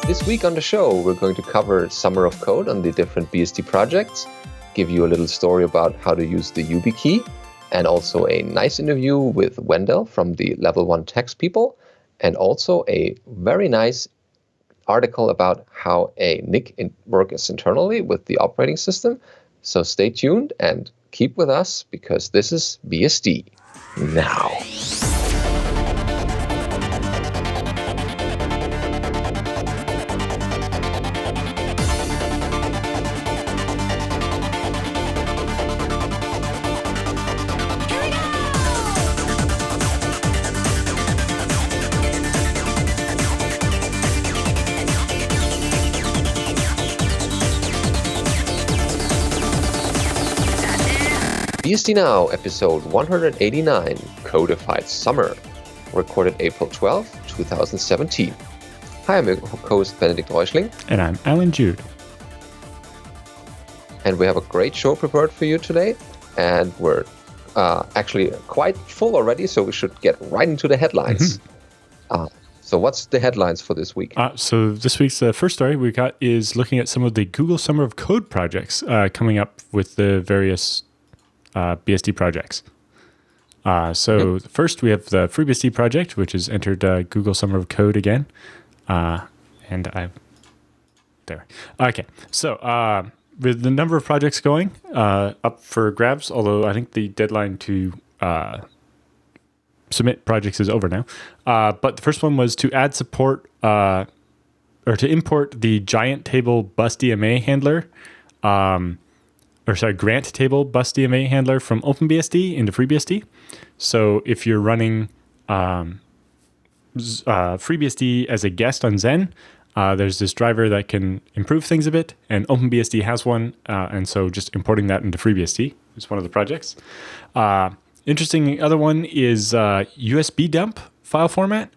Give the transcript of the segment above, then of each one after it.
This week on the show, we're going to cover Summer of Code on the different BSD projects, give you a little story about how to use the YubiKey, and also a nice interview with Wendell from the Level 1 Text people, and also a very nice article about how a NIC works internally with the operating system. So stay tuned and keep with us because this is BSD Now. BSD Now, episode 189, Codified Summer, recorded April 12, 2017. Hi, I'm your host, Benedikt Reuschling. And I'm Alan Jude. And we have a great show prepared for you today. And we're actually quite full already, so we should get right into the headlines. So what's the headlines for this week? So this week's first story we got is looking at some of the Google Summer of Code projects coming up with the various BSD projects. First we have the FreeBSD project, which has entered Google Summer of Code again. There. Okay. So with the number of projects going up for grabs, although I think the deadline to submit projects is over now. But the first one was to add support or to import the giant table bus DMA handler grant table bus DMA handler from OpenBSD into FreeBSD. So if you're running FreeBSD as a guest on Zen, there's this driver that can improve things a bit, and OpenBSD has one, and so just importing that into FreeBSD is one of the projects. Interesting other one is USB dump file format,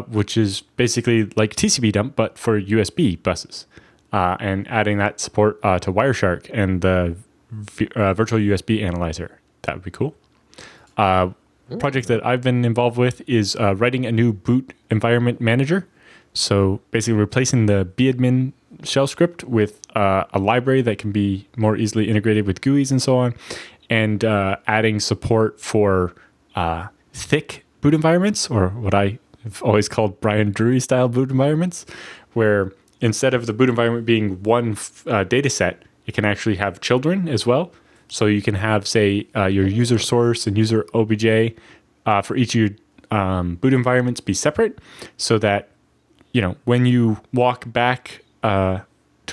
which is basically like TCP dump, but for USB buses. And adding that support to Wireshark and the virtual USB analyzer. That would be cool. Project that I've been involved with is writing a new boot environment manager. So basically replacing the badmin shell script with a library that can be more easily integrated with GUIs and so on, and adding support for thick boot environments, or what I have always called Brian Drury style boot environments, where instead of the boot environment being one data set, it can actually have children as well. So you can have, say, your user source and user OBJ for each of your boot environments be separate, so that when you walk back to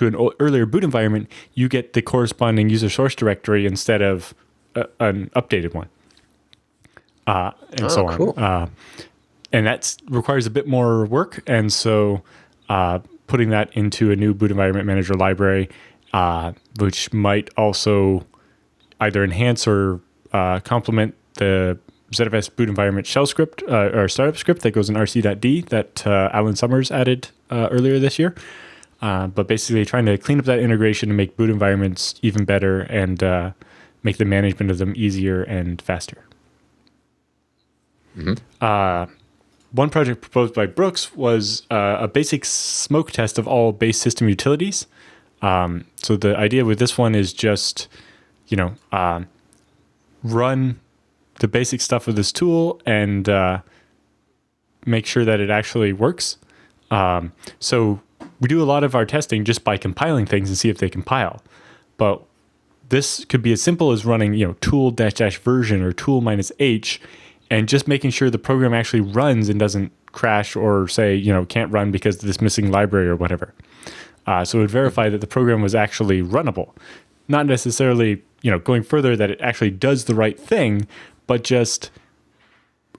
an earlier boot environment, you get the corresponding user source directory instead of an updated one, and so on. Cool. And that requires a bit more work, and so putting that into a new boot environment manager library, which might also either enhance or complement the ZFS boot environment shell script or startup script that goes in rc.d that Alan Summers added earlier this year. But basically trying to clean up that integration and make boot environments even better and make the management of them easier and faster. One project proposed by Brooks was a basic smoke test of all base system utilities. So the idea with this one is just, run the basic stuff of this tool and make sure that it actually works. So we do a lot of our testing just by compiling things and see if they compile. But this could be as simple as running, tool -- version or tool -h, and just making sure the program actually runs and doesn't crash or say, can't run because of this missing library or whatever. So it would verify that the program was actually runnable. Not necessarily, going further that it actually does the right thing, but just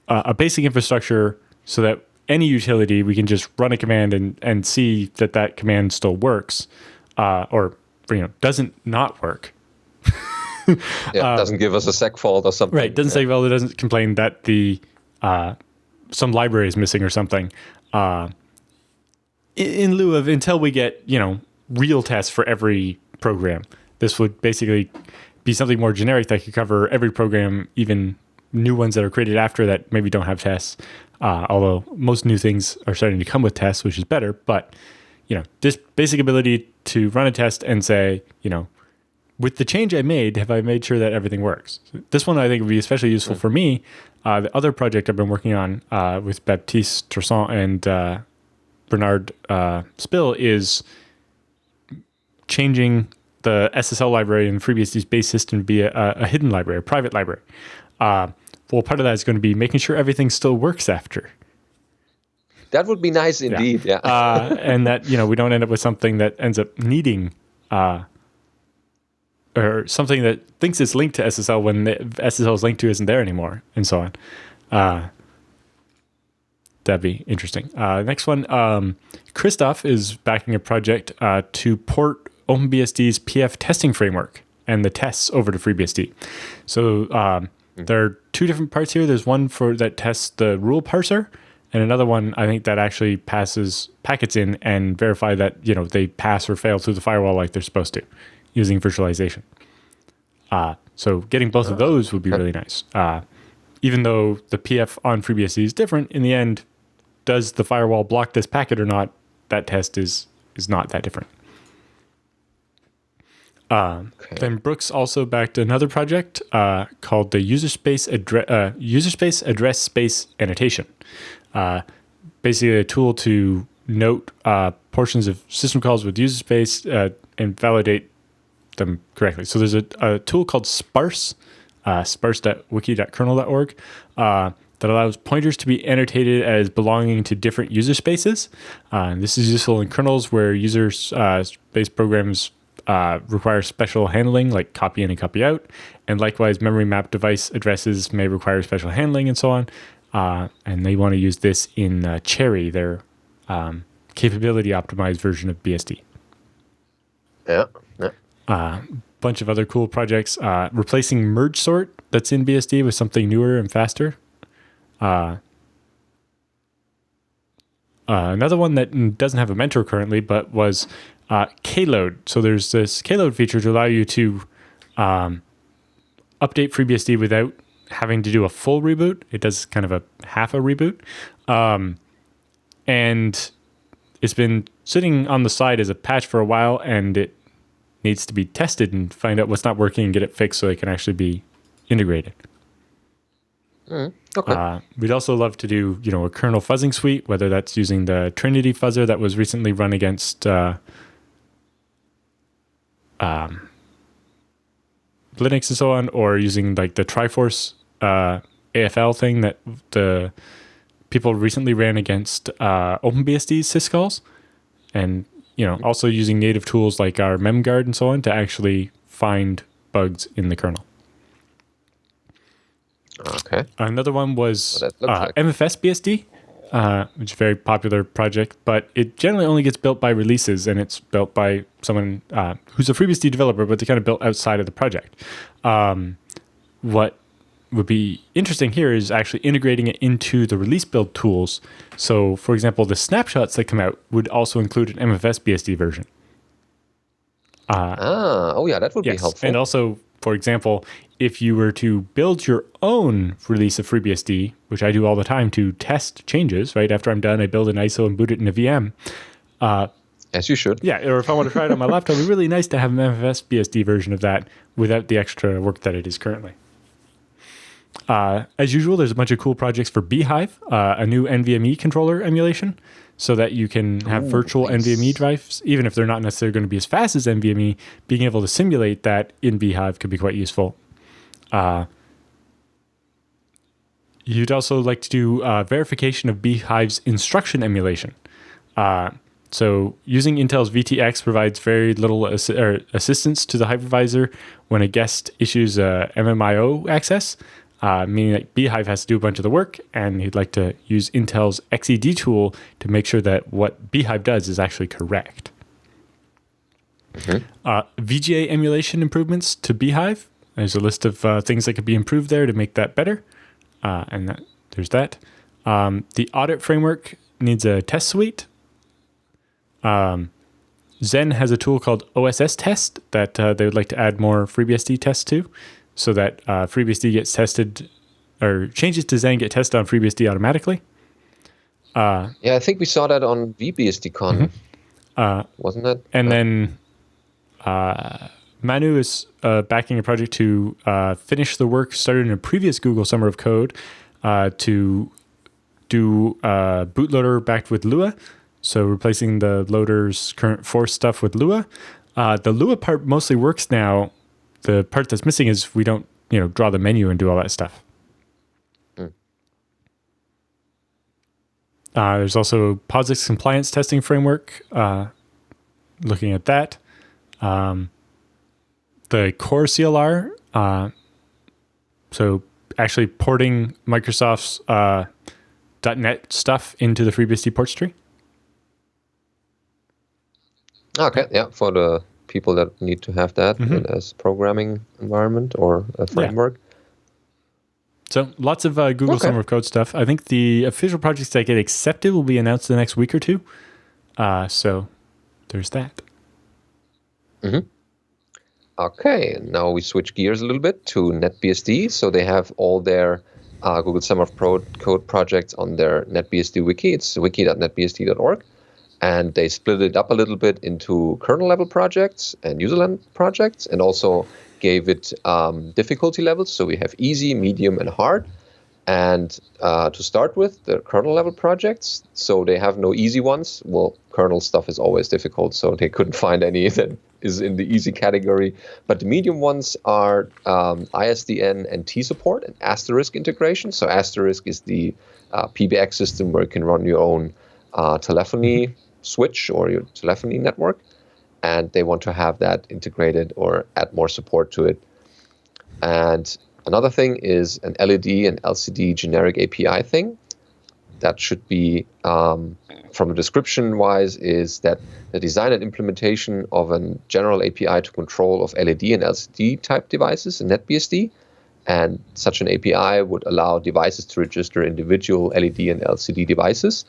a basic infrastructure so that any utility, we can just run a command and see that command still works, or doesn't not work. Doesn't give us a seg fault or something. Right, doesn't say, well, it doesn't complain that the some library is missing or something. In lieu of, until we get, real tests for every program, this would basically be something more generic that could cover every program, even new ones that are created after that maybe don't have tests. Although most new things are starting to come with tests, which is better. But, this basic ability to run a test and say, with the change I made, have I made sure that everything works? This one I think would be especially useful for me. The other project I've been working on with Baptiste Tresson and Bernard Spill is changing the SSL library in FreeBSD's base system to be a hidden library, a private library. Well, part of that is going to be making sure everything still works after. That would be nice indeed, yeah. And that, we don't end up with something that ends up needing, or something that thinks it's linked to SSL when the SSL is linked to isn't there anymore, and so on. That'd be interesting. Next one, Christoph is backing a project to port OpenBSD's PF testing framework and the tests over to FreeBSD. So there are two different parts here. There's one that tests the rule parser, and another one I think that actually passes packets in and verify that they pass or fail through the firewall like they're supposed to, using virtualization. So getting both of those would be really nice. Even though the PF on FreeBSD is different, in the end, does the firewall block this packet or not? That test is not that different. Then Brooks also backed another project called the user space address space annotation. Basically a tool to note portions of system calls with user space and validate them correctly. So there's a tool called sparse, sparse.wiki.kernel.org, that allows pointers to be annotated as belonging to different user spaces. This is useful in kernels where user space programs require special handling, like copy in and copy out, and likewise memory map device addresses may require special handling and so on. And they want to use this in Cherry, their capability optimized version of BSD. Yeah. Bunch of other cool projects, replacing merge sort that's in BSD with something newer and faster. Another one that doesn't have a mentor currently, but was Kload. So there's this Kload feature to allow you to update FreeBSD without having to do a full reboot. It does kind of a half a reboot. And it's been sitting on the side as a patch for a while, and it needs to be tested and find out what's not working and get it fixed so it can actually be integrated. Okay. We'd also love to do, a kernel fuzzing suite, whether that's using the Trinity fuzzer that was recently run against Linux and so on, or using like the Triforce AFL thing that the people recently ran against OpenBSD's syscalls, and also using native tools like our memguard and so on to actually find bugs in the kernel. Okay. Another one was like. MFS BSD, which is a very popular project, but it generally only gets built by releases, and it's built by someone who's a FreeBSD developer, but they kind of built outside of the project. What would be interesting here is actually integrating it into the release build tools. So, for example, the snapshots that come out would also include an MFS BSD version. That would be helpful. And also, for example, if you were to build your own release of FreeBSD, which I do all the time to test changes, right? After I'm done, I build an ISO and boot it in a VM. As you should. Yeah, or if I want to try it on my laptop, it'd be really nice to have an MFS BSD version of that without the extra work that it is currently. As usual, there's a bunch of cool projects for Beehive, a new NVMe controller emulation, so that you can have virtual NVMe drives, even if they're not necessarily going to be as fast as NVMe. Being able to simulate that in Beehive could be quite useful. You'd also like to do verification of Beehive's instruction emulation. So using Intel's VTX provides very little assistance to the hypervisor when a guest issues a MMIO access, meaning that Beehive has to do a bunch of the work, and he'd like to use Intel's XED tool to make sure that what Beehive does is actually correct. VGA emulation improvements to Beehive. There's a list of things that could be improved there to make that better, and there's that. The audit framework needs a test suite. Zen has a tool called OSS test that they would like to add more FreeBSD tests to, so that FreeBSD gets tested, or changes to Zen get tested on FreeBSD automatically. I think we saw that on VBSDCon. Wasn't that? And then Manu is backing a project to finish the work started in a previous Google Summer of Code to do bootloader backed with Lua. So replacing the loader's current force stuff with Lua. The Lua part mostly works now. The part that's missing is we don't, draw the menu and do all that stuff. There's also POSIX compliance testing framework. Looking at that. The core CLR. So actually porting Microsoft's .NET stuff into the FreeBSD ports tree. Okay, yeah, for the people that need to have that as programming environment or a framework. Yeah. So lots of Google Summer of Code stuff. I think the official projects that get accepted will be announced in the next week or two. So there's that. Okay, now we switch gears a little bit to NetBSD. So they have all their Google Summer of Code projects on their NetBSD wiki. It's wiki.netbsd.org. And they split it up a little bit into kernel-level projects and user-level projects, and also gave it difficulty levels. So we have easy, medium, and hard. And to start with, the kernel-level projects. So they have no easy ones. Well, kernel stuff is always difficult, so they couldn't find any that is in the easy category. But the medium ones are ISDN and T support and asterisk integration. So asterisk is the PBX system where you can run your own telephony switch or your telephony network, and they want to have that integrated or add more support to it. And another thing is an LED and LCD generic API thing. That should be, from a description wise, is that the design and implementation of a general API to control of LED and LCD type devices in NetBSD. And such an API would allow devices to register individual LED and LCD devices,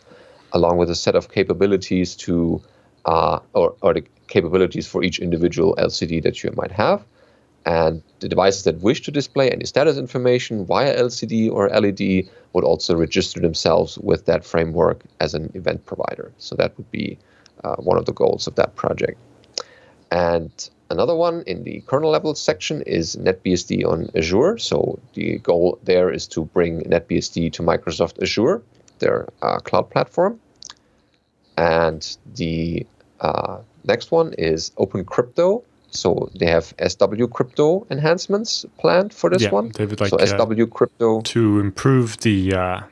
along with a set of capabilities to, or the capabilities for each individual LCD that you might have. And the devices that wish to display any status information via LCD or LED would also register themselves with that framework as an event provider. So that would be one of the goals of that project. And another one in the kernel level section is NetBSD on Azure. So the goal there is to bring NetBSD to Microsoft Azure, their cloud platform. And the next one is OpenCrypto. So they have SW crypto enhancements planned for this one. They would like so SW crypto to improve the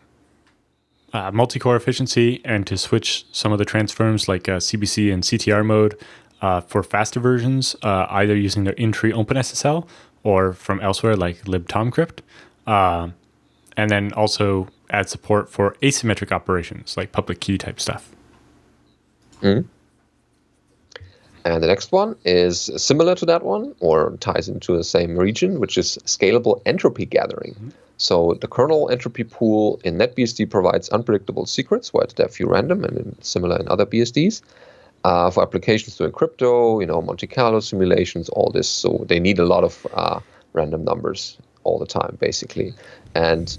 multi-core efficiency and to switch some of the transforms like CBC and CTR mode for faster versions, either using their in-tree OpenSSL or from elsewhere like libtomcrypt. And then also add support for asymmetric operations like public key type stuff. And the next one is similar to that one, or ties into the same region, which is scalable entropy gathering. So the kernel entropy pool in NetBSD provides unpredictable secrets, where it's definitely random and similar in other BSDs, for applications doing crypto, Monte Carlo simulations, all this. So they need a lot of random numbers all the time, basically. And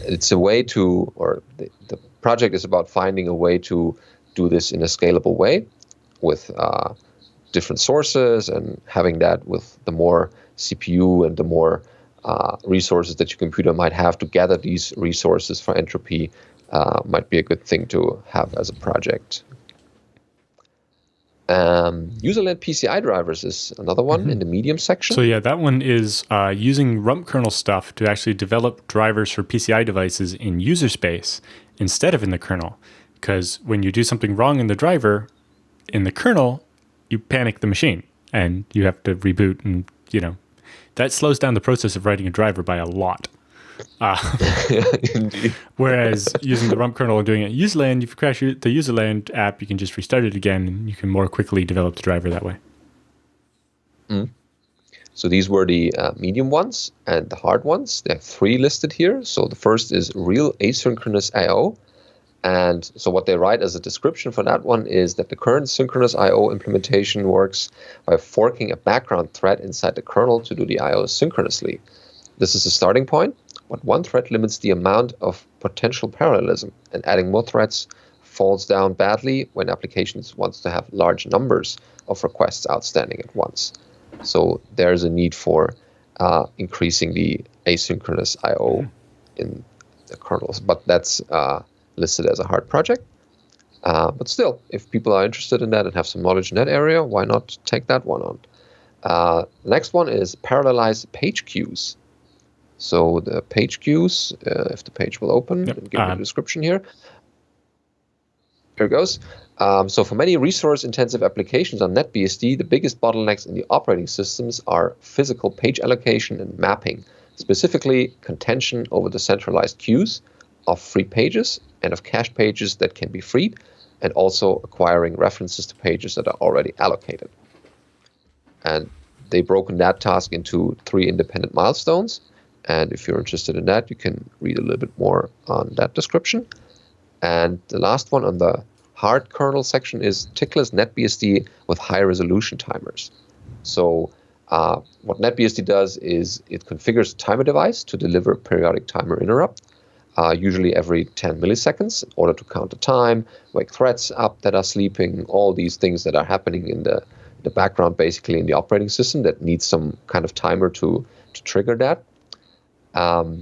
it's a way to, or the project is about finding a way to do this in a scalable way with different sources, and having that with the more CPU and the more resources that your computer might have to gather these resources for entropy might be a good thing to have as a project. User-led PCI drivers is another one in the medium section. So yeah, that one is using rump kernel stuff to actually develop drivers for PCI devices in user space instead of in the kernel. Because when you do something wrong in the driver, in the kernel, you panic the machine and you have to reboot, and that slows down the process of writing a driver by a lot. Indeed. Whereas using the rump kernel and doing it in userland, if you crash the userland app, you can just restart it again and you can more quickly develop the driver that way. So these were the medium ones and the hard ones. There are 3 listed here. So the first is real asynchronous I/O. And so what they write as a description for that one is that the current synchronous I/O implementation works by forking a background thread inside the kernel to do the I/O synchronously. This is a starting point, but one thread limits the amount of potential parallelism, and adding more threads falls down badly when applications wants to have large numbers of requests outstanding at once. So there's a need for increasing the asynchronous I/O in the kernels, but that's listed as a hard project. But still, if people are interested in that and have some knowledge in that area, why not take that one on? The next one is parallelize page queues. So the page queues, if the page will open, and give me a description here. Here it goes. So for many resource-intensive applications on NetBSD, the biggest bottlenecks in the operating systems are physical page allocation and mapping, specifically contention over the centralized queues of free pages and of cached pages that can be freed, and also acquiring references to pages that are already allocated. And they've broken that task into 3 independent milestones. And if you're interested in that, you can read a little bit more on that description. And the last one on the hard kernel section is tickless NetBSD with high resolution timers. So what NetBSD does is it configures a timer device to deliver periodic timer interrupt, usually every 10 milliseconds, in order to count the time, wake threads up that are sleeping, all these things that are happening in the background, basically in the operating system, that needs some kind of timer to trigger that.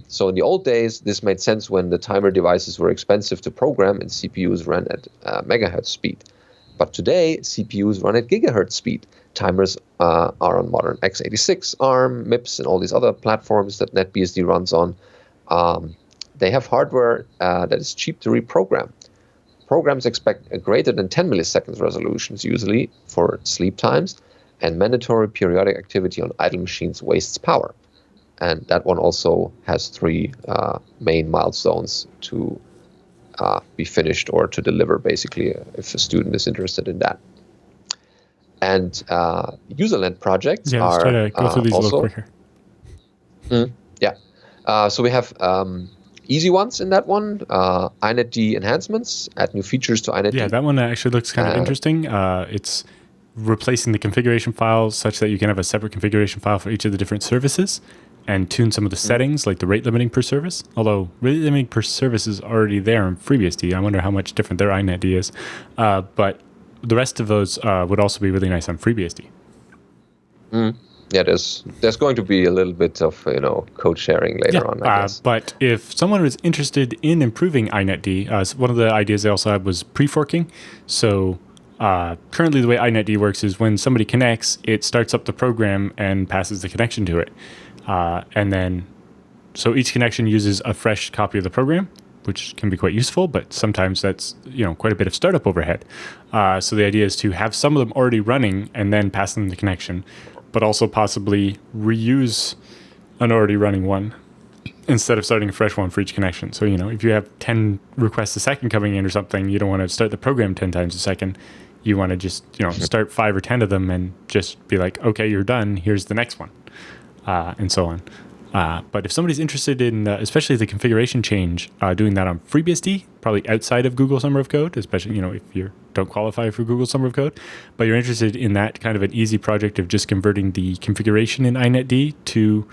So in the old days, this made sense when the timer devices were expensive to program and CPUs ran at megahertz speed. But today, CPUs run at gigahertz speed. Timers are on modern x86, ARM, MIPS, and all these other platforms that NetBSD runs on. They have hardware that is cheap to reprogram. Programs expect a greater than 10 milliseconds resolutions usually for sleep times, and mandatory periodic activity on idle machines wastes power. And that one also has 3 main milestones to be finished or to deliver, basically, if a student is interested in that. And userland projects let's try to go through these also, a little quicker. So we have easy ones in that one. inetd enhancements, add new features to inetd. Yeah, that one actually looks kind of interesting. It's replacing the configuration files such that you can have a separate configuration file for each of the different services and tune some of the settings, like the rate limiting per service. Although rate limiting per service is already there in FreeBSD. I wonder how much different their inetd is. But the rest of those would also be really nice on FreeBSD. Yeah, there's going to be a little bit of code sharing later on, I guess. But if someone was interested in improving inetd, one of the ideas they also had was pre-forking. So currently the way inetd works is when somebody connects, it starts up the program and passes the connection to it. And then, so each connection uses a fresh copy of the program, which can be quite useful, but sometimes that's quite a bit of startup overhead. So the idea is to have some of them already running and then pass them the connection, but also possibly reuse an already running one instead of starting a fresh one for each connection. So if you have 10 requests a second coming in or something, you don't want to start the program 10 times a second. You want to just start 5 or 10 of them and just be like, okay, you're done. Here's the next one. And so on. But if somebody's interested in, especially the configuration change, doing that on FreeBSD, probably outside of Google Summer of Code, especially if you don't qualify for Google Summer of Code, but you're interested in that kind of an easy project of just converting the configuration in inetd to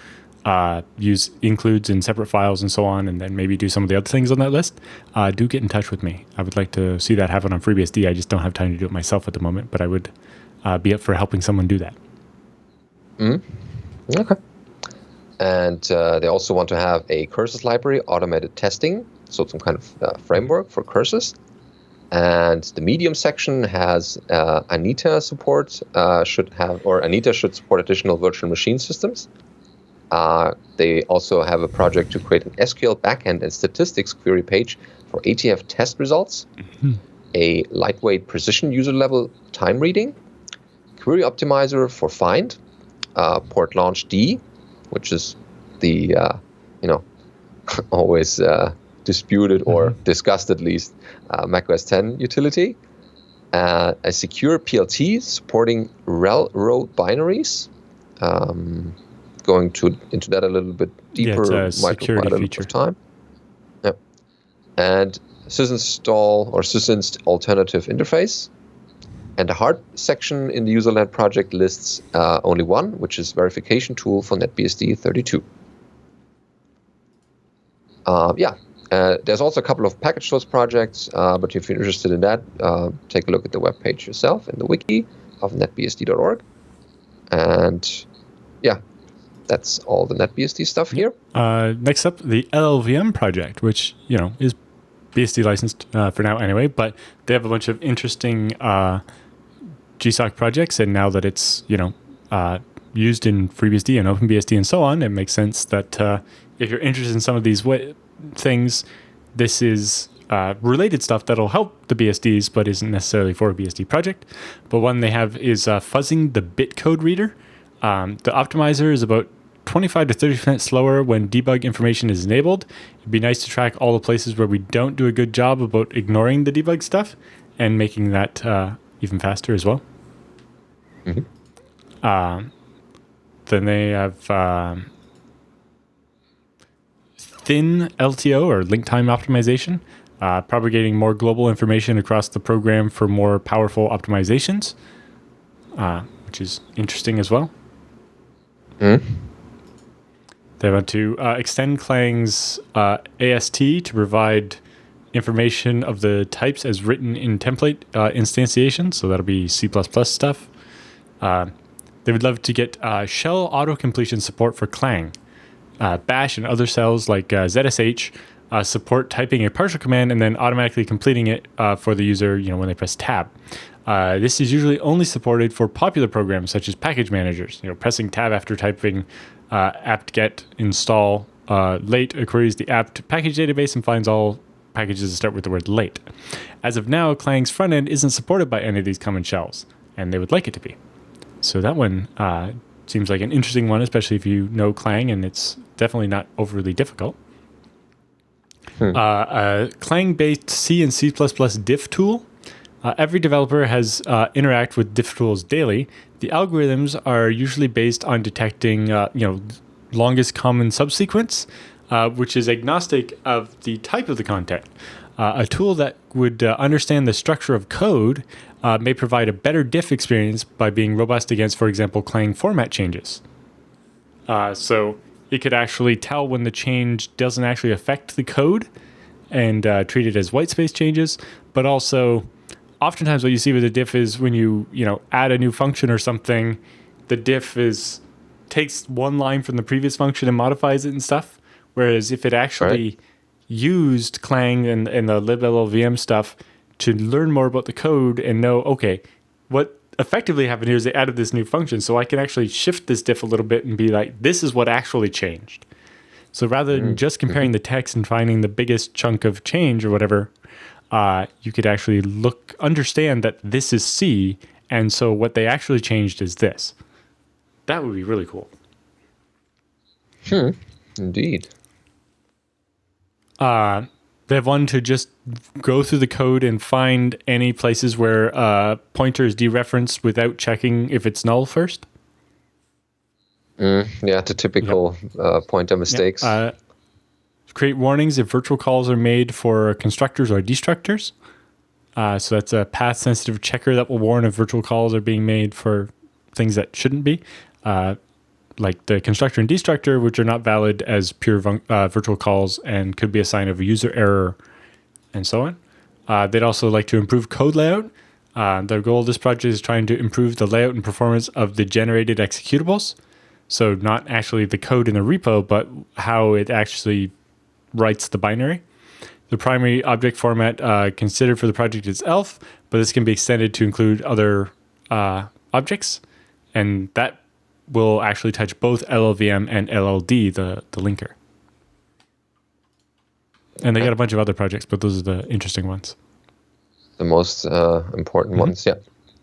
use includes in separate files and so on, and then maybe do some of the other things on that list, do get in touch with me. I would like to see that happen on FreeBSD. I just don't have time to do it myself at the moment, but I would be up for helping someone do that. Okay. And they also want to have a curses library, automated testing, so some kind of framework for curses. And the medium section has Anita support, Anita should support additional virtual machine systems. They also have a project to create an SQL backend and statistics query page for ATF test results, a lightweight precision user level time reading, query optimizer for find, port launch D, which is the always disputed or discussed at least macOS 10 utility, a secure PLT supporting railroad binaries. Going into that a little bit deeper might require a little bit of time. Yep. And sysinstall or sysinst alternative interface. And the hard section in the userland project lists only one, which is verification tool for NetBSD 32. There's also a couple of package source projects, but if you're interested in that, take a look at the webpage yourself in the wiki of netbsd.org. And yeah, that's all the NetBSD stuff here. Next up, the LLVM project, which is BSD licensed for now anyway, but they have a bunch of interesting GSOC projects, and now that it's used in FreeBSD and OpenBSD and so on, it makes sense that if you're interested in some of these things, this is related stuff that'll help the BSDs, but isn't necessarily for a BSD project. But one they have is fuzzing the bitcode reader. The optimizer is about 25 to 30% slower when debug information is enabled. It'd be nice to track all the places where we don't do a good job about ignoring the debug stuff and making that even faster as well. Mm-hmm. Then they have thin LTO, or link time optimization, propagating more global information across the program for more powerful optimizations, which is interesting as well. They want to extend Clang's AST to provide information of the types as written in template instantiation, so that'll be C++ stuff. They would love to get shell auto-completion support for Clang. Bash and other shells like ZSH support typing a partial command and then automatically completing it for the user when they press tab. This is usually only supported for popular programs such as package managers. Pressing tab after typing apt-get install late queries the apt package database and finds all packages that start with the word late. As of now, Clang's front end isn't supported by any of these common shells, and they would like it to be. So that one seems like an interesting one, especially if you know Clang, and it's definitely not overly difficult. Clang-based C and C++ diff tool. Every developer has interact with diff tools daily. The algorithms are usually based on detecting, longest common subsequence, which is agnostic of the type of the content. A tool that would understand the structure of code may provide a better diff experience by being robust against, for example, Clang format changes. So it could actually tell when the change doesn't actually affect the code and treat it as white space changes, but also oftentimes what you see with a diff is when you add a new function or something, the diff takes one line from the previous function and modifies it and stuff. Whereas if it actually used Clang and the liblllvm stuff to learn more about the code and know, okay, what effectively happened here is they added this new function, so I can actually shift this diff a little bit and be like, this is what actually changed. So rather than just comparing the text and finding the biggest chunk of change or whatever, you could actually understand that this is C, and so what they actually changed is this. That would be really cool. Indeed. They have one to just go through the code and find any places where a pointer is dereferenced without checking if it's null first. The typical pointer mistakes. Create warnings if virtual calls are made for constructors or destructors. So that's a path-sensitive checker that will warn if virtual calls are being made for things that shouldn't be, like the constructor and destructor, which are not valid as pure virtual calls and could be a sign of a user error, and so on. They'd also like to improve code layout. Their goal of this project is trying to improve the layout and performance of the generated executables. So not actually the code in the repo, but how it actually writes the binary. The primary object format considered for the project is ELF, but this can be extended to include other objects, and that will actually touch both LLVM and LLD, the linker. And they got a bunch of other projects, but those are the interesting ones. The most important ones, yeah.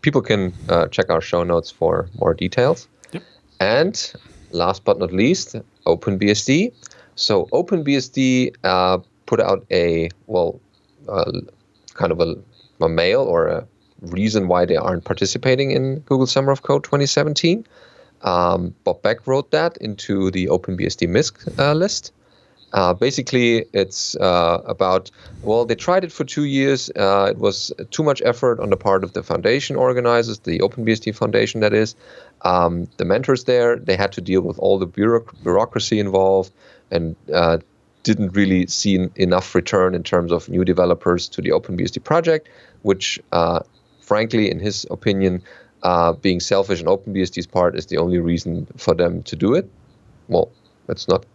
People can check our show notes for more details. Yep. And last but not least, OpenBSD. So OpenBSD put out a mail or a reason why they aren't participating in Google Summer of Code 2017. Bob Beck wrote that into the OpenBSD MISC list. Basically, it's about, they tried it for 2 years. It was too much effort on the part of the foundation organizers, the OpenBSD Foundation, that is. The mentors there, they had to deal with all the bureaucracy involved and didn't really see enough return in terms of new developers to the OpenBSD project, which, frankly, in his opinion, being selfish on OpenBSD's part is the only reason for them to do it. Well, that's not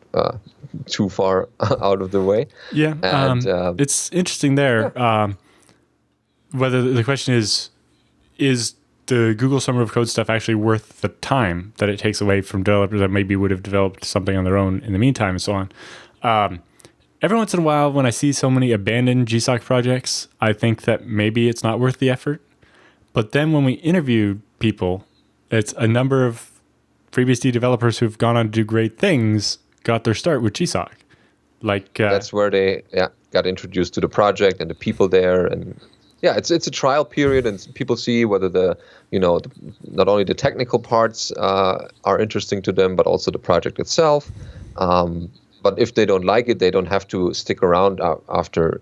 too far out of the way. Yeah, and it's interesting there. Yeah. Whether the question is the Google Summer of Code stuff actually worth the time that it takes away from developers that maybe would have developed something on their own in the meantime and so on. Every once in a while, when I see so many abandoned GSOC projects, I think that maybe it's not worth the effort. But then when we interview people, it's a number of FreeBSD developers who've gone on to do great things got their start with GSOC. Like that's where they got introduced to the project and the people there, and it's a trial period, and people see whether not only the technical parts are interesting to them, but also the project itself. But if they don't like it, they don't have to stick around after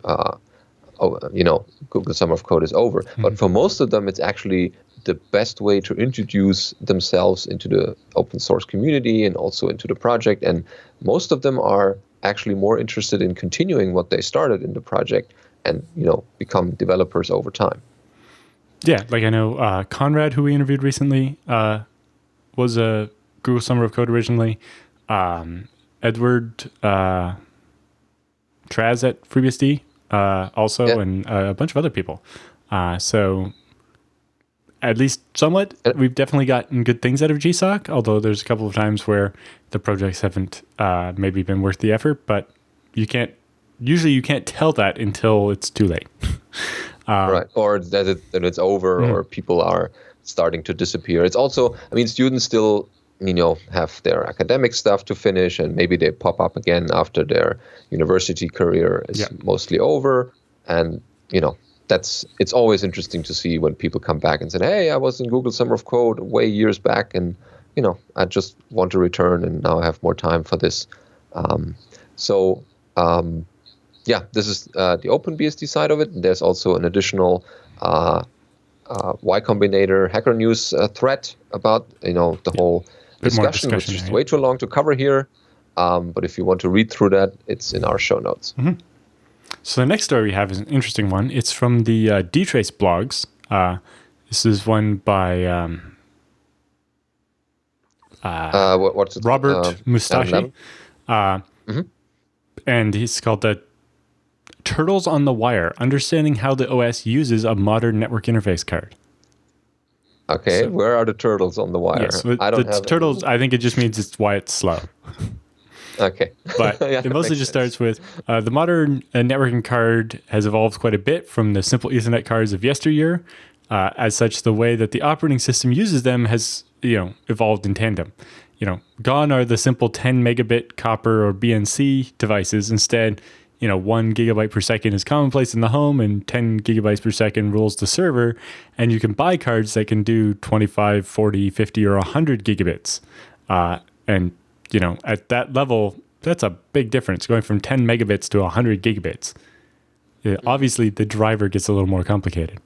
Google Summer of Code is over. Mm-hmm. But for most of them, it's actually the best way to introduce themselves into the open source community and also into the project. And most of them are actually more interested in continuing what they started in the project and become developers over time. Yeah, like I know Conrad, who we interviewed recently, was a Google Summer of Code originally. Edward Traz at FreeBSD also, and a bunch of other people. So at least somewhat, we've definitely gotten good things out of GSOC, although there's a couple of times where the projects haven't maybe been worth the effort, but you can't tell that until it's too late. Right, or that it's over, or people are starting to disappear. It's also, students still have their academic stuff to finish, and maybe they pop up again after their university career is mostly over. And, it's always interesting to see when people come back and say, hey, I was in Google Summer of Code way years back, and, I just want to return, and now I have more time for this. This is the OpenBSD side of it. There's also an additional Y Combinator Hacker News thread about, the whole discussion, which is way too long to cover here. But if you want to read through that, it's in our show notes. Mm-hmm. So the next story we have is an interesting one. It's from the dtrace blogs. This is one by what's it? Robert Mustache. And he's called the Turtles on the Wire, Understanding How the OS Uses a Modern Network Interface Card. Okay, so, where are the turtles on the wire? Yes, I don't have turtles. I think it just means it's why it's slow. Okay. But it mostly just starts with the modern networking card has evolved quite a bit from the simple Ethernet cards of yesteryear. As such, the way that the operating system uses them has, evolved in tandem. Gone are the simple 10 megabit copper or BNC devices. Instead, 1 gigabyte per second is commonplace in the home, and 10 gigabytes per second rules the server. And you can buy cards that can do 25, 40, 50, or 100 gigabits. And at that level, that's a big difference, going from 10 megabits to 100 gigabits. Obviously, the driver gets a little more complicated.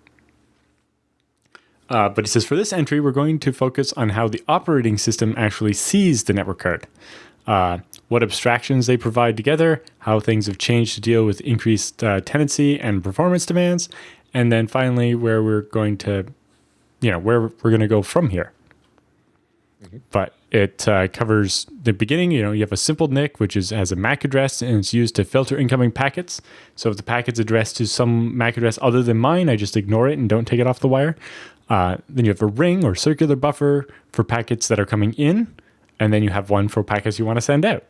But he says, for this entry, we're going to focus on how the operating system actually sees the network card, what abstractions they provide together, how things have changed to deal with increased tenancy and performance demands, and then finally where we're going to, where we're going to go from here. Mm-hmm. But it covers the beginning. You have a simple NIC, which has a MAC address, and it's used to filter incoming packets. So if the packet's addressed to some MAC address other than mine, I just ignore it and don't take it off the wire. Then you have a ring or circular buffer for packets that are coming in, and then you have one for packets you want to send out.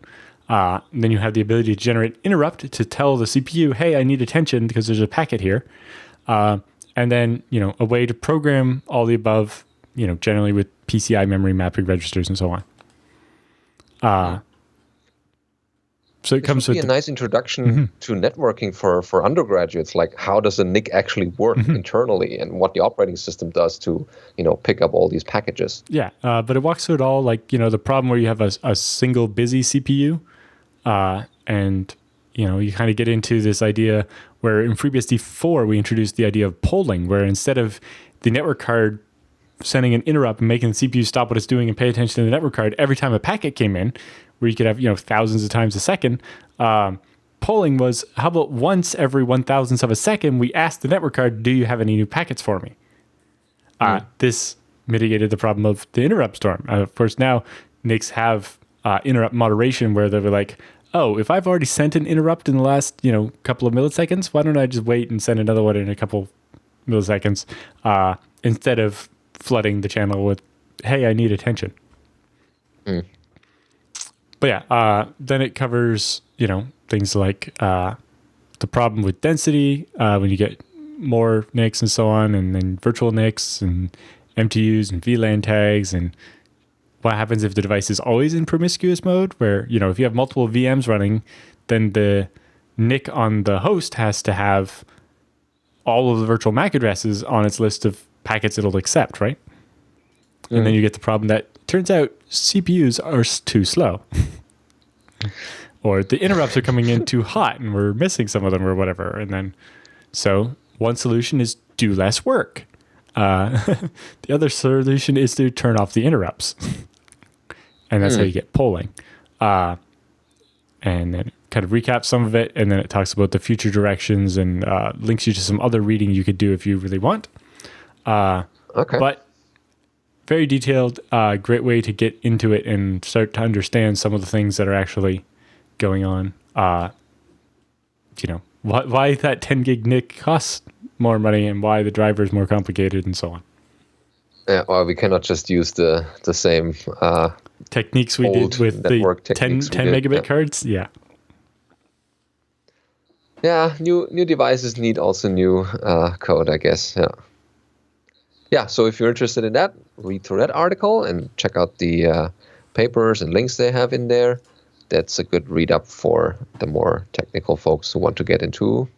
Then you have the ability to generate interrupt to tell the CPU, hey, I need attention because there's a packet here. And then, a way to program all the above, generally with PCI memory mapping registers and so on. So it comes with a nice introduction to networking for undergraduates. Like, how does a NIC actually work internally, and what the operating system does to, pick up all these packages. Yeah, but it walks through it all. Like, the problem where you have a single busy CPU, and you kind of get into this idea where in FreeBSD 4 we introduced the idea of polling, where instead of the network card sending an interrupt and making the CPU stop what it's doing and pay attention to the network card every time a packet came in, where you could have thousands of times a second, polling was, how about once every 1,000th of a second, we asked the network card, do you have any new packets for me? This mitigated the problem of the interrupt storm. Of course, now NICs have interrupt moderation where they're like, oh, if I've already sent an interrupt in the last, couple of milliseconds, why don't I just wait and send another one in a couple milliseconds instead of flooding the channel with, hey, I need attention. But yeah, then it covers, things like the problem with density when you get more NICs and so on, and then virtual NICs and MTUs and VLAN tags, and what happens if the device is always in promiscuous mode, where, if you have multiple VMs running, then the NIC on the host has to have all of the virtual MAC addresses on its list of packets it'll accept, right? And then you get the problem that turns out CPUs are too slow. Or the interrupts are coming in too hot and we're missing some of them or whatever. And then, so one solution is do less work. The other solution is to turn off the interrupts. And that's how you get polling. And then it kind of recaps some of it, and then it talks about the future directions and links you to some other reading you could do if you really want. Okay. But very detailed, great way to get into it and start to understand some of the things that are actually going on. Why that 10 gig NIC costs more money and why the driver is more complicated and so on. Yeah, or we cannot just use the same techniques we did with the 10 megabit cards. Yeah. Yeah, new devices need also new code, I guess. Yeah. Yeah, so if you're interested in that, read through that article and check out the papers and links they have in there. That's a good read up for the more technical folks who want to get into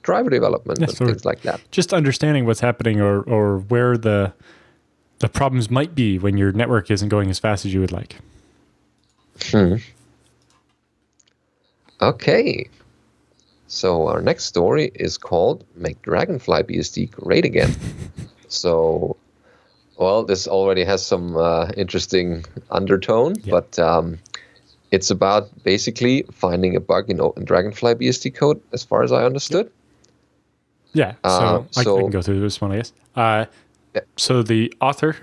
driver development and things like that. Just understanding what's happening or where the problems might be when your network isn't going as fast as you would like. Okay. So our next story is called Make Dragonfly BSD Great Again. So, this already has some interesting undertone, but it's about basically finding a bug in Dragonfly BSD code, as far as I understood. Yeah, I can go through this one, I guess. So the author,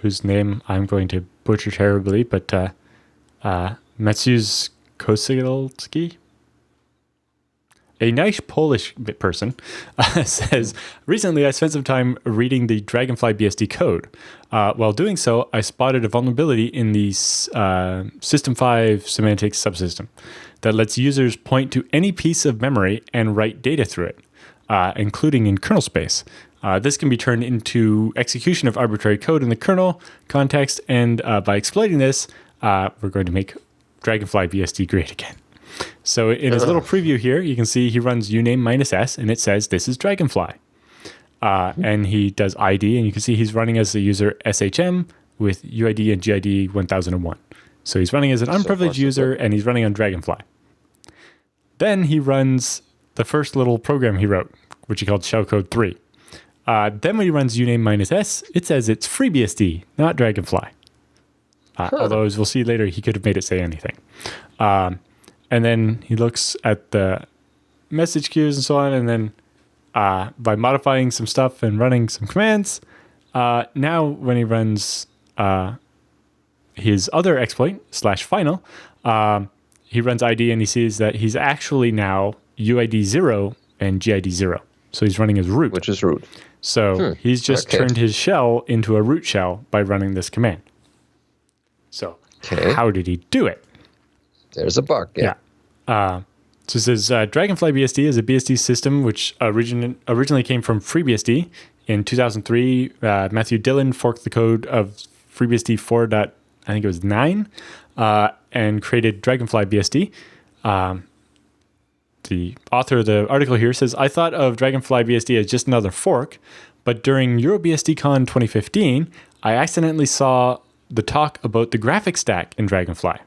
whose name I'm going to butcher terribly, but Maciej Kosielski, a nice Polish person, says, recently I spent some time reading the Dragonfly BSD code. While doing so, I spotted a vulnerability in the System 5 semantics subsystem that lets users point to any piece of memory and write data through it, including in kernel space. This can be turned into execution of arbitrary code in the kernel context, and by exploiting this, we're going to make Dragonfly BSD great again. So in his little preview here, you can see he runs uname -s, and it says this is Dragonfly. And he does ID, and you can see he's running as a user SHM with UID and GID 1001. So he's running as an unprivileged user, and he's running on Dragonfly. Then he runs the first little program he wrote, which he called shellcode 3. Then when he runs uname -s, it says it's FreeBSD, not Dragonfly. Although, as we'll see later, he could have made it say anything. And then he looks at the message queues and so on, and then by modifying some stuff and running some commands, now when he runs his other exploit, /final, he runs ID and he sees that he's actually now UID 0 and GID 0. So he's running as root. Which is root. So he's just turned his shell into a root shell by running this command. So how did he do it? There's a bug. Yeah. So it says Dragonfly BSD is a BSD system which originally came from FreeBSD. In 2003, Matthew Dillon forked the code of FreeBSD 4.9 and created Dragonfly BSD. The author of the article here says, I thought of Dragonfly BSD as just another fork, but during EuroBSDCon 2015, I accidentally saw the talk about the graphics stack in Dragonfly.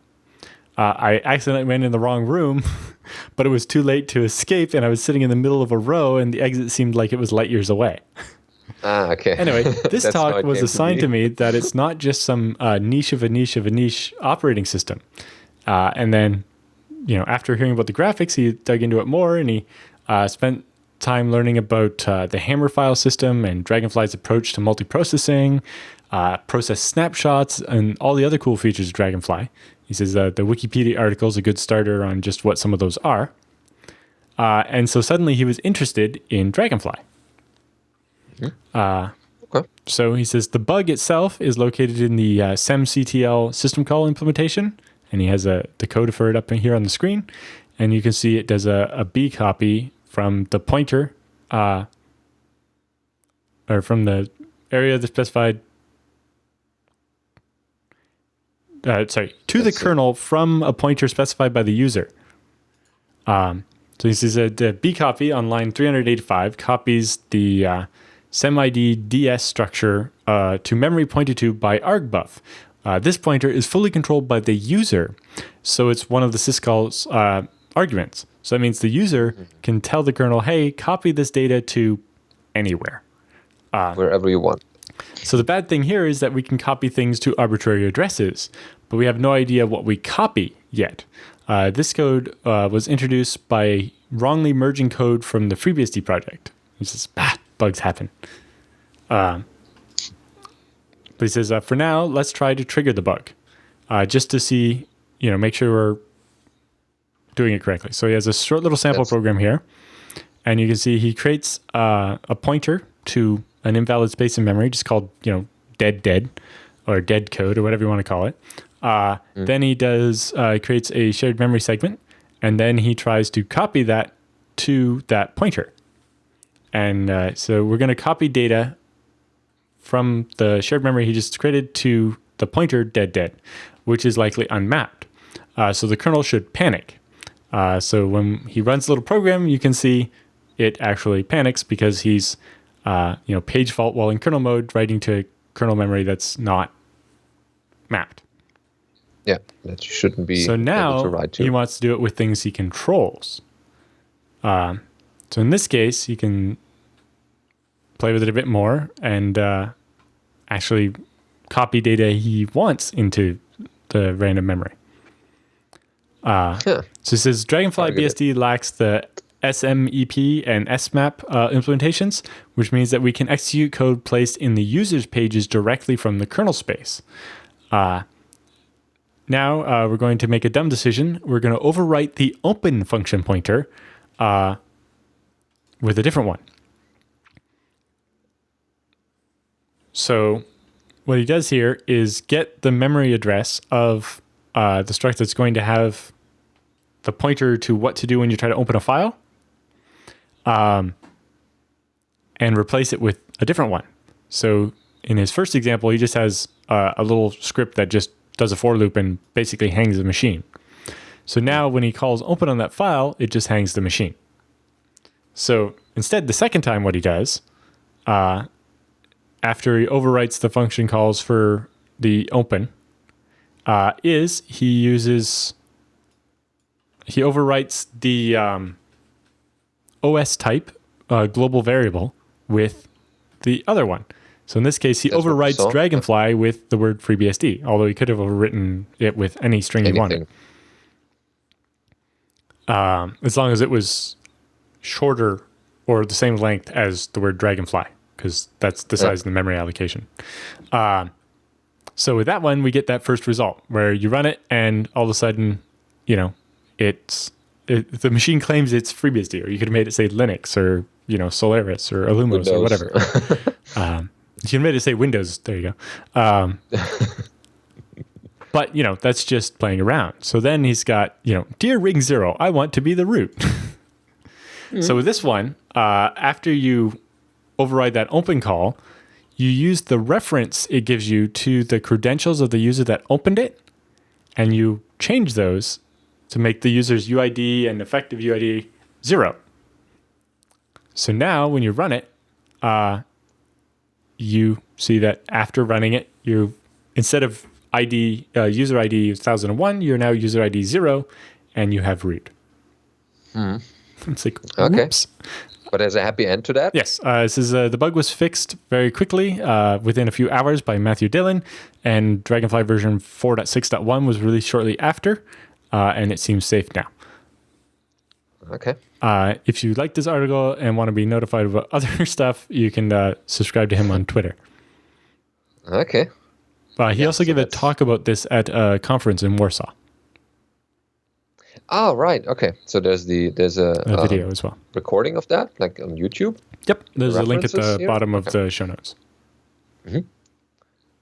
I accidentally went in the wrong room, but it was too late to escape, and I was sitting in the middle of a row, and the exit seemed like it was light years away. Okay. Anyway, this talk was assigned to me that it's not just some niche of a niche of a niche operating system. And then after hearing about the graphics, he dug into it more, and he spent time learning about the hammer file system and Dragonfly's approach to multiprocessing, process snapshots, and all the other cool features of Dragonfly. He says the Wikipedia article is a good starter on just what some of those are. And so suddenly he was interested in Dragonfly. Okay. So he says the bug itself is located in the semctl system call implementation, and he has the code for it up in here on the screen. And you can see it does a B copy from the pointer, or from the area that's specified, to the kernel from a pointer specified by the user. So he says the B copy on line 385 copies the semid ds structure to memory pointed to by argbuff. This pointer is fully controlled by the user, so it's one of the syscall's arguments. So that means the user can tell the kernel, hey, copy this data to anywhere. Wherever you want. So the bad thing here is that we can copy things to arbitrary addresses, but we have no idea what we copy yet. This code was introduced by wrongly merging code from the FreeBSD project. He says, bugs happen. But he says, for now, let's try to trigger the bug, just to see, make sure we're doing it correctly. So he has a short little sample program here, and you can see he creates a pointer to an invalid space in memory, just called, dead, or dead code, or whatever you want to call it. Then he creates a shared memory segment, and then he tries to copy that to that pointer. And so we're going to copy data from the shared memory he just created to the pointer dead, which is likely unmapped. So the kernel should panic. So when he runs the little program, you can see it actually panics because he's page fault while in kernel mode, writing to kernel memory that's not mapped. Yeah, that you shouldn't be so now able to write to. He wants to do it with things he controls. So in this case, he can play with it a bit more and actually copy data he wants into the random memory. So it says Dragonfly BSD lacks the SMEP and SMAP implementations, which means that we can execute code placed in the user's pages directly from the kernel space. Now we're going to make a dumb decision. We're going to overwrite the open function pointer with a different one. So what he does here is get the memory address of the struct that's going to have the pointer to what to do when you try to open a file, and replace it with a different one. So in his first example, he just has a little script that just does a for loop and basically hangs the machine. So now when he calls open on that file, it just hangs the machine. So instead, the second time what he does, after he overwrites the function calls for the open, is he overwrites the OS type global variable with the other one. So in this case, he overwrites Dragonfly with the word FreeBSD, although he could have overwritten it with any string he wanted. As long as it was shorter or the same length as the word Dragonfly, because that's the size of the memory allocation. So with that one, we get that first result where you run it and all of a sudden, the machine claims it's FreeBSD, or you could have made it say Linux or, Solaris or Illumos or whatever. You can make it say Windows. There you go. But, that's just playing around. So then he's got, dear Ring 0, I want to be the root. So with this one, after you override that open call, you use the reference it gives you to the credentials of the user that opened it, and you change those to make the user's UID and effective UID 0. So now when you run it, you see that after running it, instead of user ID 1001, you're now user ID 0, and you have root. It's like, whoops. But there's a happy end to that? Yes. It says the bug was fixed very quickly, within a few hours by Matthew Dillon, and Dragonfly version 4.6.1 was released shortly after, and it seems safe now. Okay. If you like this article and want to be notified about other stuff, you can subscribe to him on Twitter. Okay. He also gave a talk about this at a conference in Warsaw. Oh, right. Okay. So there's a video as well. Recording of that, like on YouTube? Yep. There's a link at the bottom of the show notes. Mm-hmm.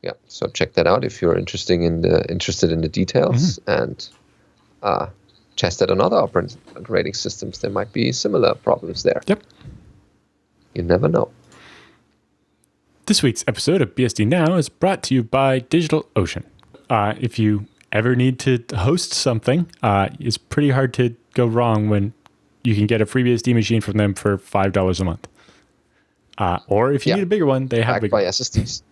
Yeah. So check that out if you're interested in the details and test it on other operating systems. There might be similar problems there. Yep. You never know. This week's episode of BSD Now is brought to you by DigitalOcean. If you ever need to host something, it's pretty hard to go wrong when you can get a free BSD machine from them for $5 a month. Or if you need a bigger one, they have bigger by SSDs.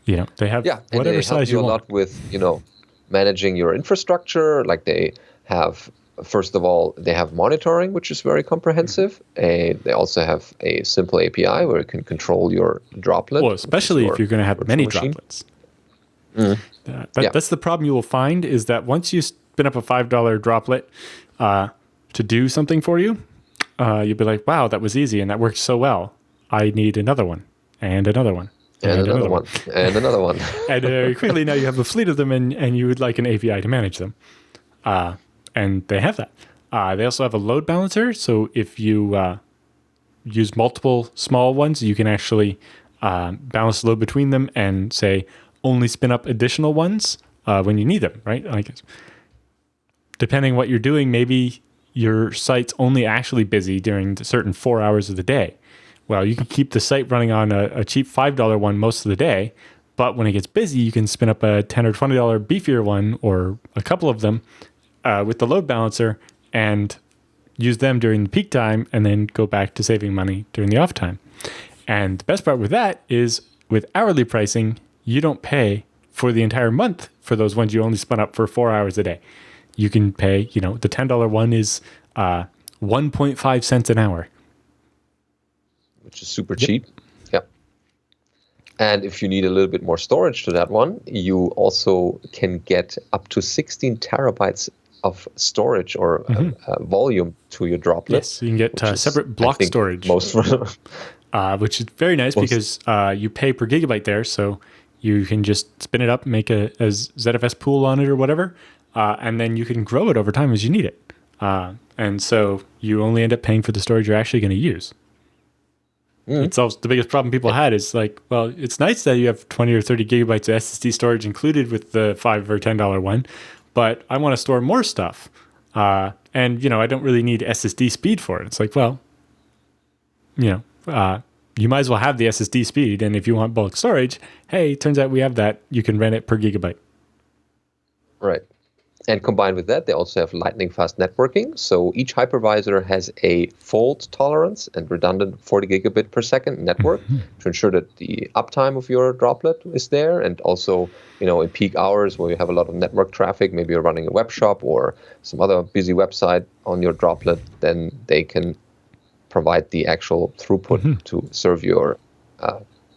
They have whatever size you want. A lot with, managing your infrastructure. Like they have, first of all, they have monitoring, which is very comprehensive. They also have a simple API where you can control your droplet. Well, especially if you're going to have many droplets. That's the problem you will find is that once you spin up a $5 droplet to do something for you, you'll be like, wow, that was easy and that worked so well. I need another one and another one. And another one. And another one. And very quickly now you have a fleet of them and you would like an API to manage them. And they have that. They also have a load balancer. So if you use multiple small ones, you can actually balance the load between them and say, only spin up additional ones when you need them, right? Like, depending what you're doing, maybe your site's only actually busy during certain 4 hours of the day. Well, you can keep the site running on a cheap $5 one most of the day, but when it gets busy, you can spin up a $10 or $20 beefier one or a couple of them with the load balancer and use them during the peak time and then go back to saving money during the off time. And the best part with that is with hourly pricing, you don't pay for the entire month for those ones you only spun up for 4 hours a day. You can pay, the $10 one is 1.5 cents an hour. Which is super cheap. Yep. And if you need a little bit more storage to that one, you also can get up to 16 terabytes of storage or volume to your droplet. Yes, you can get separate block storage. Which is very nice because you pay per gigabyte there, so you can just spin it up, make a ZFS pool on it or whatever, and then you can grow it over time as you need it. And so you only end up paying for the storage you're actually going to use. It solves the biggest problem people had is like, well, it's nice that you have 20 or 30 gigabytes of SSD storage included with the $5 or $10 one, but I want to store more stuff. And, I don't really need SSD speed for it. It's like, well, you might as well have the SSD speed. And if you want bulk storage, hey, turns out we have that. You can rent it per gigabyte. Right. And combined with that, they also have lightning fast networking. So each hypervisor has a fault tolerance and redundant 40 gigabit per second network to ensure that the uptime of your droplet is there. And also, in peak hours where you have a lot of network traffic, maybe you're running a web shop or some other busy website on your droplet, then they can provide the actual throughput to serve your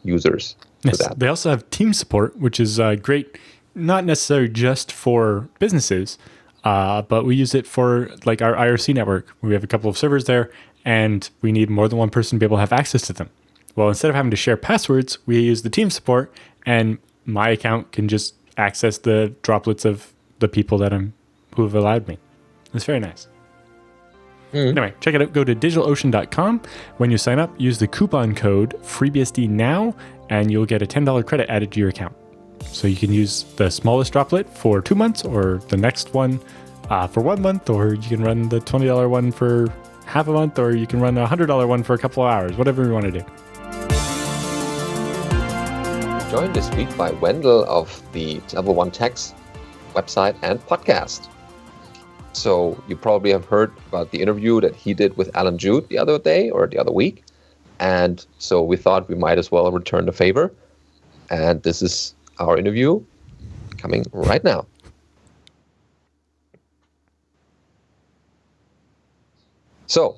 users. Yes, they also have team support, which is great. Not necessarily just for businesses, but we use it for like our IRC network. We have a couple of servers there, and we need more than one person to be able to have access to them. Well, instead of having to share passwords, we use the team support, and my account can just access the droplets of the people who have allowed me. It's very nice. Anyway, check it out. Go to DigitalOcean.com. When you sign up, use the coupon code FreeBSDNow, and you'll get a $10 credit added to your account. So you can use the smallest droplet for 2 months or the next one for 1 month, or you can run the $20 one for half a month, or you can run a $100 one for a couple of hours, whatever you want to do. Joined this week by Wendell of the Level 1 Techs website and podcast. So you probably have heard about the interview that he did with Alan Jude the other day or the other week. And so we thought we might as well return the favor. And this is our interview coming right now. So,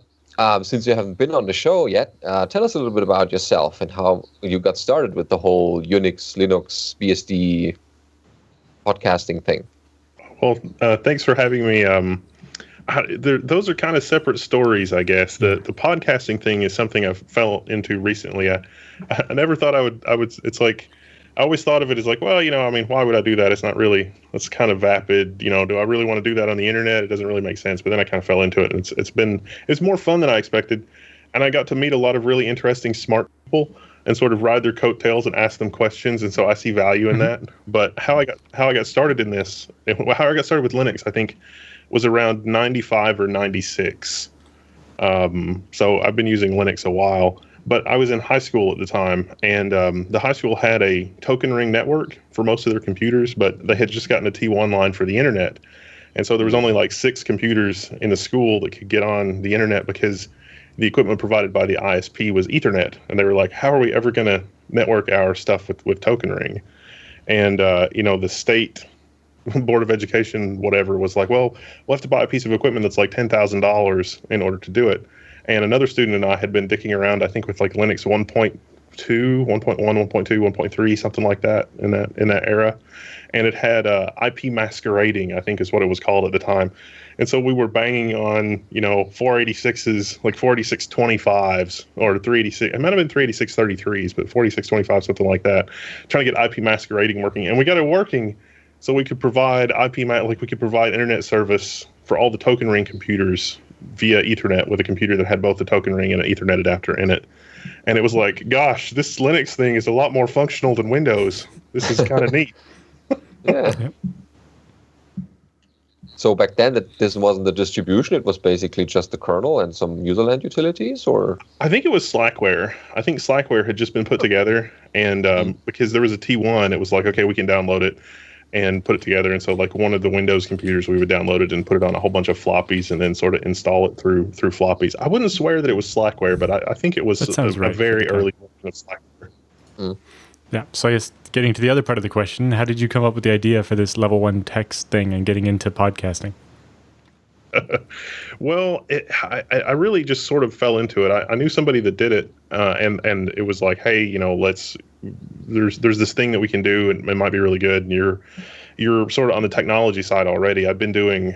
since you haven't been on the show yet, tell us a little bit about yourself and how you got started with the whole Unix, Linux, BSD podcasting thing. Well, thanks for having me. those are kind of separate stories, I guess. The podcasting thing is something I've fell into recently. I never thought I would. It's like I always thought of it as like, well, I mean, why would I do that? It's not really. It's kind of vapid. Do I really want to do that on the internet? It doesn't really make sense. But then I kind of fell into it, and it's more fun than I expected, and I got to meet a lot of really interesting, smart people and sort of ride their coattails and ask them questions, and so I see value in that. But how I got started in this, how I got started with Linux, I think, was around 95 or 96. So I've been using Linux a while, but I was in high school at the time, and the high school had a token ring network for most of their computers, but they had just gotten a T1 line for the internet. And so there was only like 6 computers in the school that could get on the internet because the equipment provided by the ISP was Ethernet. And they were like, how are we ever going to network our stuff with token ring? And, the state Board of Education, whatever, was like, well, we'll have to buy a piece of equipment that's like $10,000 in order to do it. And another student and I had been dicking around, I think, with like Linux 1.2, 1.1, 1.2, 1.3, something like that in that era. And it had IP masquerading, I think is what it was called at the time. And so we were banging on, 486s, like 48625s or 386. It might have been 38633s, but 4625, something like that, trying to get IP masquerading working. And we got it working. So we could provide we could provide internet service for all the token ring computers via Ethernet with a computer that had both the token ring and an Ethernet adapter in it. And it was like, gosh, this Linux thing is a lot more functional than Windows. This is kind of neat. Yeah. Yep. So back then, this wasn't the distribution. It was basically just the kernel and some userland utilities, or? I think it was Slackware. I think Slackware had just been put together, and because there was a T1, it was like, okay, we can download it and put it together. And so like one of the Windows computers, we would download it and put it on a whole bunch of floppies and then sort of install it through floppies. I wouldn't swear that it was Slackware, but I think it was a very early version of Slackware. Mm. Yeah. So I guess getting to the other part of the question, how did you come up with the idea for this level 1 text thing and getting into podcasting? Well, I really just sort of fell into it. I knew somebody that did it, and it was like, hey, there's this thing that we can do, and it might be really good. And you're sort of on the technology side already. I've been doing.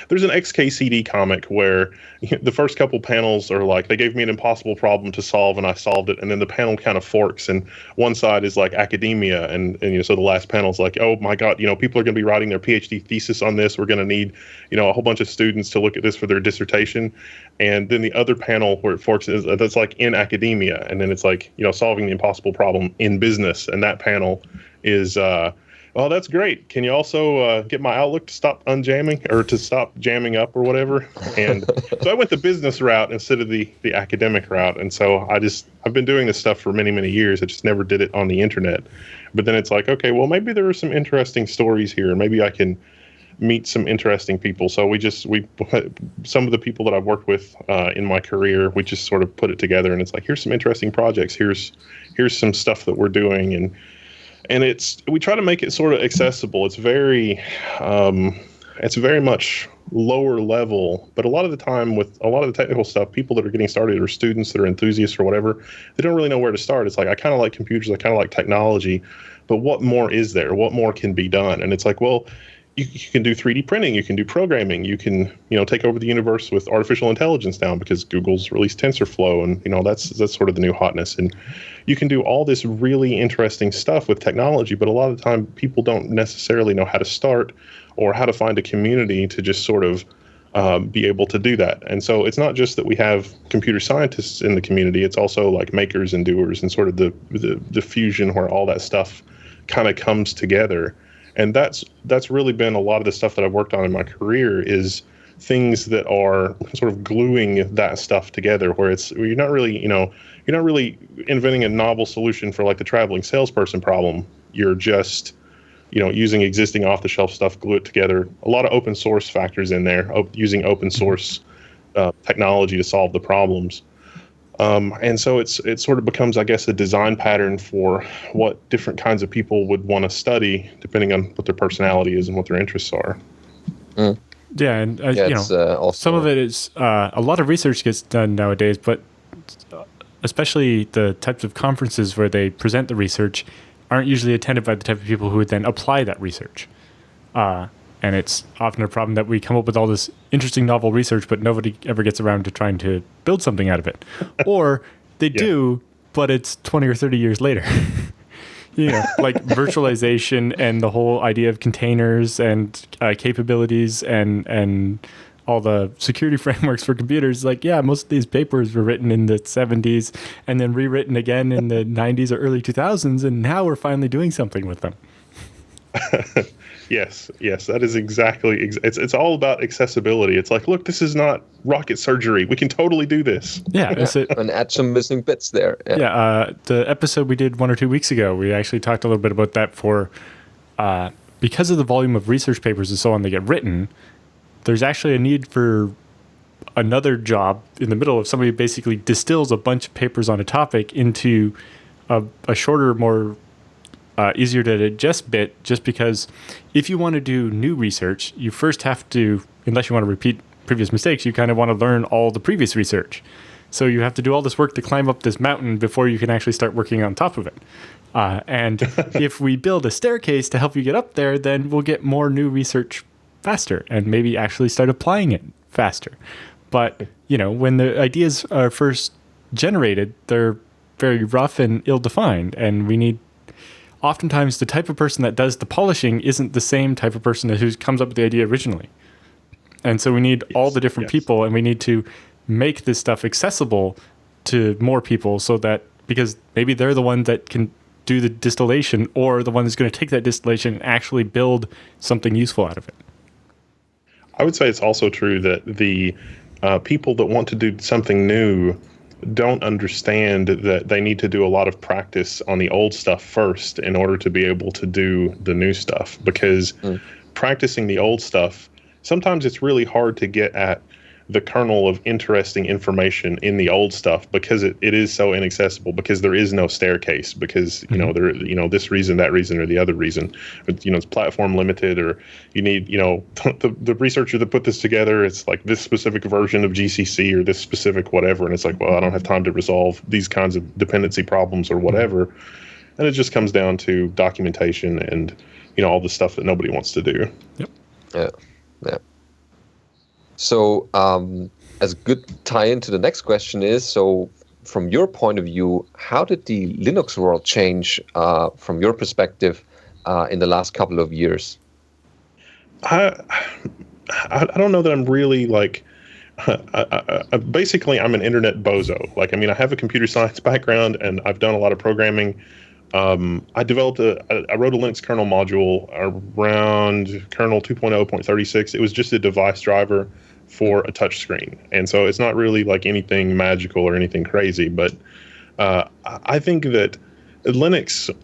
There's an XKCD comic where the first couple panels are like, they gave me an impossible problem to solve and I solved it, and then the panel kind of forks, and one side is like academia, and so the last panel is like, oh my god, people are going to be writing their PhD thesis on this, we're going to need a whole bunch of students to look at this for their dissertation. And then the other panel where it forks is that's like in academia, and then it's like solving the impossible problem in business, and that panel is oh, that's great. Can you also get my Outlook to stop unjamming or to stop jamming up or whatever? And so I went the business route instead of the academic route. And so I've been doing this stuff for many, many years. I just never did it on the internet. But then it's like, okay, well, maybe there are some interesting stories here. Maybe I can meet some interesting people. So some of the people that I've worked with in my career, we just sort of put it together, and it's like, here's some interesting projects. Here's some stuff that we're doing. And we try to make it sort of accessible. It's very much lower level, but a lot of the time with a lot of the technical stuff, people that are getting started or students that are enthusiasts or whatever, they don't really know where to start. It's like, I kind of like computers, I kind of like technology, but what more is there? What more can be done? And it's like, well, you can do 3D printing, you can do programming, you can take over the universe with artificial intelligence now because Google's released TensorFlow, and that's sort of the new hotness. And you can do all this really interesting stuff with technology, but a lot of the time people don't necessarily know how to start or how to find a community to just sort of be able to do that. And so it's not just that we have computer scientists in the community, it's also like makers and doers and sort of the fusion where all that stuff kind of comes together. And that's really been a lot of the stuff that I've worked on in my career, is things that are sort of gluing that stuff together, where you're not really inventing a novel solution for like the traveling salesperson problem. You're just using existing off-the-shelf stuff, glue it together. A lot of open source factors in there, using open source technology to solve the problems. And so it sort of becomes, I guess, a design pattern for what different kinds of people would want to study, depending on what their personality is and what their interests are. Mm. Yeah, and also, some of it is a lot of research gets done nowadays, but especially the types of conferences where they present the research aren't usually attended by the type of people who would then apply that research. And it's often a problem that we come up with all this interesting novel research, but nobody ever gets around to trying to build something out of it. Or they do, but it's 20 or 30 years later. Like virtualization and the whole idea of containers and capabilities and all the security frameworks for computers. Like, most of these papers were written in the 70s and then rewritten again in the 90s or early 2000s. And now we're finally doing something with them. Yes, that is exactly. It's all about accessibility. It's like, look, this is not rocket surgery. We can totally do this. Yeah, and add some missing bits there. The episode we did 1 or 2 weeks ago, we actually talked a little bit about that. For because of the volume of research papers and so on that get written, there's actually a need for another job in the middle of somebody who basically distills a bunch of papers on a topic into a shorter, more easier to digest bit, just because if you want to do new research, you first have to, unless you want to repeat previous mistakes, you kind of want to learn all the previous research. So you have to do all this work to climb up this mountain before you can actually start working on top of it. And if we build a staircase to help you get up there, then we'll get more new research faster and maybe actually start applying it faster. But, when the ideas are first generated, they're very rough and ill-defined, and we need oftentimes the type of person that does the polishing isn't the same type of person who comes up with the idea originally. And so we need all the different people, and we need to make this stuff accessible to more people, so that, because maybe they're the one that can do the distillation, or the one that's going to take that distillation and actually build something useful out of it. I would say it's also true that the people that want to do something new don't understand that they need to do a lot of practice on the old stuff first in order to be able to do the new stuff, because practicing the old stuff, sometimes it's really hard to get at the kernel of interesting information in the old stuff, because it is so inaccessible, because there is no staircase, because this reason, that reason, or the other reason, it's platform limited, or you need the researcher that put this together, it's like this specific version of GCC or this specific whatever, and it's like, well, I don't have time to resolve these kinds of dependency problems or whatever, and it just comes down to documentation and all the stuff that nobody wants to do. Yep. Yeah. So, as a good tie-in to the next question is, so from your point of view, how did the Linux world change from your perspective in the last couple of years? I don't know that I'm really basically I'm an internet bozo. I have a computer science background, and I've done a lot of programming. I wrote a Linux kernel module around kernel 2.0.36. It was just a device driver for a touch screen. And so it's not really like anything magical or anything crazy, but I think that Linux,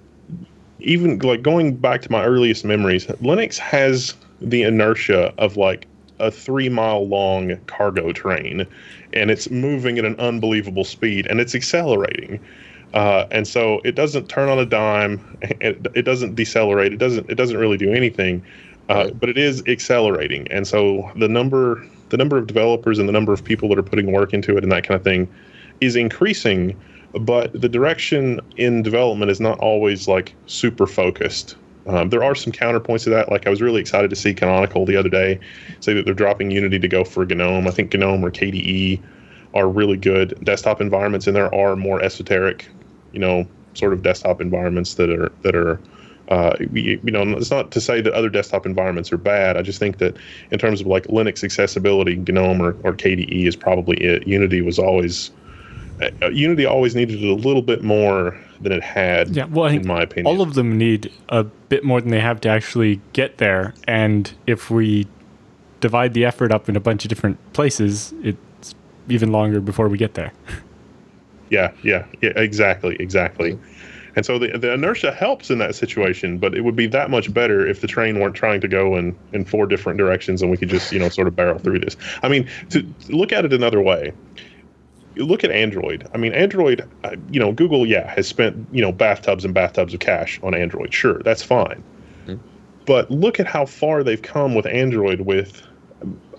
even going back to my earliest memories, Linux has the inertia of like a 3-mile long cargo train, and it's moving at an unbelievable speed, and it's accelerating. And so it doesn't turn on a dime. It doesn't decelerate. It doesn't really do anything. But it is accelerating. And so the number of developers and the number of people that are putting work into it and that kind of thing is increasing. But the direction in development is not always like super focused. There are some counterpoints to that. Like, I was really excited to see Canonical the other day say that they're dropping Unity to go for GNOME. I think GNOME or KDE are really good desktop environments, and there are more esoteric, sort of desktop environments that are it's not to say that other desktop environments are bad. I just think that in terms of like Linux accessibility, GNOME or KDE is probably it. Unity always needed a little bit more than it had, in my opinion. All of them need a bit more than they have to actually get there. And if we divide the effort up in a bunch of different places, it's even longer before we get there. Yeah, exactly. And so the inertia helps in that situation, but it would be that much better if the train weren't trying to go in 4 different directions and we could just, sort of barrel through this. I mean, to look at it another way, look at Android. I mean, Android, Google, has spent, bathtubs and bathtubs of cash on Android. Sure, that's fine. Mm-hmm. But look at how far they've come with Android with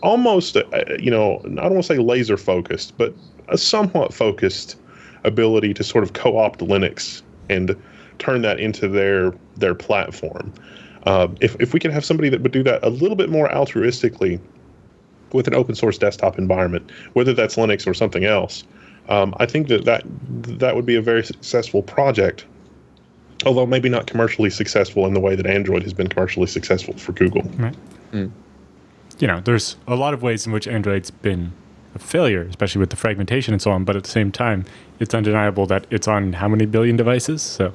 almost, I don't want to say laser focused, but a somewhat focused ability to sort of co-opt Linux and turn that into their platform. If we could have somebody that would do that a little bit more altruistically with an open source desktop environment, whether that's Linux or something else, I think that would be a very successful project, although maybe not commercially successful in the way that Android has been commercially successful for Google. Right. There's a lot of ways in which Android's been a failure, especially with the fragmentation and so on. But at the same time, it's undeniable that it's on how many billion devices? So.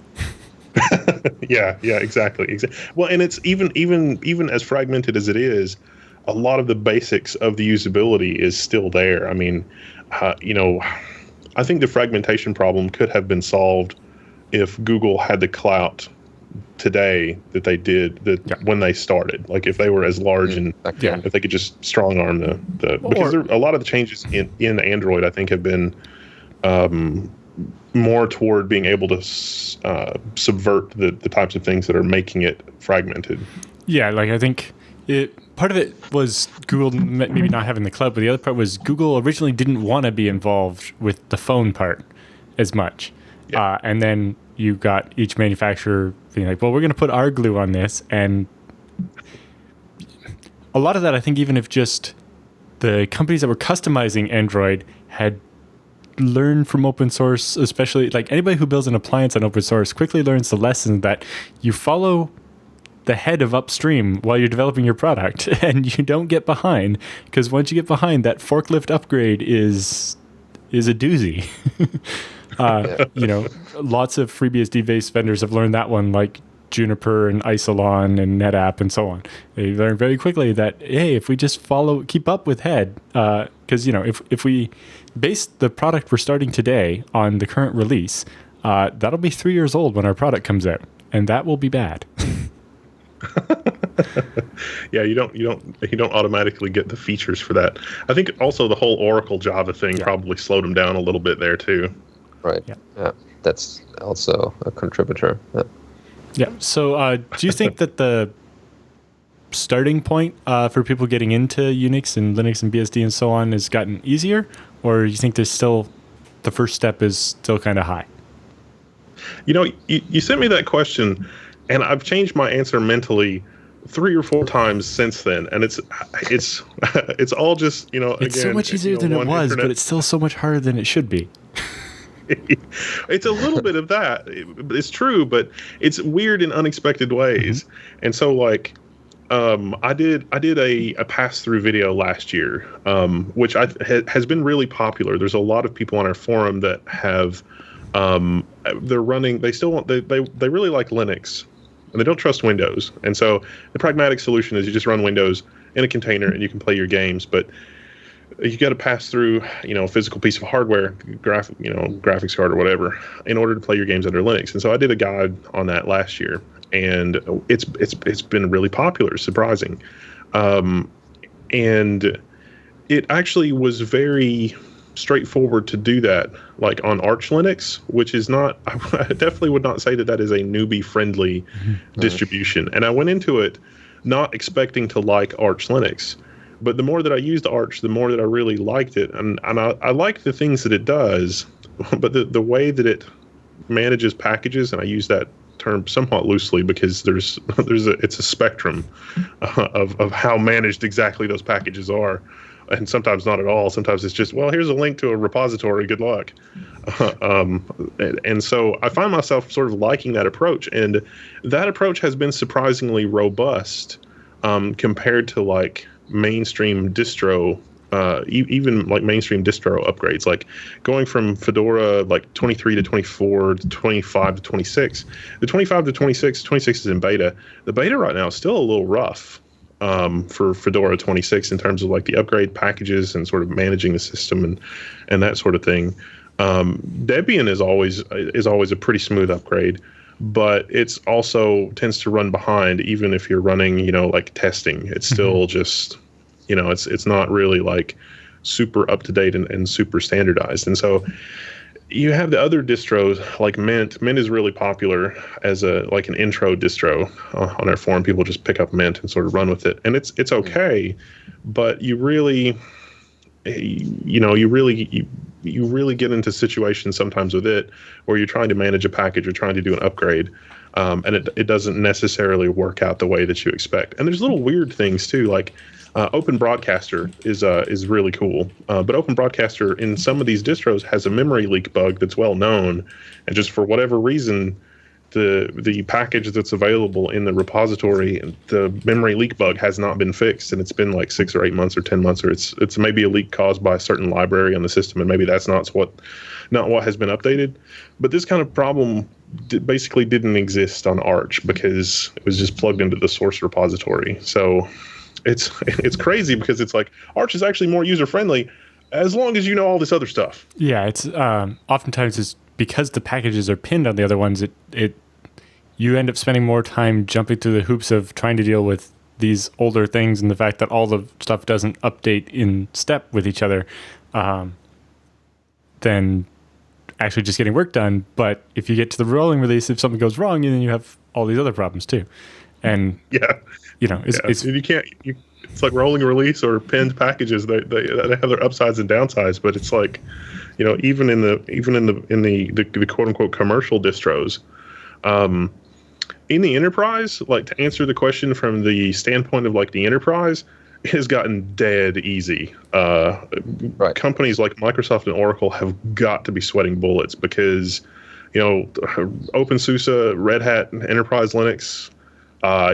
Yeah, exactly. Well, and it's even as fragmented as it is, a lot of the basics of the usability is still there. I mean, I think the fragmentation problem could have been solved if Google had the clout today that they did when they started. Like if they were as large and if they could just strong arm because a lot of the changes in Android, I think, have been more toward being able to subvert the types of things that are making it fragmented. Yeah, like I think part of it was Google maybe not having the clout, but the other part was Google originally didn't want to be involved with the phone part as much. Yeah. And then you got each manufacturer being like, well, we're going to put our glue on this. And a lot of that, I think, even if just the companies that were customizing Android had learned from open source, especially like anybody who builds an appliance on open source quickly learns the lesson that you follow the head of upstream while you're developing your product and you don't get behind, because once you get behind, that forklift upgrade is a doozy. Lots of FreeBSD based vendors have learned that one, like Juniper and Isilon and NetApp and so on. They learned very quickly that, hey, if we just keep up with head, because if we base the product we're starting today on the current release, that'll be 3 years old when our product comes out, and that will be bad. Yeah, you don't automatically get the features for that. I think also the whole Oracle Java thing probably slowed them down a little bit there too. Right. Yeah. That's also a contributor. Yeah. So do you think that the starting point for people getting into Unix and Linux and BSD and so on has gotten easier, or you think there's still the first step is still kind of high? You sent me that question, and I've changed my answer mentally 3 or 4 times since then, and it's all just it's so much easier than it was, but it's still so much harder than it should be. It's a little bit of that. It's true, but it's weird in unexpected ways. Mm-hmm. And so, like, I did a pass-through video last year, which has been really popular. There's a lot of people on our forum that have they're running. They still want they really like Linux, and they don't trust Windows. And so the pragmatic solution is you just run Windows in a container and you can play your games, but you got to pass through, a physical piece of hardware, graphics card or whatever, in order to play your games under Linux. And so I did a guide on that last year, and it's been really popular, surprising. And it actually was very straightforward to do that, like on Arch Linux, which is not, I definitely would not say that is a newbie-friendly distribution. And I went into it not expecting to like Arch Linux. But the more that I used Arch, the more that I really liked it. And I like the things that it does, but the way that it manages packages, and I use that term somewhat loosely because it's a spectrum of how managed exactly those packages are. And sometimes not at all. Sometimes it's just, well, here's a link to a repository. Good luck. And so I find myself sort of liking that approach. And that approach has been surprisingly robust compared to like mainstream distro, even like mainstream distro upgrades, like going from Fedora like 23 to 24 to 25 to 26. The 25 to 26 is in beta. The beta right now is still a little rough for Fedora 26 in terms of like the upgrade packages and sort of managing the system and that sort of thing. Debian is always a pretty smooth upgrade, but it's also tends to run behind even if you're running, like testing. It's still just, it's not really like super up to date and super standardized. And so you have the other distros like Mint. Mint is really popular as an intro distro on our forum. People just pick up Mint and sort of run with it, and it's okay. But you really, you really get into situations sometimes with it where you're trying to manage a package or trying to do an upgrade, and it doesn't necessarily work out the way that you expect. And there's little weird things too, like Open Broadcaster is really cool, but Open Broadcaster in some of these distros has a memory leak bug that's well known, and just for whatever reason, the package that's available in the repository, the memory leak bug has not been fixed, and it's been like 6 or 8 months or 10 months, or it's maybe a leak caused by a certain library on the system, and maybe that's not what has been updated. But this kind of problem basically didn't exist on Arch because it was just plugged into the source repository. So it's crazy because it's like Arch is actually more user friendly as long as you know all this other stuff. Yeah, it's oftentimes it's because the packages are pinned on the other ones. You end up spending more time jumping through the hoops of trying to deal with these older things and the fact that all the stuff doesn't update in step with each other, than actually just getting work done. But if you get to the rolling release, if something goes wrong, then you have all these other problems too. And it's like rolling release or pinned packages. They have their upsides and downsides, but it's like, even in the quote unquote commercial distros, in the enterprise, like to answer the question from the standpoint of like the enterprise, it has gotten dead easy. Right. Companies like Microsoft and Oracle have got to be sweating bullets because, OpenSUSE, Red Hat, Enterprise Linux,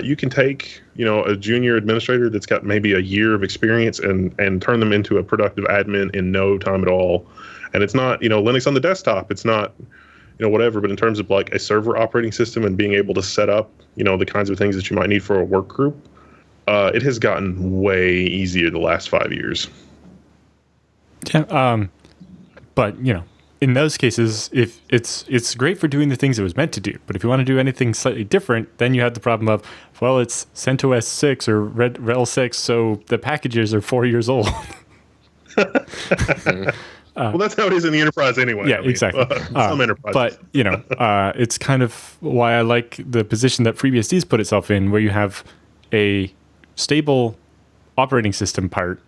you can take, a junior administrator that's got maybe a year of experience and turn them into a productive admin in no time at all. And it's not, Linux on the desktop. It's not, whatever. But in terms of like a server operating system and being able to set up, the kinds of things that you might need for a work group, it has gotten way easier the last 5 years. Yeah. But in those cases, if it's great for doing the things it was meant to do, but if you want to do anything slightly different, then you have the problem of, well, it's CentOS 6 or RHEL 6, so the packages are 4 years old. Well, that's how it is in the enterprise anyway. Yeah, exactly. Some enterprises. But, it's kind of why I like the position that FreeBSD's put itself in, where you have a stable operating system part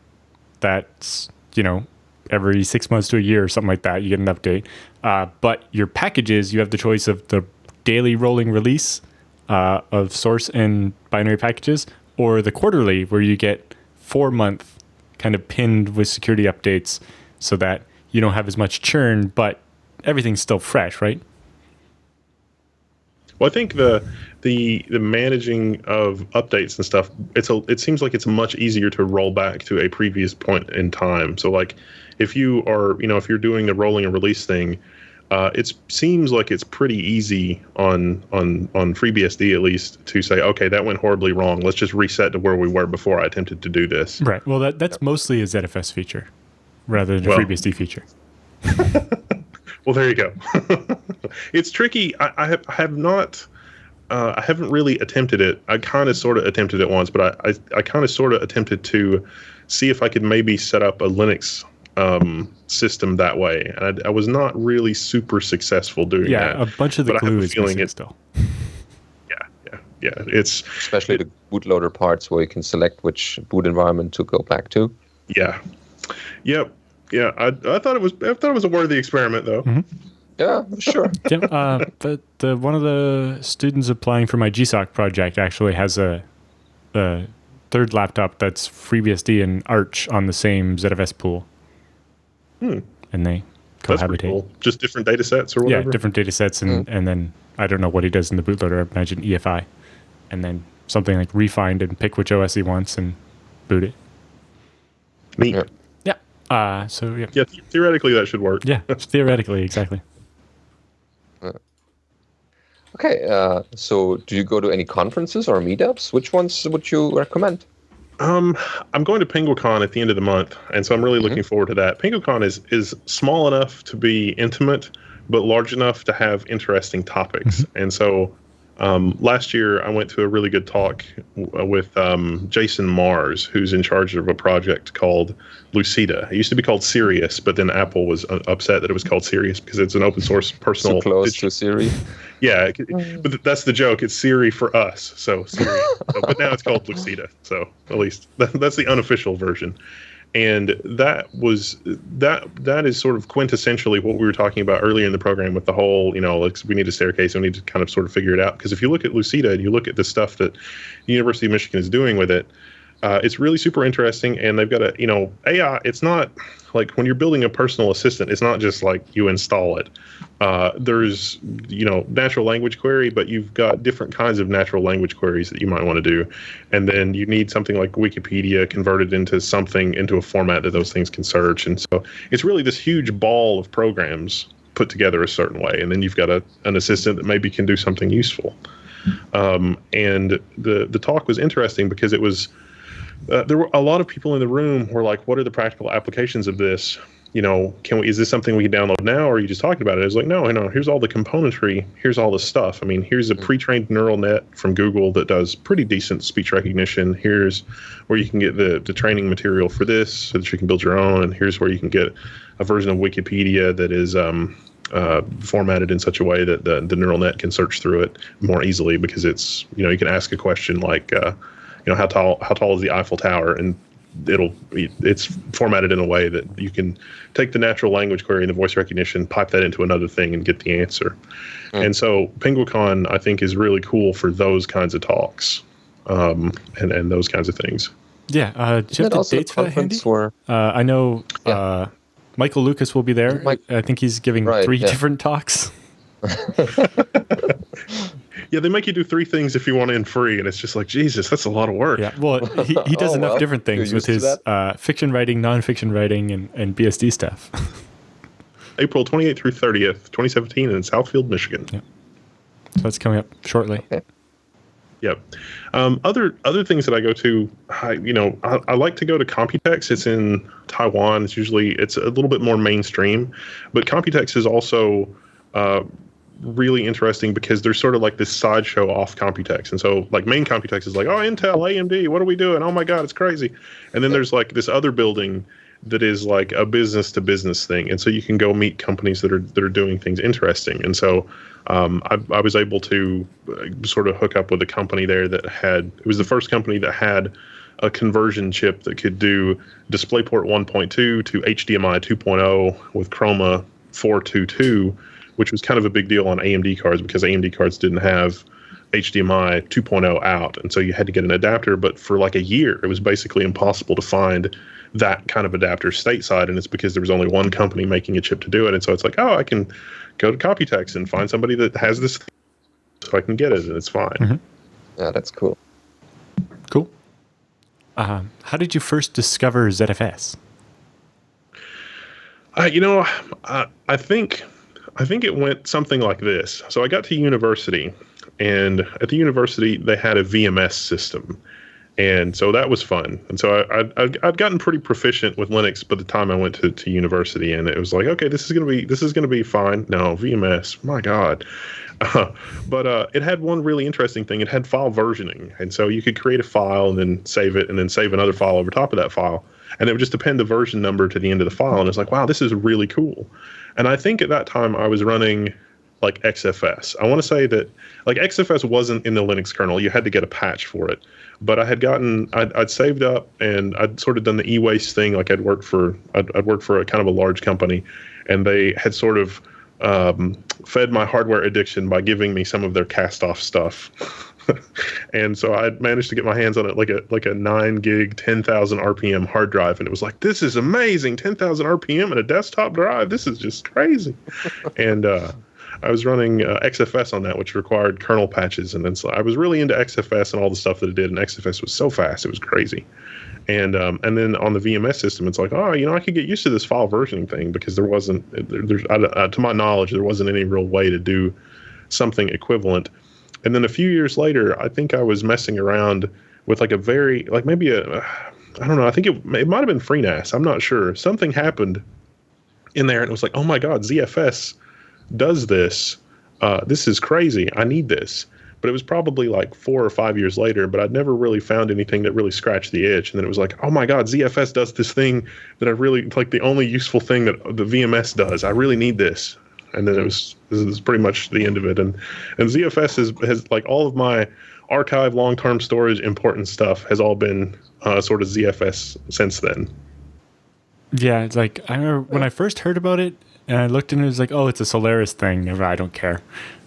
that's, every 6 months to a year or something like that, you get an update. But your packages, you have the choice of the daily rolling release of source and binary packages, or the quarterly, where you get 4-month kind of pinned with security updates so that you don't have as much churn, but everything's still fresh, right? Well, I think the managing of updates and stuff, it seems like it's much easier to roll back to a previous point in time. So like if you are, if you're doing the rolling and release thing, it seems like it's pretty easy on FreeBSD at least to say, okay, that went horribly wrong. Let's just reset to where we were before I attempted to do this. Right. Well, that's mostly a ZFS feeture rather than a FreeBSD feature. Well, there you go. It's tricky. I haven't really attempted it. I kind of sort of attempted it once, but I kind of sort of attempted to see if I could maybe set up a Linux system that way. And I was not really super successful doing that. Yeah, a bunch of the glue is missing still. Yeah. It's especially the bootloader parts where you can select which boot environment to go back to. Yeah. Yep. Yeah. I thought it was a worthy experiment though. Mm-hmm. Yeah, sure. Yeah, but one of the students applying for my GSOC project actually has a third laptop that's FreeBSD and Arch on the same ZFS pool. And they cohabitate. Cool. Just different data sets or whatever? Yeah, different data sets, and then I don't know what he does in the bootloader. I imagine EFI. And then something like refind and pick which OS he wants and boot it. Neat. Yeah. Yeah. Yeah, theoretically that should work. Yeah, theoretically, exactly. Okay, so do you go to any conferences or meetups? Which ones would you recommend? I'm going to PenguinCon at the end of the month, and so I'm really looking forward to that. PenguinCon is small enough to be intimate, but large enough to have interesting topics. And so last year I went to a really good talk with Jason Mars, who's in charge of a project called Lucida. It used to be called Sirius, but then Apple was upset that it was called Sirius because it's an open source personal. So close to Siri. Yeah, but that's the joke. It's Siri for us, so Siri. But now it's called Lucida. So at least that's the unofficial version. And that is sort of quintessentially what we were talking about earlier in the program with the whole, like, we need a staircase, we need to kind of sort of figure it out. Because if you look at Lucida and you look at the stuff that the University of Michigan is doing with it, it's really super interesting. And they've got AI, it's not like when you're building a personal assistant, it's not just like you install it. There's, natural language query, but you've got different kinds of natural language queries that you might want to do. And then you need something like Wikipedia converted into a format that those things can search. And so it's really this huge ball of programs put together a certain way. And then you've got an assistant that maybe can do something useful. And the talk was interesting because it was, there were a lot of people in the room who were like, what are the practical applications of this? Is this something we can download now, or are you just talking about it? I was like, no, here's all the componentry. Here's all the stuff. I mean, here's a pre-trained neural net from Google that does pretty decent speech recognition. Here's where you can get the training material for this so that you can build your own. And here's where you can get a version of Wikipedia that is formatted in such a way that the neural net can search through it more easily, because it's, you can ask a question like, how tall is the Eiffel Tower? And it's formatted in a way that you can take the natural language query and the voice recognition, pipe that into another thing, and get the answer. And so PenguinCon, I think, is really cool for those kinds of talks, and those kinds of things. Yeah. Do you have the dates for that handy? I know Michael Lucas will be there. I think he's giving three different talks. Yeah, they make you do 3 things if you want in free, and it's just like, Jesus, that's a lot of work. Yeah, well, he does enough different things with his fiction writing, nonfiction writing, and BSD stuff. April 28th through 30th, 2017 in Southfield, Michigan. Yeah. So that's coming up shortly. Okay. Yep. Other things that I go to, I like to go to Computex. It's in Taiwan. It's a little bit more mainstream, but Computex is also really interesting because there's sort of like this sideshow off Computex. And so like main Computex is like, oh, Intel, AMD, what are we doing? Oh my God, it's crazy. And then there's like this other building that is like a business to business thing. And so you can go meet companies that are doing things interesting. And so I was able to sort of hook up with a company there it was the first company that had a conversion chip that could do DisplayPort 1.2 to HDMI 2.0 with Chroma 422, which was kind of a big deal on AMD cards because AMD cards didn't have HDMI 2.0 out. And so you had to get an adapter. But for like a year, it was basically impossible to find that kind of adapter stateside. And it's because there was only one company making a chip to do it. And so it's like, oh, I can go to Computex and find somebody that has this thing so I can get it, and it's fine. Mm-hmm. Yeah, that's cool. Cool. How did you first discover ZFS? I think it went something like this. So I got to university, and at the university they had a VMS system, and so that was fun. And so I'd gotten pretty proficient with Linux by the time I went to university, and it was like, okay, this is gonna be fine. No, VMS, my God. But it had one really interesting thing. It had file versioning, and so you could create a file and then save it, and then save another file over top of that file, and it would just append the version number to the end of the file. And it's like, wow, this is really cool. And I think at that time I was running like XFS. I want to say that like XFS wasn't in the Linux kernel. You had to get a patch for it. But I'd saved up, and I'd sort of done the e-waste thing. Like I'd worked for a kind of a large company, and they had sort of fed my hardware addiction by giving me some of their cast off stuff. And so I managed to get my hands on it, like a 9 gig, 10,000 RPM hard drive. And it was like, this is amazing. 10,000 RPM and a desktop drive. This is just crazy. And I was running XFS on that, which required kernel patches. And then so I was really into XFS and all the stuff that it did. And XFS was so fast. It was crazy. And then on the VMS system, it's like, oh, I could get used to this file versioning thing, because to my knowledge, there wasn't any real way to do something equivalent. And then a few years later, I think I was messing around with like I don't know, I think it might have been FreeNAS. I'm not sure. Something happened in there, and it was like, oh my God, ZFS does this. This is crazy. I need this. But it was probably like 4 or 5 years later, but I'd never really found anything that really scratched the itch. And then it was like, oh my God, ZFS does this thing that I really, like the only useful thing that the VMS does. I really need this. And then this is pretty much the end of it. And ZFS has like all of my archive, long-term storage, important stuff has all been sort of ZFS since then. Yeah, it's like I remember when I first heard about it, and I looked into it, it was like, oh, it's a Solaris thing. Never, I don't care.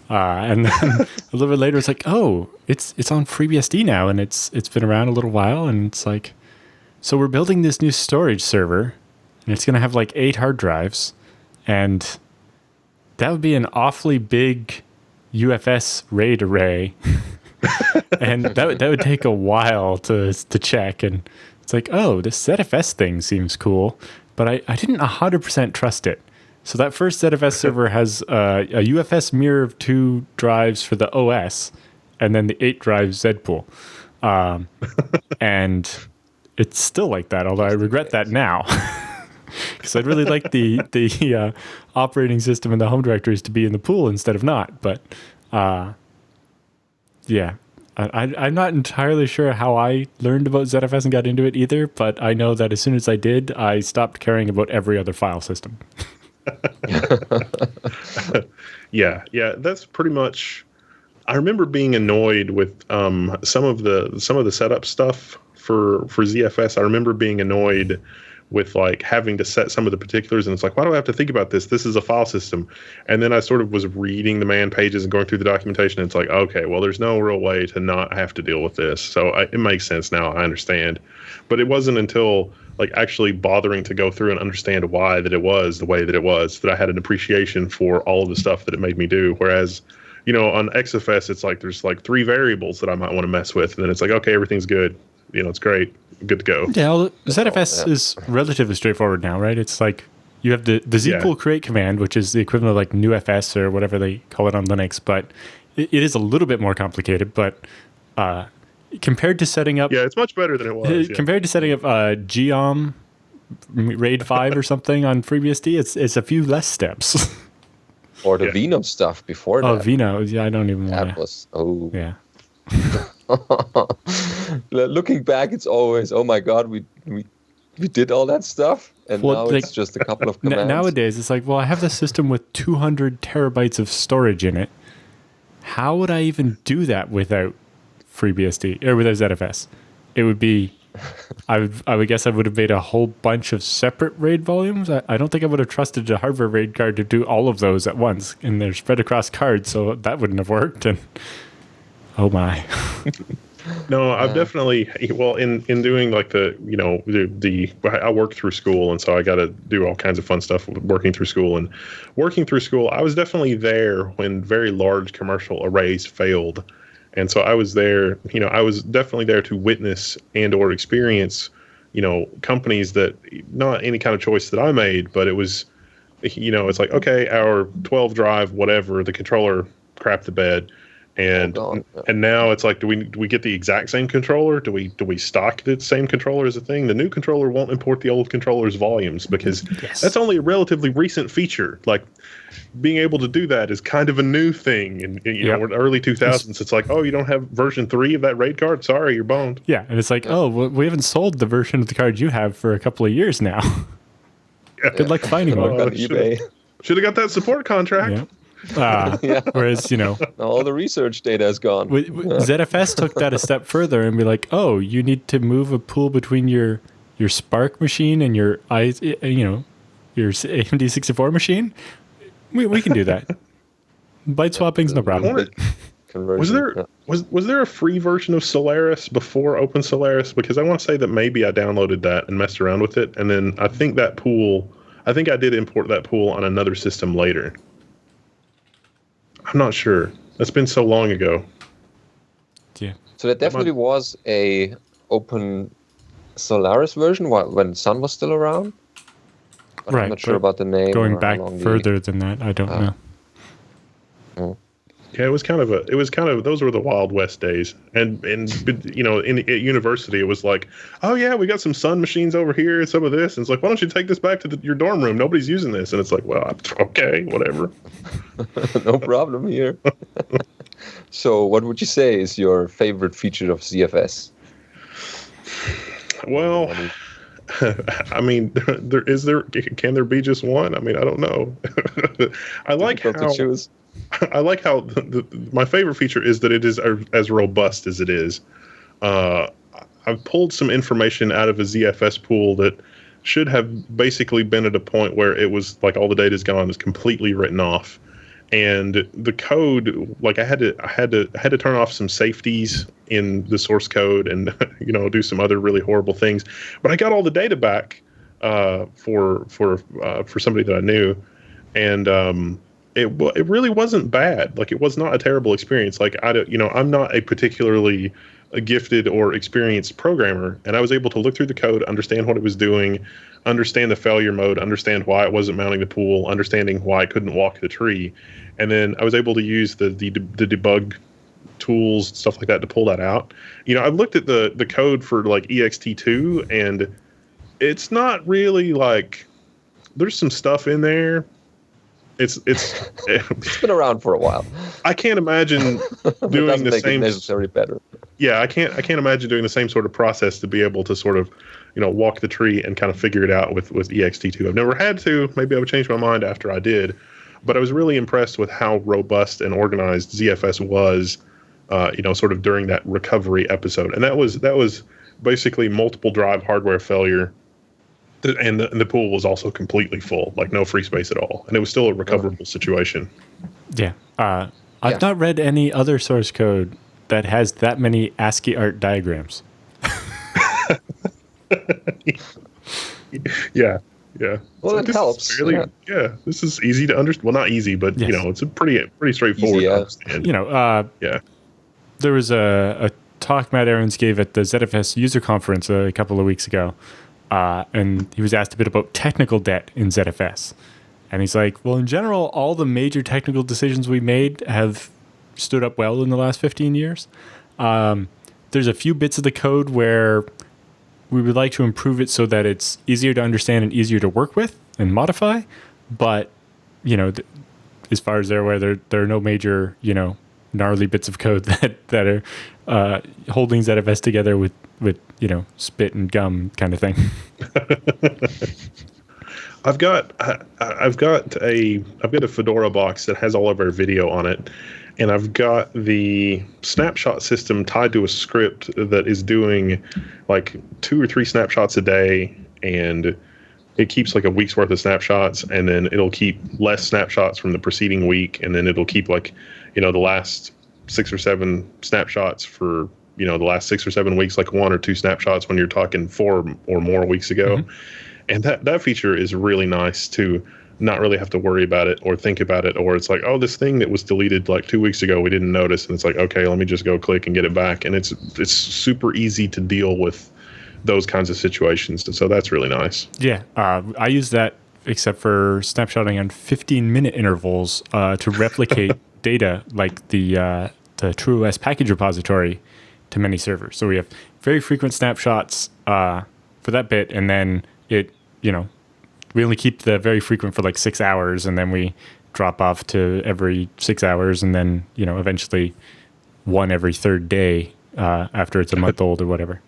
And then a little bit later, it's like, oh, it's on FreeBSD now, and it's been around a little while, and it's like, so we're building this new storage server, and it's gonna have like 8 hard drives, and that would be an awfully big UFS RAID array, and that would take a while to check, and it's like, oh, this ZFS thing seems cool, but I didn't 100% trust it. So that first ZFS server has a UFS mirror of 2 drives for the OS, and then the 8 drive Z pool, and it's still like that. Although I regret that now, because I'd really like the operating system and the home directories to be in the pool instead of not. But yeah, I'm not entirely sure how I learned about ZFS and got into it either. But I know that as soon as I did, I stopped caring about every other file system. Yeah, that's pretty much. I remember being annoyed with some of the setup stuff for ZFS. I remember being annoyed with like having to set some of the particulars, and it's like, why do I have to think about this? This is a file system. And then I sort of was reading the man pages and going through the documentation, and it's like, okay, well, there's no real way to not have to deal with this. So it makes sense now. I understand. But it wasn't until like actually bothering to go through and understand why that it was the way that it was that I had an appreciation for all of the stuff that it made me do. Whereas, you know, on XFS, it's like there's like 3 variables that I might want to mess with, and then it's like, okay, everything's good. You know, it's great. Good to go. Yeah, well, ZFS is relatively straightforward now, right? It's like you have the zpool create command, which is the equivalent of like newfs or whatever they call it on Linux, but it is a little bit more complicated. But compared to setting up, it's much better than it was. Compared to setting up geom RAID 5 or something on FreeBSD, it's a few less steps. Or the Vino stuff before that. Oh, Vino. Yeah, I don't even want Atlas. Oh. Yeah. Looking back, it's always, oh my God, we did all that stuff, and now like, it's just a couple of commands. Nowadays, it's like, well, I have this system with 200 terabytes of storage in it. How would I even do that without FreeBSD or without ZFS? It would be, I would guess I would have made a whole bunch of separate RAID volumes. I don't think I would have trusted a hardware RAID card to do all of those at once, and they're spread across cards, so that wouldn't have worked. And oh my. No, I've definitely, well, in doing like I work through school, and so I got to do all kinds of fun stuff working through school. And working through school, I was definitely there when very large commercial arrays failed. And so I was there, I was definitely there to witness and or experience, companies that, not any kind of choice that I made, but it was, it's like, okay, our 12 drive, whatever, the controller crapped the bed. And and now it's like, do we get the exact same controller? Do we stock the same controller as a thing? The new controller won't import the old controller's volumes because that's only a relatively recent feature. Like being able to do that is kind of a new thing. And in early 2000s, it's like, oh, you don't have version 3 of that RAID card? Sorry, you're boned. Yeah, and it's like, oh, well, we haven't sold the version of the card you have for a couple of years now. Good luck finding one. eBay. Should have got that support contract. Yeah. Whereas, all the research data is gone. ZFS took that a step further and be like, oh, you need to move a pool between your Spark machine and your your AMD 64 machine. We can do that. Byte swapping's no problem. Was there a free version of Solaris before Open Solaris? Because I want to say that maybe I downloaded that and messed around with it, and then I think I did import that pool on another system later. I'm not sure. That's been so long ago. Yeah. So there definitely was a Open Solaris version when Sun was still around. But I'm not sure about the name. Going back further than that, I don't know. Oh. Yeah, it was kind of those were the Wild West days. And at university, it was like, oh yeah, we got some Sun machines over here and some of this. And it's like, why don't you take this back to your dorm room? Nobody's using this. And it's like, well, okay, whatever. No problem here. So what would you say is your favorite feature of ZFS? Well, I mean, can there be just one? I mean, I don't know. I like how my favorite feature is that it is as robust as it is. I've pulled some information out of a ZFS pool that should have basically been at a point where it was like all the data is gone, it's completely written off. And the code, like I had to turn off some safeties in the source code and do some other really horrible things. But I got all the data back for somebody that I knew, and it really wasn't bad. Like, it was not a terrible experience. Like, I'm not a particularly gifted or experienced programmer, and I was able to look through the code, understand what it was doing, understand the failure mode, understand why it wasn't mounting the pool, understanding why it couldn't walk the tree, and then I was able to use the debug tools, stuff like that, to pull that out. I've looked at the code for like ext2, and it's not really like, there's some stuff in there. It's It's been around for a while. I can't imagine doing the same. Necessarily better. Yeah, I can't imagine doing the same sort of process to be able to sort of, walk the tree and kind of figure it out with ext2. I've never had to. Maybe I would change my mind after I did, but I was really impressed with how robust and organized ZFS was, sort of during that recovery episode. And that was basically multiple drive hardware failure. And the pool was also completely full, like no free space at all. And it was still a recoverable situation. Yeah. I've not read any other source code that has that many ASCII art diagrams. Yeah. Well, it helps. This is easy to understand. Well, not easy, but yes. It's a pretty straightforward to understand. There was a talk Matt Aarons gave at the ZFS user conference a couple of weeks ago. And he was asked a bit about technical debt in ZFS. And he's like, well, in general, all the major technical decisions we made have stood up well in the last 15 years. There's a few bits of the code where we would like to improve it so that it's easier to understand and easier to work with and modify. But, as far as they're aware, there are no major, gnarly bits of code that are holding ZFS together with spit and gum kind of thing. I've got a Fedora box that has all of our video on it, and I've got the snapshot system tied to a script that is doing like 2 or 3 snapshots a day, and it keeps like a week's worth of snapshots, and then it'll keep less snapshots from the preceding week, and then it'll keep like the last 6 or 7 snapshots for the last 6 or 7 weeks, like 1 or 2 snapshots when you're talking 4 or more weeks ago. Mm-hmm. And that feature is really nice to not really have to worry about it or think about it, or it's like, oh, this thing that was deleted like 2 weeks ago, we didn't notice. And it's like, okay, let me just go click and get it back. And it's super easy to deal with those kinds of situations. And so that's really nice. Yeah. I use that except for snapshotting on 15-minute intervals to replicate data like the TrueOS package repository to many servers. So we have very frequent snapshots for that bit, and then we only keep the very frequent for like 6 hours, and then we drop off to every 6 hours, and then eventually 1 every 3rd day after it's a month old or whatever.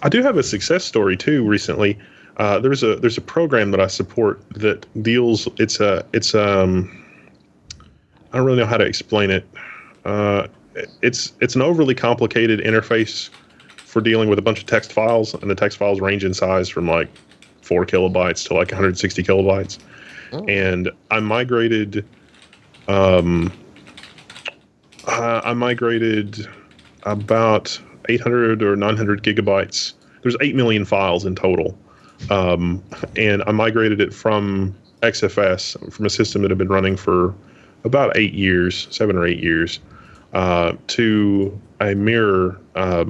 I do have a success story too. Recently, there's a program that I support that deals. It's I don't really know how to explain it. It's an overly complicated interface for dealing with a bunch of text files, and the text files range in size from like 4 kilobytes to like 160 kilobytes. Oh. And I migrated about 800 or 900 gigabytes. There's 8 million files in total. And I migrated it from XFS, from a system that had been running for about 7 or 8 years, to a mirror, a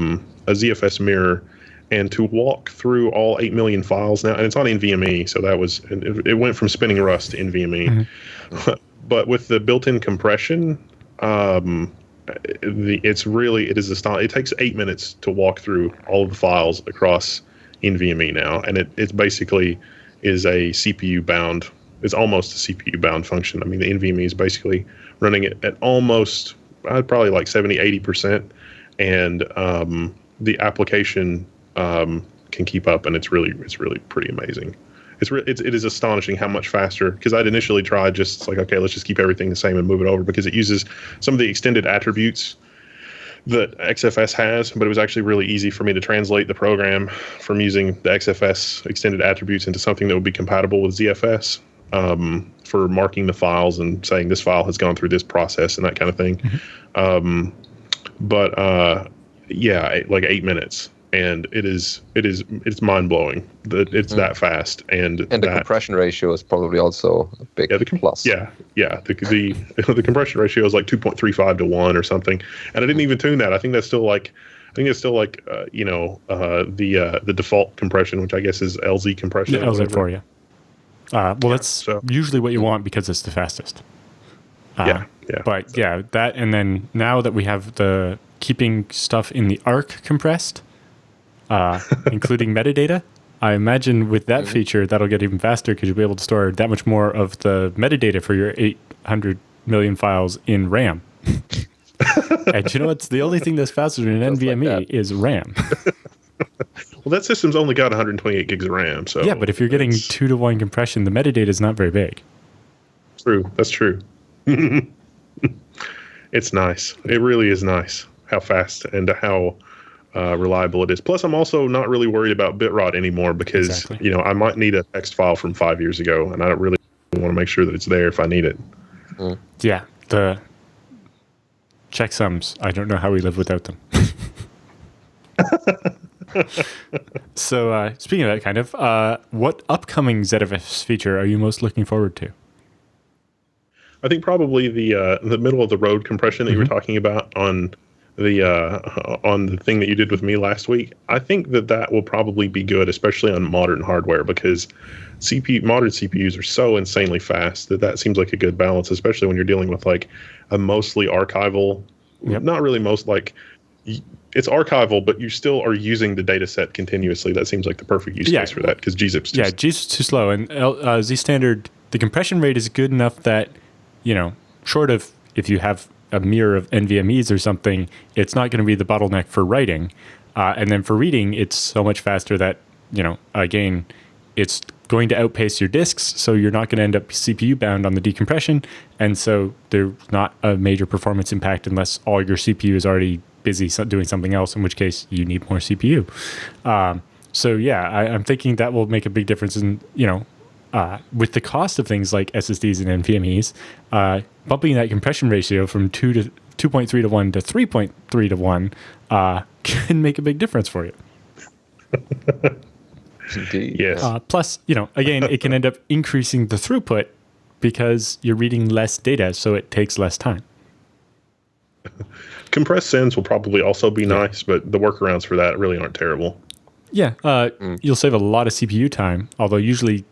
ZFS mirror, and to walk through all 8 million files now. And it's on NVMe, so it went from spinning Rust to NVMe. Mm-hmm. But with the built-in compression, it takes 8 minutes to walk through all of the files across NVMe now, and it basically is a CPU bound. It's almost a CPU bound function. I mean, the NVMe is basically running it at almost probably like 70-80%, and the application can keep up, and it's really pretty amazing. It is astonishing how much faster, because I'd initially tried just like, okay, let's just keep everything the same and move it over, because it uses some of the extended attributes that XFS has, but it was actually really easy for me to translate the program from using the XFS extended attributes into something that would be compatible with ZFS, for marking the files and saying this file has gone through this process and that kind of thing. Yeah, like 8 minutes. And it's mind blowing that it's that fast, and the compression ratio is probably also a big plus. The the compression ratio is like 2.35 to 1 or something, and I didn't even tune that. I think that's still like the default compression, which I guess is LZ compression. Yeah, LZ4, yeah. That's usually what you want because it's the fastest. But that, and then now that we have the keeping stuff in the ARC compressed, including metadata, I imagine with that feature, that'll get even faster because you'll be able to store that much more of the metadata for your 800 million files in RAM. And you know what's the only thing that's faster than an NVMe is RAM. Well, that system's only got 128 gigs of RAM. So yeah, but if you're getting 2-to-1 compression, the metadata is not very big. True. That's true. It's nice. It really is nice how fast and how reliable it is. Plus, I'm also not really worried about bit rot anymore because, I might need a text file from 5 years ago, and I don't really want to make sure that it's there if I need it. Yeah, the checksums, I don't know how we live without them. So, speaking of that, kind of, what upcoming ZFS feature are you most looking forward to? I think probably the middle of the road compression that you were talking about on the thing that you did with me last week. I think that will probably be good, especially on modern hardware, because modern CPUs are so insanely fast that seems like a good balance, especially when you're dealing with like a mostly archival, not really it's archival, but you still are using the data set continuously. That seems like the perfect use case for that, because gzip's too slow, and Z standard, the compression rate is good enough that, short of if you have a mirror of NVMEs or something, it's not going to be the bottleneck for writing. And then for reading, it's so much faster that, again, it's going to outpace your disks, so you're not going to end up CPU bound on the decompression. And so there's not a major performance impact unless all your CPU is already busy doing something else, in which case you need more CPU. I'm thinking that will make a big difference in, with the cost of things like SSDs and NVMEs, bumping that compression ratio from 2.3 to 1 to 3.3 to 1 can make a big difference for you. Indeed. Yes. Plus, again, it can end up increasing the throughput because you're reading less data, so it takes less time. Compressed sends will probably also be nice, but the workarounds for that really aren't terrible. Yeah, you'll save a lot of CPU time, although usually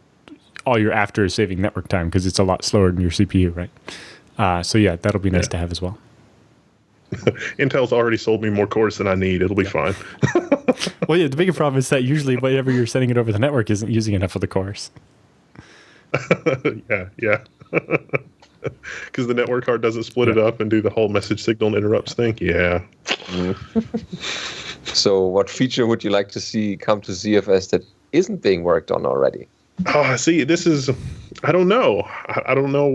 all you're after is saving network time because it's a lot slower than your CPU, right? That'll be nice to have as well. Intel's already sold me more cores than I need. It'll be fine. Well, the bigger problem is that usually whatever you're sending it over the network isn't using enough of the cores. Yeah. Because the network card doesn't split it up and do the whole message signal and interrupts thing. Yeah. So what feature would you like to see come to ZFS that isn't being worked on already? Oh, see, I don't know. I don't know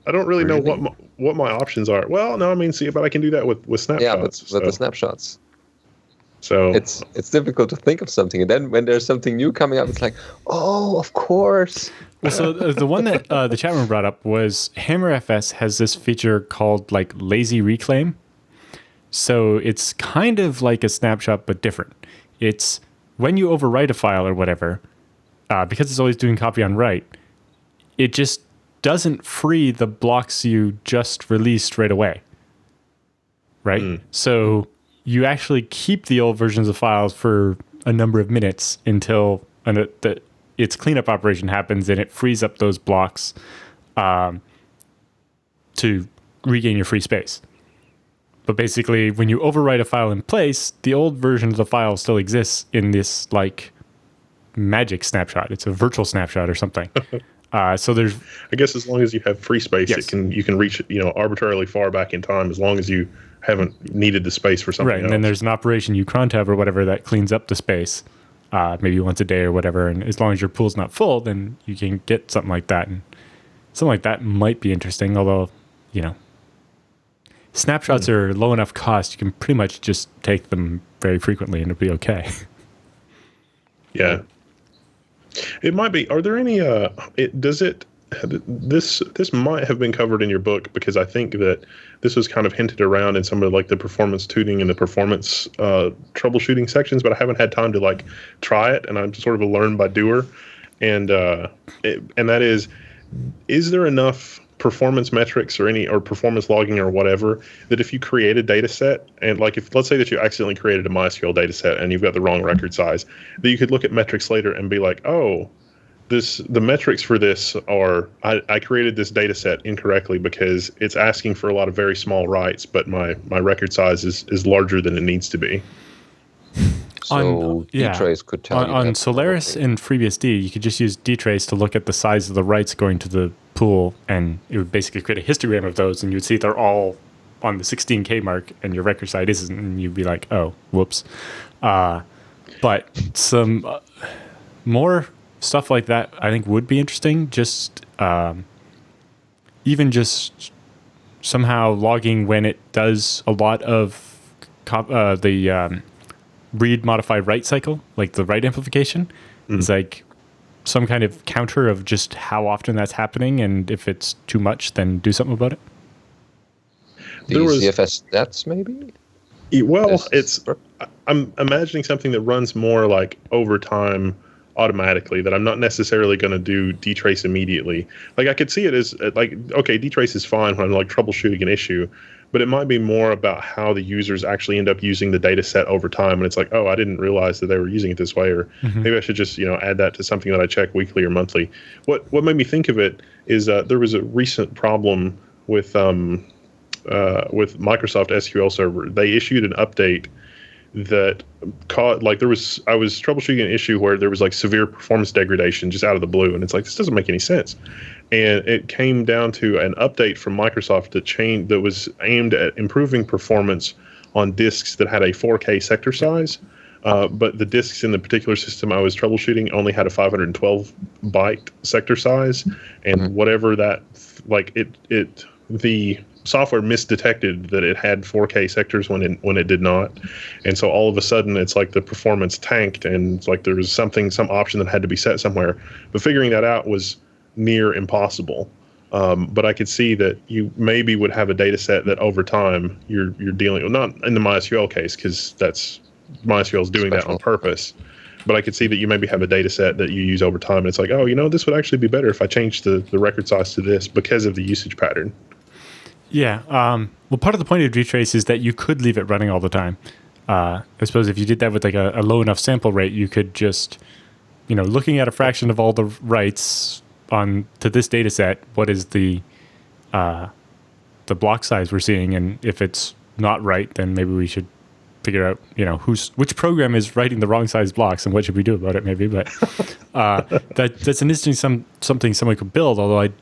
I don't really know what my options are. Well, no, but I can do that with snapshots. Yeah, with the snapshots. So it's difficult to think of something. And then when there's something new coming up, it's like, oh, of course. Well, so the one that the chat room brought up was HammerFS has this feature called like lazy reclaim. So it's kind of like a snapshot, but different. It's when you overwrite a file or whatever, because it's always doing copy on write, it just doesn't free the blocks you just released right away. Right? So you actually keep the old versions of files for a number of minutes until its cleanup operation happens and it frees up those blocks to regain your free space. But basically, when you overwrite a file in place, the old version of the file still exists in this like magic snapshot. It's a virtual snapshot or something. So there's, I guess, as long as you have free space, you can reach arbitrarily far back in time, as long as you haven't needed the space for something else. And then there's an operation crontab or whatever that cleans up the space, maybe once a day or whatever. And as long as your pool's not full, then you can get something like that. And something like that might be interesting, although, snapshots are low enough cost, you can pretty much just take them very frequently and it'll be okay. Yeah. It might be. Are there any? This might have been covered in your book, because I think that this was kind of hinted around in some of like the performance tuning and the performance troubleshooting sections, but I haven't had time to like try it, and I'm sort of a learn by doer. And that is there enough performance metrics or performance logging or whatever that if you create a data set, and like if let's say that you accidentally created a MySQL data set and you've got the wrong record size, that you could look at metrics later and be like, oh, the metrics for this are I created this data set incorrectly because it's asking for a lot of very small writes, but my record size is larger than it needs to be. So dtrace could tell you on that Solaris probably. and FreeBSD, you could just use dtrace to look at the size of the writes going to the pool, and it would basically create a histogram of those, and you'd see they're all on the 16K mark, and your record size isn't, and you'd be like, oh, whoops. But some more stuff like that, I think, would be interesting. Just even just somehow logging when it does a lot of the read, modify, write cycle, like the write amplification. It's like some kind of counter of just how often that's happening, and if it's too much, then do something about it. The CFS stats, maybe? Well, I'm imagining something that runs more like over time automatically, that I'm not necessarily going to do dtrace immediately. Like I could see it as like, okay, dtrace is fine when I'm like troubleshooting an issue, but it might be more about how the users actually end up using the data set over time. And it's like, oh, I didn't realize that they were using it this way, or maybe I should just, add that to something that I check weekly or monthly. What made me think of it is there was a recent problem with Microsoft SQL Server. They issued an update that caught I was troubleshooting an issue where there was like severe performance degradation just out of the blue, and it's like, this doesn't make any sense. And it came down to an update from Microsoft that was aimed at improving performance on disks that had a 4K sector size, but the disks in the particular system I was troubleshooting only had a 512 byte sector size, and whatever that the software misdetected that it had 4K sectors when it did not, and so all of a sudden it's like the performance tanked, and it's like there was some option that had to be set somewhere. But figuring that out was near impossible. But I could see that you maybe would have a data set that over time you're dealing with, not in the MySQL case, because that's MySQL is doing that on purpose. But I could see that you maybe have a data set that you use over time, and it's like, oh, this would actually be better if I changed the record size to this because of the usage pattern. Yeah. Well, part of the point of dtrace is that you could leave it running all the time. I suppose if you did that with like a low enough sample rate, you could just, looking at a fraction of all the writes on to this data set, what is the block size we're seeing, and if it's not right, then maybe we should figure out, which program is writing the wrong size blocks and what should we do about it, maybe. But that's an interesting something someone could build. Although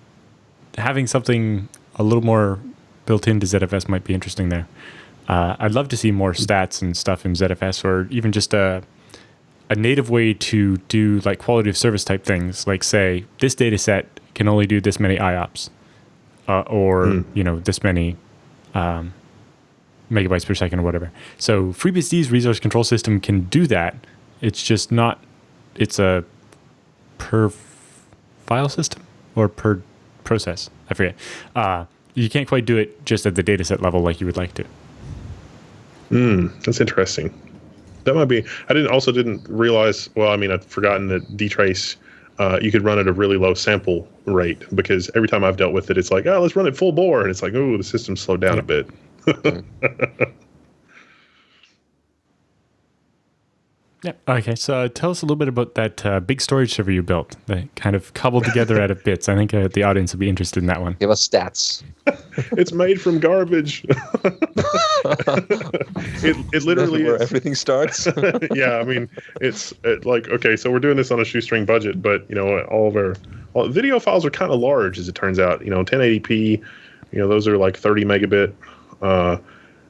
having something a little more built into ZFS might be interesting there. I'd love to see more stats and stuff in ZFS, or even just a native way to do like quality of service type things, like say this data set can only do this many IOPS, or this many megabytes per second or whatever. So FreeBSD's resource control system can do that. It's just not. It's a per file system or per process. I forget. You can't quite do it just at the dataset level like you would like to. That's interesting. That might be. I didn't realize. Well, I'd forgotten that dtrace you could run at a really low sample rate, because every time I've dealt with it, it's like, oh, let's run it full bore, and it's like, oh, the system slowed down a bit. Yeah. Okay. So tell us a little bit about that big storage server you built that kind of cobbled together out of bits. I think the audience would be interested in that one. Give us stats. It's made from garbage. it literally where is. Everything starts. Yeah. It's like, okay, so we're doing this on a shoestring budget, but all video files are kind of large, as it turns out. 1080p, those are like 30 megabit,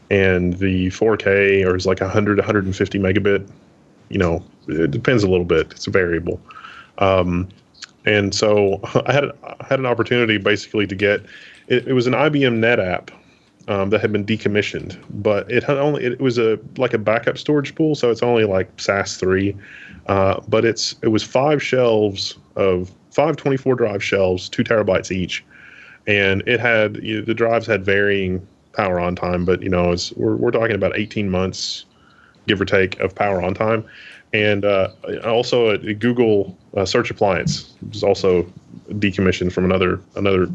and the 4K is like 100, 150 megabit. It depends a little bit. It's a variable. And so I had an opportunity basically to get, it was an IBM NetApp that had been decommissioned, but it was like a backup storage pool, so it's only like SAS3, but it was 5 drive shelves, 2 terabytes each, and it had the drives had varying power on time, but we're talking about 18 months, give or take, of power on time. And also a Google search appliance was also decommissioned from another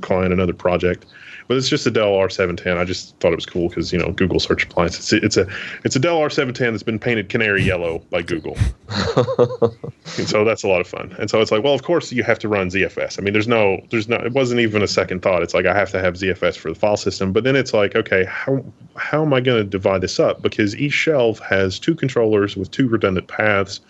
client, another project. But it's just a Dell R710. I just thought it was cool because Google search appliance. It's a Dell R710 that's been painted canary yellow by Google. And so that's a lot of fun. And so it's like, well, of course you have to run ZFS. I mean, there's no. It wasn't even a second thought. It's like I have to have ZFS for the file system. But then it's like, okay, how am I going to divide this up? Because each shelf has 2 controllers with 2 redundant paths.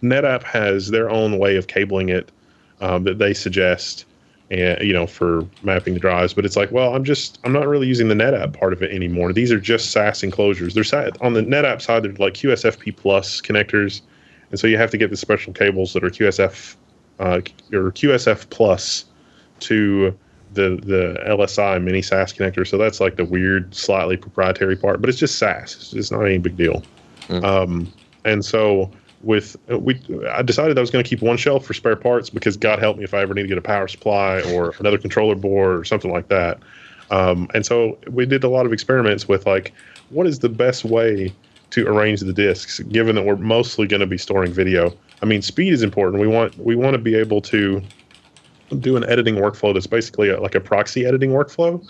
NetApp has their own way of cabling it that they suggest, and for mapping the drives. But it's like, well, I'm not really using the NetApp part of it anymore. These are just SAS enclosures. They're on the NetApp side. They're like QSFP plus connectors, and so you have to get the special cables that are QSF or QSF plus to the LSI mini SAS connector. So that's like the weird, slightly proprietary part. But it's just SAS. It's not any big deal. And so I decided I was going to keep one shelf for spare parts because God help me if I ever need to get a power supply or another controller board or something like that. And so we did a lot of experiments with like, what is the best way to arrange the disks, given that we're mostly going to be storing video. I mean, speed is important. We want to be able to do an editing workflow that's basically like a proxy editing workflow.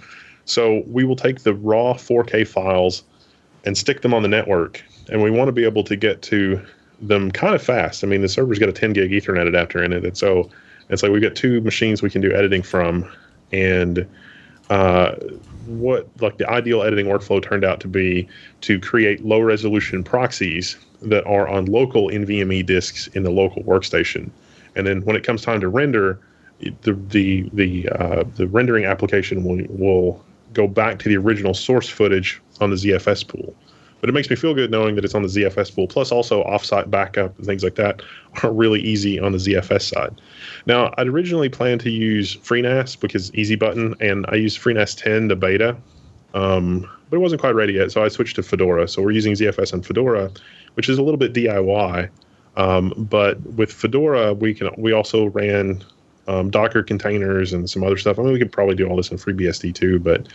So we will take the raw 4K files and stick them on the network, and we want to be able to get to them kind of fast. I mean, the server's got a 10 gig Ethernet adapter in it, and so it's like we've got 2 machines we can do editing from. And what like the ideal editing workflow turned out to be to create low resolution proxies that are on local NVMe disks in the local workstation. And then when it comes time to render, the rendering application will go back to the original source footage on the ZFS pool. But it makes me feel good knowing that it's on the ZFS pool. Plus, also offsite backup and things like that are really easy on the ZFS side. Now, I'd originally planned to use FreeNAS because easy button, and I used FreeNAS 10 to beta, but it wasn't quite ready yet, so I switched to Fedora. So we're using ZFS on Fedora, which is a little bit DIY. But with Fedora, we also ran Docker containers and some other stuff. I mean, we could probably do all this in FreeBSD too, but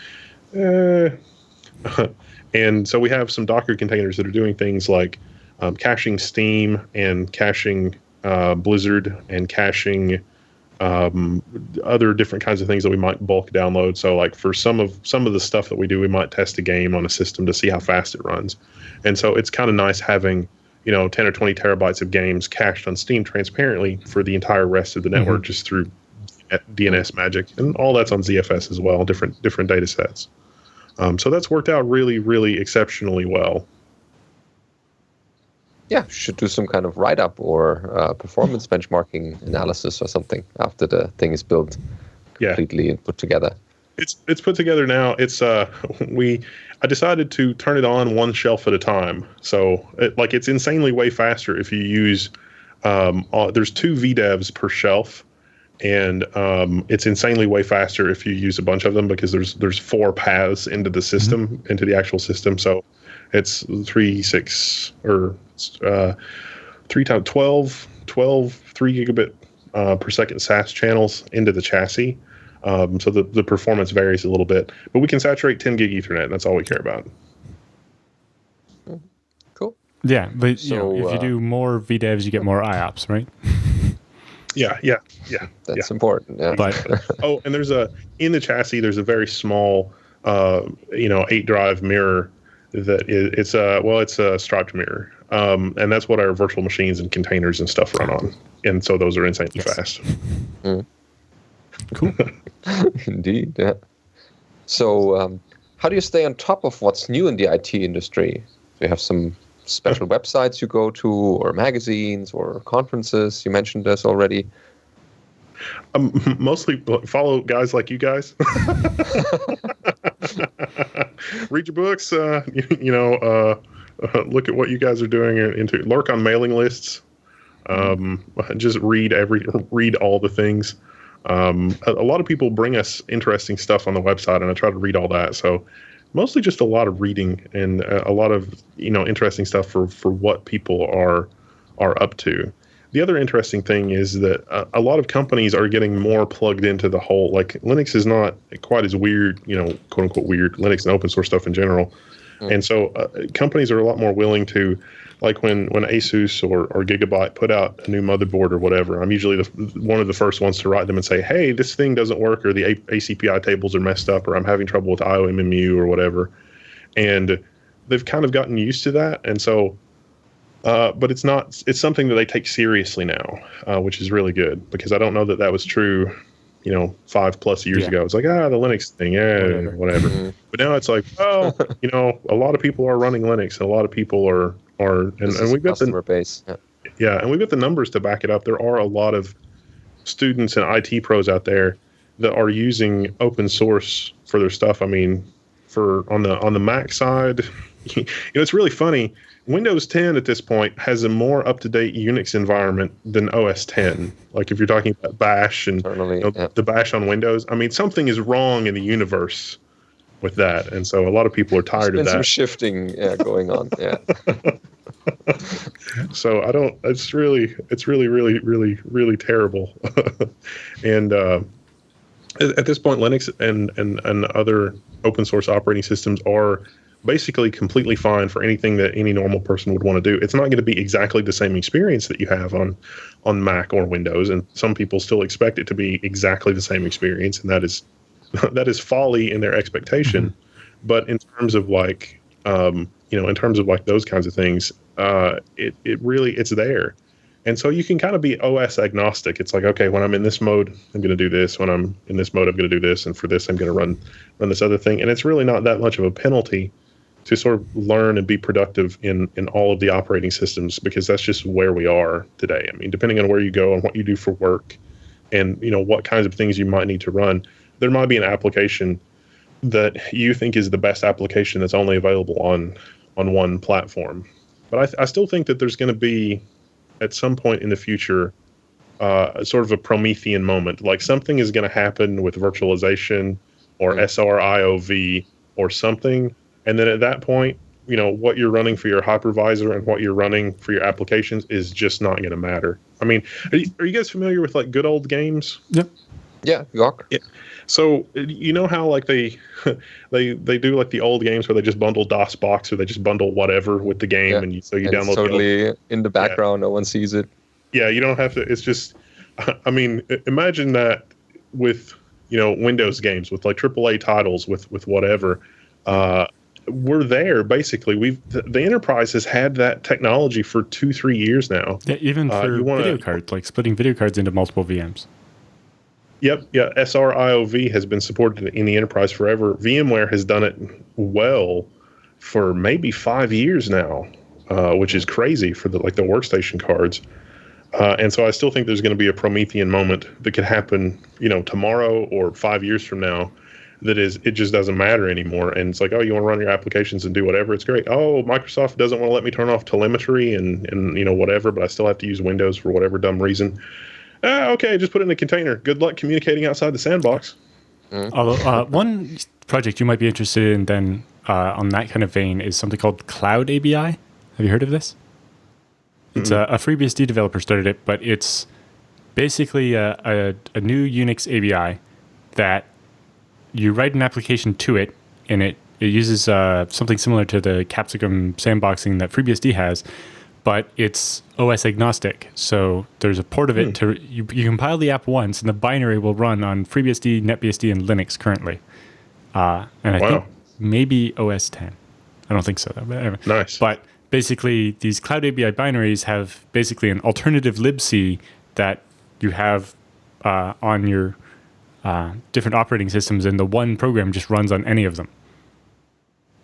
and so we have some Docker containers that are doing things like caching Steam and caching Blizzard and caching other different kinds of things that we might bulk download. So like for some of the stuff that we do, we might test a game on a system to see how fast it runs. And so it's kind of nice having 10 or 20 terabytes of games cached on Steam transparently for the entire rest of the network just through DNS magic. And all that's on ZFS as well, different data sets. So that's worked out really, really exceptionally well. Yeah, should do some kind of write-up or performance benchmarking analysis or something after the thing is built completely and put together. It's put together now. I decided to turn it on one shelf at a time. So it's insanely way faster if you use there's 2 VDEVs per shelf. And it's insanely way faster if you use a bunch of them because there's 4 paths into the system, into the actual system. So it's 3 times 12 3 gigabit per second SAS channels into the chassis. So the performance varies a little bit, but we can saturate 10 gig Ethernet. And that's all we care about. Cool. Yeah, but if you do more VDEVs, you get more IOPS, right? Yeah. That's important. Yeah. But and in the chassis, there's a very small, 8 drive mirror it's a striped mirror. And that's what our virtual machines and containers and stuff run on. And so those are insanely fast. Cool. Indeed. Yeah. So, how do you stay on top of what's new in the IT industry? Do you have some special websites you go to, or magazines, or conferences? You mentioned this already. Mostly follow guys like you guys. Read your books. Look at what you guys are doing. Lurk on mailing lists. Just read all the things. A lot of people bring us interesting stuff on the website, and I try to read all that. So mostly just a lot of reading and a lot of interesting stuff for what people are up to. The other interesting thing is that a lot of companies are getting more plugged into the whole, like Linux is not quite as weird, quote unquote weird, Linux and open source stuff in general. And so companies are a lot more willing to, like when Asus or Gigabyte put out a new motherboard or whatever, I'm usually one of the first ones to write them and say, hey, this thing doesn't work, or the ACPI tables are messed up, or I'm having trouble with IOMMU or whatever. And they've kind of gotten used to that. And so, but it's something that they take seriously now, which is really good, because I don't know that was true 5+ years ago. It's like, the Linux thing, whatever. But now it's like, a lot of people are running Linux, and a lot of people are and we've got customer base. And we've got the numbers to back it up. There are a lot of students and IT pros out there that are using open source for their stuff. I mean, on the Mac side, it's really funny. Windows 10 at this point has a more up-to-date Unix environment than OS 10. Like if you're talking about Bash and the Bash on Windows, I mean, something is wrong in the universe with that. And so a lot of people are tired of that. Some shifting going on. Yeah. So it's really, really, really, really terrible. And at this point, Linux and other open source operating systems are basically completely fine for anything that any normal person would want to do. It's not going to be exactly the same experience that you have on Mac or Windows, and some people still expect it to be exactly the same experience, and that is folly in their expectation. Mm-hmm. But in terms of like those kinds of things, it's there. And so you can kind of be OS agnostic. It's like, okay, when I'm in this mode, I'm going to do this. When I'm in this mode, I'm going to do this. And for this, I'm going to run this other thing. And it's really not that much of a penalty to sort of learn and be productive in all of the operating systems, because that's just where we are today. I mean, depending on where you go and what you do for work and, what kinds of things you might need to run, there might be an application that you think is the best application that's only available on one platform. But I still think that there's going to be, at some point in the future, sort of a Promethean moment. Like something is going to happen with virtualization or SRIOV or something. And then at that point, what you're running for your hypervisor and what you're running for your applications is just not going to matter. I mean, are you guys familiar with like good old games? Yep. Yeah, York. Yeah. So how like they do like the old games where they just bundle DOSBox or they just bundle whatever with the game, and so you download. It's totally in the background, no one sees it. Yeah, you don't have to. It's just, I mean, imagine that with Windows games with like AAA titles with whatever. We're there basically. The enterprise has had that technology for 2-3 years now. Yeah, even for video cards, like splitting video cards into multiple VMs. Yep, yeah. SRIOV has been supported in the enterprise forever. VMware has done it well for maybe 5 years now, which is crazy for the workstation cards. And so I still think there's going to be a Promethean moment that could happen, tomorrow or 5 years from now. It just doesn't matter anymore. And it's like, oh, you want to run your applications and do whatever. It's great. Oh, Microsoft doesn't want to let me turn off telemetry and whatever, but I still have to use Windows for whatever dumb reason. Okay, just put it in a container. Good luck communicating outside the sandbox. Although one project you might be interested in then on that kind of vein is something called Cloud ABI. Have you heard of this? It's a FreeBSD developer started it, but it's basically a new Unix ABI that you write an application to it, and it uses something similar to the Capsicum sandboxing that FreeBSD has, but it's OS agnostic. So there's a port of it to you compile the app once, and the binary will run on FreeBSD, NetBSD, and Linux currently. And I think maybe OS 10. I don't think so, though. But anyway. Nice. But basically, these Cloud ABI binaries have basically an alternative libc that you have on your different operating systems, and the one program just runs on any of them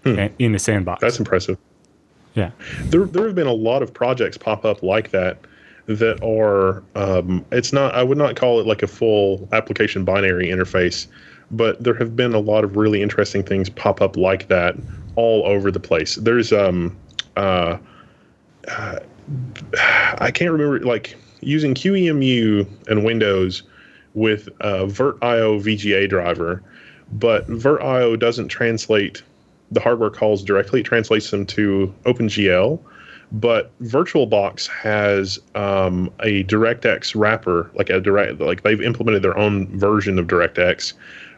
in the sandbox. That's impressive. Yeah. There have been a lot of projects pop up like that are, I would not call it like a full application binary interface, but there have been a lot of really interesting things pop up like that all over the place. There's, I can't remember, like using QEMU and Windows with VirtIO VGA driver, but VirtIO doesn't translate the hardware calls directly. It translates them to OpenGL. But VirtualBox has a DirectX wrapper, like they've implemented their own version of DirectX,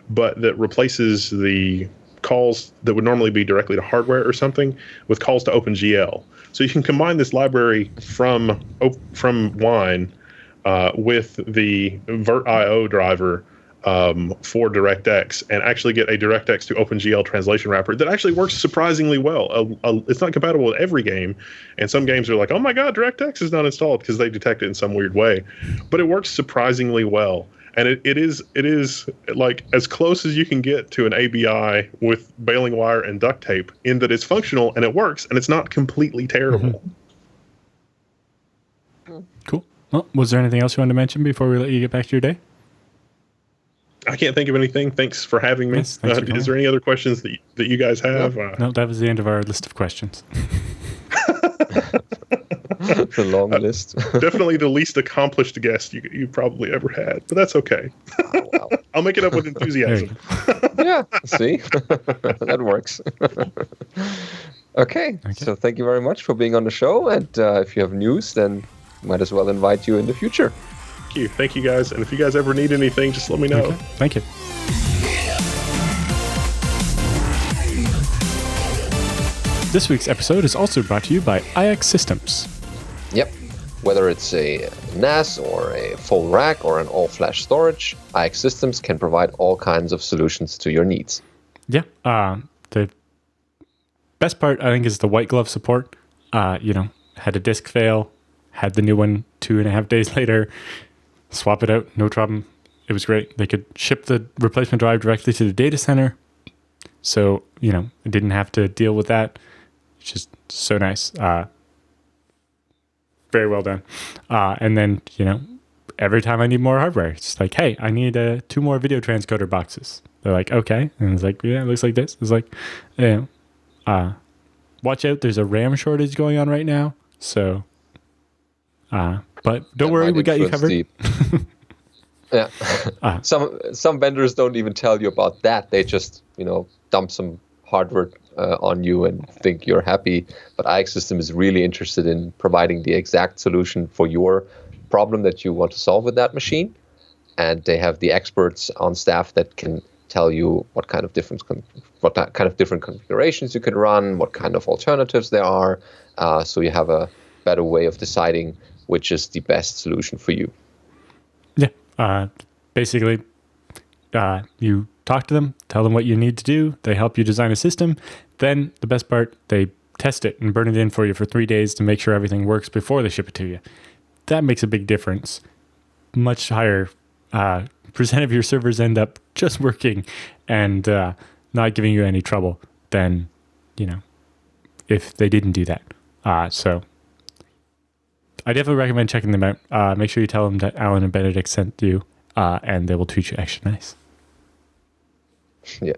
but that replaces the calls that would normally be directly to hardware or something with calls to OpenGL. So you can combine this library from Wine with the VirtIO driver for DirectX and actually get a DirectX to OpenGL translation wrapper that actually works surprisingly well. It's not compatible with every game, and some games are like, oh my god, DirectX is not installed because they detect it in some weird way, but it works surprisingly well. And it is like as close as you can get to an ABI with baling wire and duct tape in that it's functional and it works and it's not completely terrible. Cool. Well, was there anything else you wanted to mention before we let you get back to your day? I can't think of anything. Thanks for having me. Yes, thanks for is there any other questions that you guys have? No, that was the end of our list of questions. It's a long list. Definitely the least accomplished guest you probably ever had, but that's okay. Oh, wow. I'll make it up with enthusiasm. Yeah, see? That works. Okay, so thank you very much for being on the show, and if you have news, then might as well invite you in the future. Thank you guys, and if you guys ever need anything, just let me know. Okay. Thank you. This week's episode is also brought to you by iX Systems. Yep. Whether it's a NAS or a full rack or an all-flash storage, iX Systems can provide all kinds of solutions to your needs. Yeah. The best part, I think, is the white glove support. Had a disk fail, had the new one 2.5 days later, swap it out, no problem. It was great. They could ship the replacement drive directly to the data center. So, I didn't have to deal with that. It's just so nice. Very well done. And then, every time I need more hardware, it's like, hey, I need 2 more video transcoder boxes. They're like, okay. And it's like, yeah, it looks like this. It's like, watch out. There's a RAM shortage going on right now. So, but don't worry, we got you covered. Yeah. Some vendors don't even tell you about that. They just, dump some hardware on you and think you're happy. But iX System is really interested in providing the exact solution for your problem that you want to solve with that machine. And they have the experts on staff that can tell you what kind of different configurations you can run, what kind of alternatives there are. So you have a better way of deciding which is the best solution for you. Yeah. Basically, you talk to them, tell them what you need to do. They help you design a system. Then the best part, they test it and burn it in for you for 3 days to make sure everything works before they ship it to you. That makes a big difference. Much higher percent of your servers end up just working and not giving you any trouble than, if they didn't do that. So I definitely recommend checking them out. Make sure you tell them that Alan and Benedict sent you, and they will treat you extra nice. Yeah.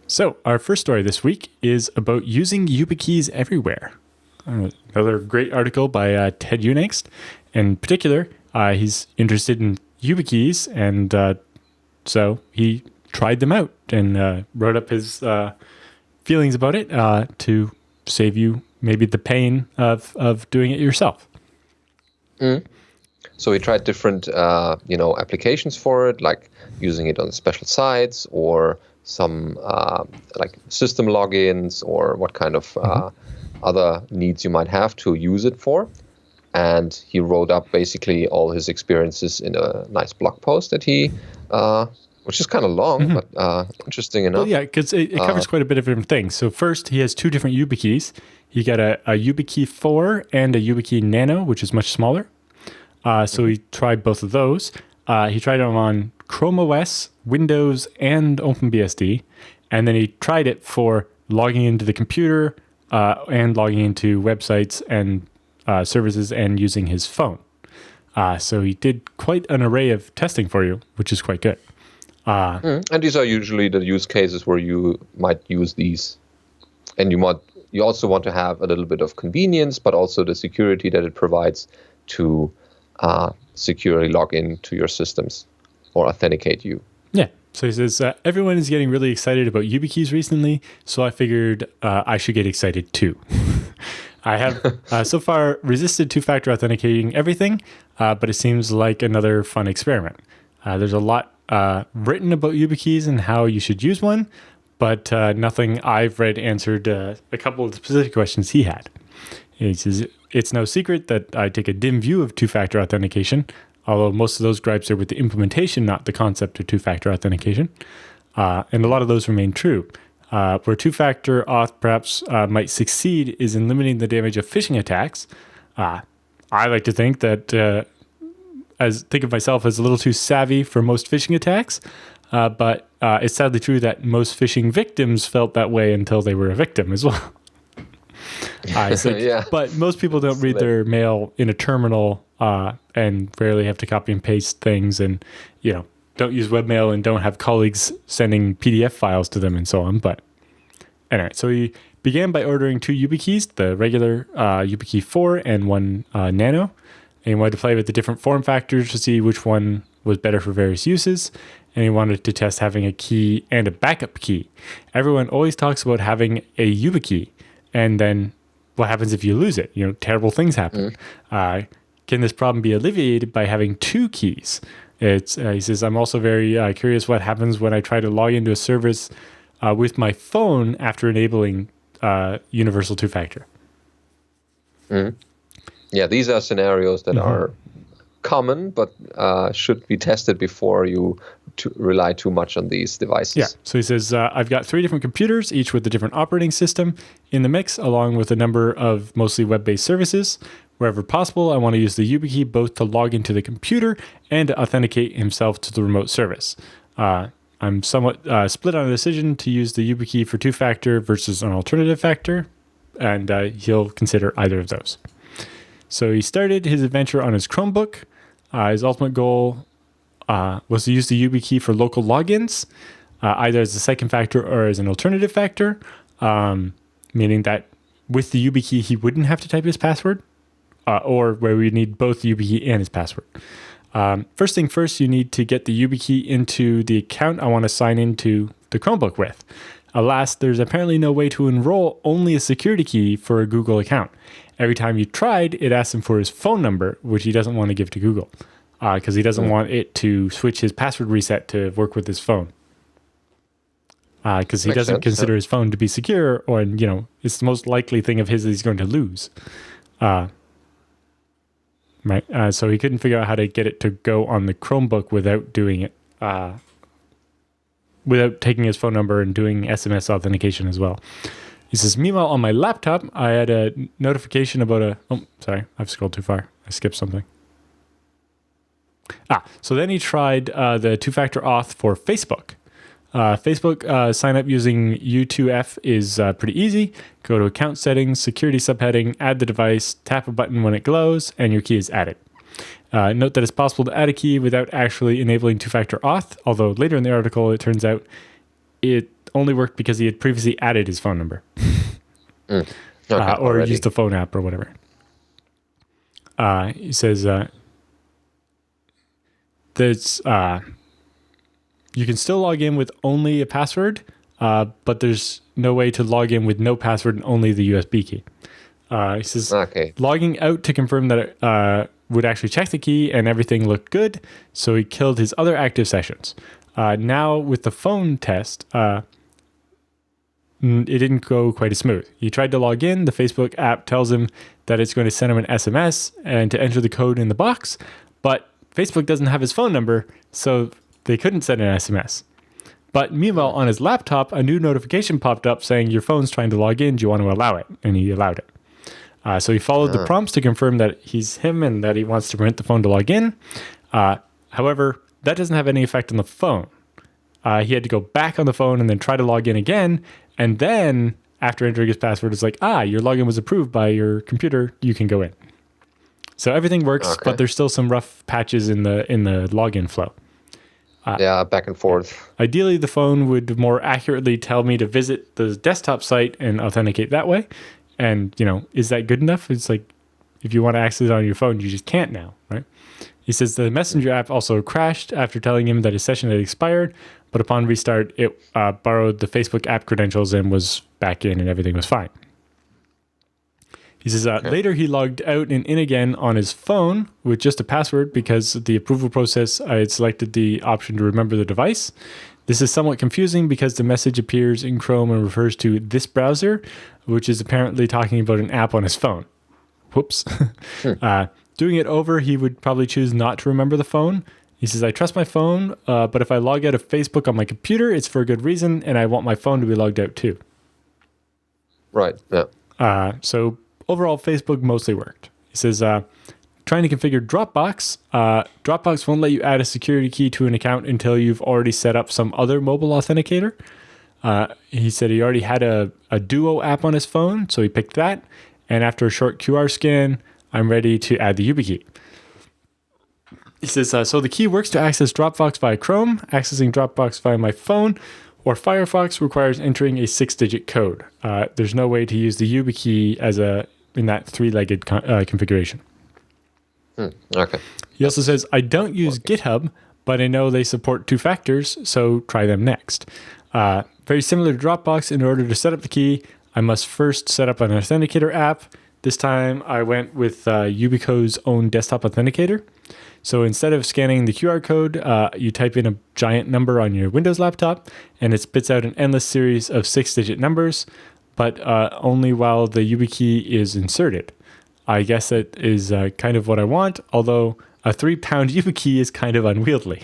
So our first story this week is about using YubiKeys everywhere. Another great article by Ted Unangst. In particular, he's interested in YubiKeys, and so he tried them out and wrote up his feelings about it to save you maybe the pain of doing it yourself. Mm. So we tried different, applications for it, like using it on special sites or some like system logins or what kind of other needs you might have to use it for. And he wrote up basically all his experiences in a nice blog post that he, which is kind of long, but interesting enough. Well, yeah, because it covers quite a bit of different things. So first, he has 2 different YubiKeys. He got a YubiKey 4 and a YubiKey Nano, which is much smaller. So he tried both of those. He tried them on Chrome OS, Windows, and OpenBSD. And then he tried it for logging into the computer and logging into websites and services and using his phone. So he did quite an array of testing for you, which is quite good. And these are usually the use cases where you might use these. And you also want to have a little bit of convenience, but also the security that it provides to securely log in to your systems or authenticate you. Yeah. So he says, everyone is getting really excited about YubiKeys recently, so I figured I should get excited too. I have so far resisted two-factor authenticating everything, but it seems like another fun experiment. There's a lot written about YubiKeys and how you should use one, but nothing I've read answered a couple of specific questions he had. He says, it's no secret that I take a dim view of two-factor authentication, although most of those gripes are with the implementation, not the concept of two-factor authentication. And a lot of those remain true. Where two-factor auth perhaps might succeed is in limiting the damage of phishing attacks. I like to think that think of myself as a little too savvy for most phishing attacks, but it's sadly true that most phishing victims felt that way until they were a victim as well. Yeah. But most people don't read their mail in a terminal and rarely have to copy and paste things, and don't use webmail and don't have colleagues sending PDF files to them and so on. But anyway, so he began by ordering 2 YubiKeys, the regular YubiKey 4 and one Nano. And he wanted to play with the different form factors to see which one was better for various uses. And he wanted to test having a key and a backup key. Everyone always talks about having a YubiKey, and then what happens if you lose it? Terrible things happen. Can this problem be alleviated by having 2 keys? He says, I'm also very curious what happens when I try to log into a service with my phone after enabling universal two-factor. Yeah, these are scenarios that are common, but should be tested before you rely too much on these devices. Yeah, so he says, I've got 3 different computers, each with a different operating system in the mix, along with a number of mostly web-based services. Wherever possible, I want to use the YubiKey both to log into the computer and to authenticate himself to the remote service. I'm somewhat split on a decision to use the YubiKey for two-factor versus an alternative factor, and he'll consider either of those. So he started his adventure on his Chromebook. His ultimate goal was to use the YubiKey for local logins, either as a second factor or as an alternative factor, meaning that with the YubiKey, he wouldn't have to type his password. Or where we need both the YubiKey and his password. First thing first, you need to get the YubiKey into the account I want to sign into the Chromebook with. Alas, there's apparently no way to enroll only a security key for a Google account. Every time you tried, it asked him for his phone number, which he doesn't want to give to Google, because he doesn't want it to switch his password reset to work with his phone. Because he doesn't consider his phone to be secure, or it's the most likely thing of his that he's going to lose. Right, so he couldn't figure out how to get it to go on the Chromebook without doing it, without taking his phone number and doing SMS authentication as well. He says, meanwhile, on my laptop, I had a notification about sorry, I've scrolled too far. I skipped something. So then he tried the two-factor auth for Facebook. Facebook sign up using U2F is pretty easy. Go to account settings, security subheading, add the device, tap a button when it glows, and your key is added. Note that it's possible to add a key without actually enabling two-factor auth, although later in the article it turns out it only worked because he had previously added his phone number. Or used the phone app or whatever. He says there's... you can still log in with only a password, but there's no way to log in with no password and only the USB key. He says, logging out to confirm that it would actually check the key and everything looked good, so he killed his other active sessions. Now with the phone test, it didn't go quite as smooth. He tried to log in. The Facebook app tells him that it's going to send him an SMS and to enter the code in the box, but Facebook doesn't have his phone number, so they couldn't send an SMS. But meanwhile, on his laptop, a new notification popped up saying, your phone's trying to log in. Do you want to allow it? And he allowed it. So he followed the prompts to confirm that he's him and that he wants to permit the phone to log in. However, that doesn't have any effect on the phone. He had to go back on the phone and then try to log in again. And then, after entering his password, it's like, your login was approved by your computer. You can go in. So everything works, but there's still some rough patches in the login flow. Back and forth. Ideally, the phone would more accurately tell me to visit the desktop site and authenticate that way. And, is that good enough? It's like, if you want to access it on your phone, you just can't now, right? He says the Messenger app also crashed after telling him that his session had expired, but upon restart, it borrowed the Facebook app credentials and was back in, and everything was fine. He says, later he logged out and in again on his phone with just a password because the approval process, I had selected the option to remember the device. This is somewhat confusing because the message appears in Chrome and refers to this browser, which is apparently talking about an app on his phone. Whoops. Doing it over, he would probably choose not to remember the phone. He says, I trust my phone, but if I log out of Facebook on my computer, it's for a good reason, and I want my phone to be logged out too. Right, yeah. So overall, Facebook mostly worked. He says, trying to configure Dropbox. Dropbox won't let you add a security key to an account until you've already set up some other mobile authenticator. He said he already had a Duo app on his phone, so he picked that. And after a short QR scan, I'm ready to add the YubiKey. He says, so the key works to access Dropbox via Chrome. Accessing Dropbox via my phone or Firefox requires entering a 6-digit code. There's no way to use the YubiKey in that 3-legged configuration. Okay. He also says, I don't use GitHub, but I know they support 2 factors, so try them next. Very similar to Dropbox, in order to set up the key, I must first set up an authenticator app. This time I went with YubiKey's own desktop authenticator. So instead of scanning the QR code, you type in a giant number on your Windows laptop, and it spits out an endless series of 6-digit numbers, but only while the YubiKey is inserted. I guess that is kind of what I want, although a 3-pound YubiKey is kind of unwieldy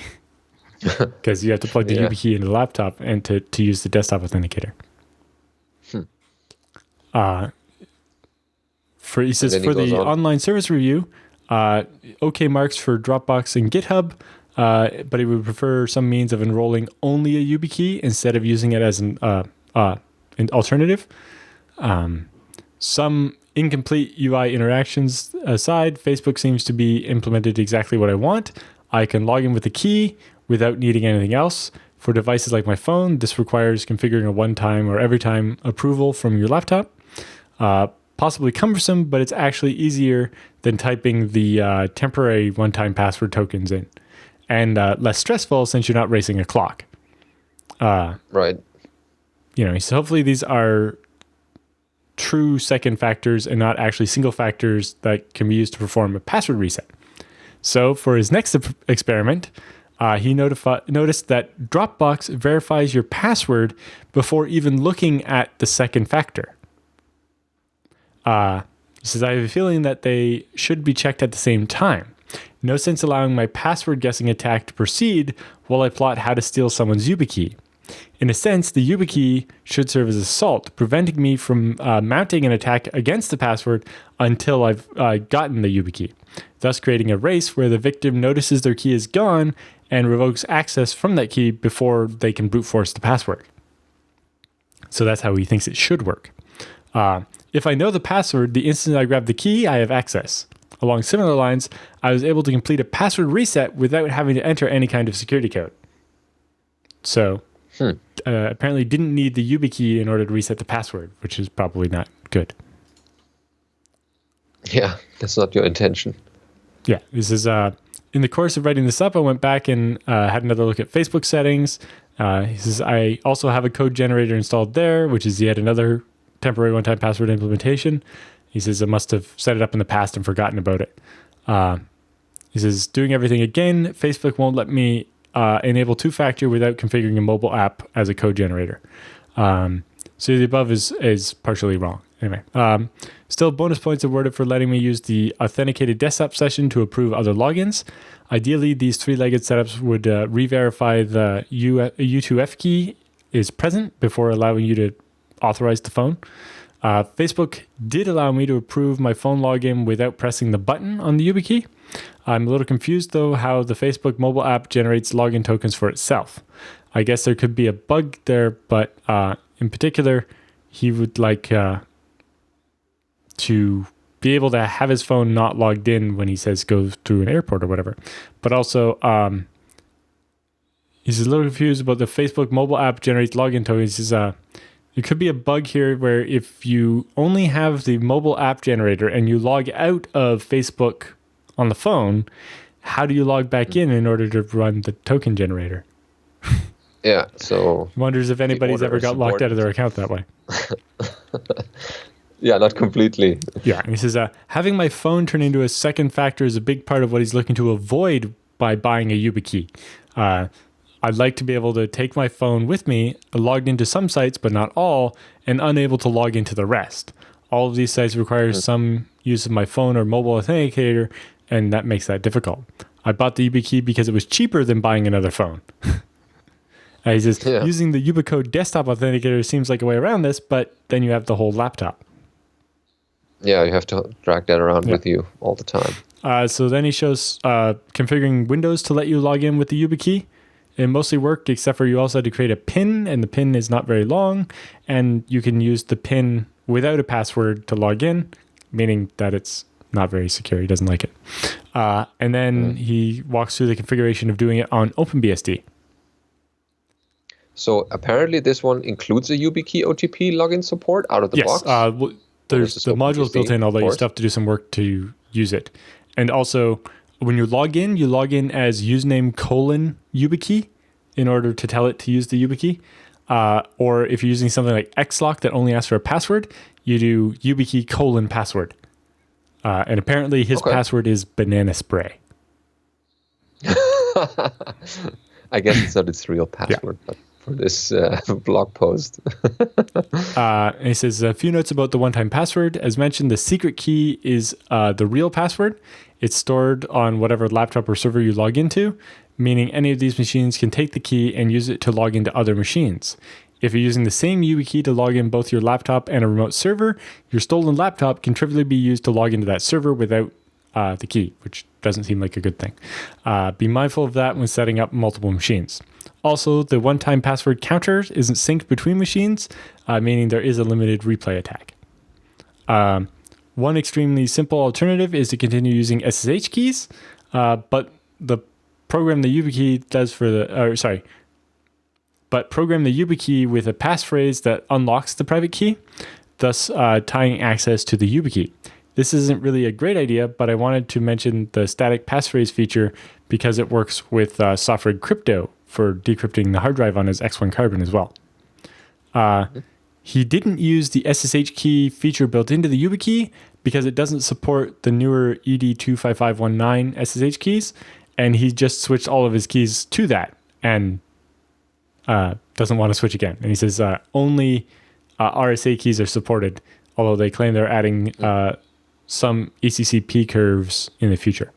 because you have to plug the YubiKey into the laptop and to use the desktop authenticator. He says, for the online service review, okay marks for Dropbox and GitHub, but he would prefer some means of enrolling only a YubiKey instead of using it as an alternative. Some incomplete UI interactions aside, Facebook seems to be implemented exactly what I want. I can log in with a key without needing anything else. For devices like my phone, this requires configuring a one-time or every-time approval from your laptop. Possibly cumbersome, but it's actually easier than typing the temporary one-time password tokens in, and less stressful since you're not racing a clock. Right. So hopefully these are true second factors and not actually single factors that can be used to perform a password reset. So for his next experiment, he noticed that Dropbox verifies your password before even looking at the second factor. He says, I have a feeling that they should be checked at the same time. No sense allowing my password guessing attack to proceed while I plot how to steal someone's YubiKey. In a sense, the YubiKey should serve as a salt, preventing me from mounting an attack against the password until I've gotten the YubiKey, thus creating a race where the victim notices their key is gone and revokes access from that key before they can brute force the password. So that's how he thinks it should work. If I know the password, the instant I grab the key, I have access. Along similar lines, I was able to complete a password reset without having to enter any kind of security code. So, apparently didn't need the YubiKey in order to reset the password, which is probably not good. Yeah, that's not your intention. Yeah, this is, in the course of writing this up, I went back and had another look at Facebook settings. He says, I also have a code generator installed there, which is yet another temporary one-time password implementation. He says, I must have set it up in the past and forgotten about it. He says, doing everything again, Facebook won't let me enable 2-factor without configuring a mobile app as a code generator. So the above is partially wrong. Anyway, still bonus points awarded for letting me use the authenticated desktop session to approve other logins. Ideally, these 3-legged setups would re-verify the U2F key is present before allowing you to authorize the phone. Facebook did allow me to approve my phone login without pressing the button on the YubiKey. I'm a little confused, though, how the Facebook mobile app generates login tokens for itself. I guess there could be a bug there, but in particular, he would like to be able to have his phone not logged in when he says go through an airport or whatever. But also, he's a little confused about the Facebook mobile app generates login tokens. He says, it could be a bug here where if you only have the mobile app generator and you log out of Facebook on the phone, how do you log back in order to run the token generator? Yeah. So Wonders if anybody's ever got locked out of their account that way. Yeah, not completely. Yeah, and he says, having my phone turn into a second factor is a big part of what he's looking to avoid by buying a YubiKey. I'd like to be able to take my phone with me, logged into some sites, but not all, and unable to log into the rest. All of these sites require some use of my phone or mobile authenticator, and that makes that difficult. I bought the YubiKey because it was cheaper than buying another phone. He says, using the YubiCode desktop authenticator seems like a way around this, but then you have the whole laptop. Yeah, you have to drag that around with you all the time. So then he shows configuring Windows to let you log in with the YubiKey. It mostly worked, except for you also had to create a PIN, and the PIN is not very long, and you can use the PIN without a password to log in, meaning that it's not very secure. He doesn't like it. And then he walks through the configuration of doing it on OpenBSD. So apparently this one includes a YubiKey OTP login support out of the box. There's the modules built in, although you still have to do some work to use it. And also, when you log in as username :YubiKey in order to tell it to use the YubiKey. Or if you're using something like Xlock that only asks for a password, you do YubiKey :password. And apparently his password is banana spray. I guess it's not its real password, but for this blog post. And he says, a few notes about the one-time password. As mentioned, the secret key is the real password. It's stored on whatever laptop or server you log into, meaning any of these machines can take the key and use it to log into other machines. If you're using the same YubiKey to log in both your laptop and a remote server, your stolen laptop can trivially be used to log into that server without the key, which doesn't seem like a good thing. Be mindful of that when setting up multiple machines. Also, the one-time password counter isn't synced between machines, meaning there is a limited replay attack. One extremely simple alternative is to continue using SSH keys, but program the YubiKey with a passphrase that unlocks the private key, thus tying access to the YubiKey. This isn't really a great idea, but I wanted to mention the static passphrase feature because it works with software crypto for decrypting the hard drive on his X1 Carbon as well. He didn't use the SSH key feature built into the YubiKey because it doesn't support the newer ED25519 SSH keys, and he just switched all of his keys to that and doesn't want to switch again. And he says only RSA keys are supported, although they claim they're adding some ECCP curves in the future.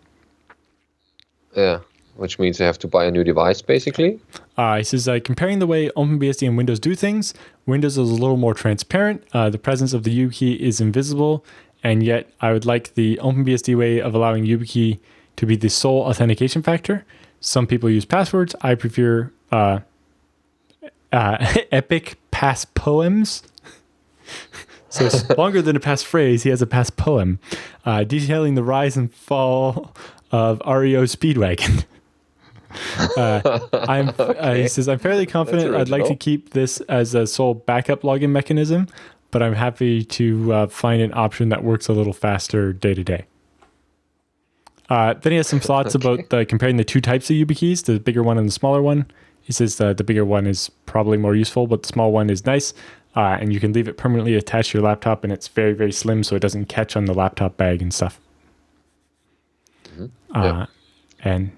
Yeah, which means you have to buy a new device, basically. He says, comparing the way OpenBSD and Windows do things, Windows is a little more transparent. The presence of the YubiKey is invisible, and yet I would like the OpenBSD way of allowing YubiKey to be the sole authentication factor. Some people use passwords. I prefer epic pass poems. So it's longer than a past phrase. He has a past poem detailing the rise and fall of REO Speedwagon. He says, I'm fairly confident I'd like to keep this as a sole backup login mechanism, but I'm happy to find an option that works a little faster day to day. Then he has some thoughts about comparing the two types of YubiKeys, the bigger one and the smaller one. He says the bigger one is probably more useful, but the small one is nice. And you can leave it permanently attached to your laptop, and it's very, very slim, so it doesn't catch on the laptop bag and stuff. And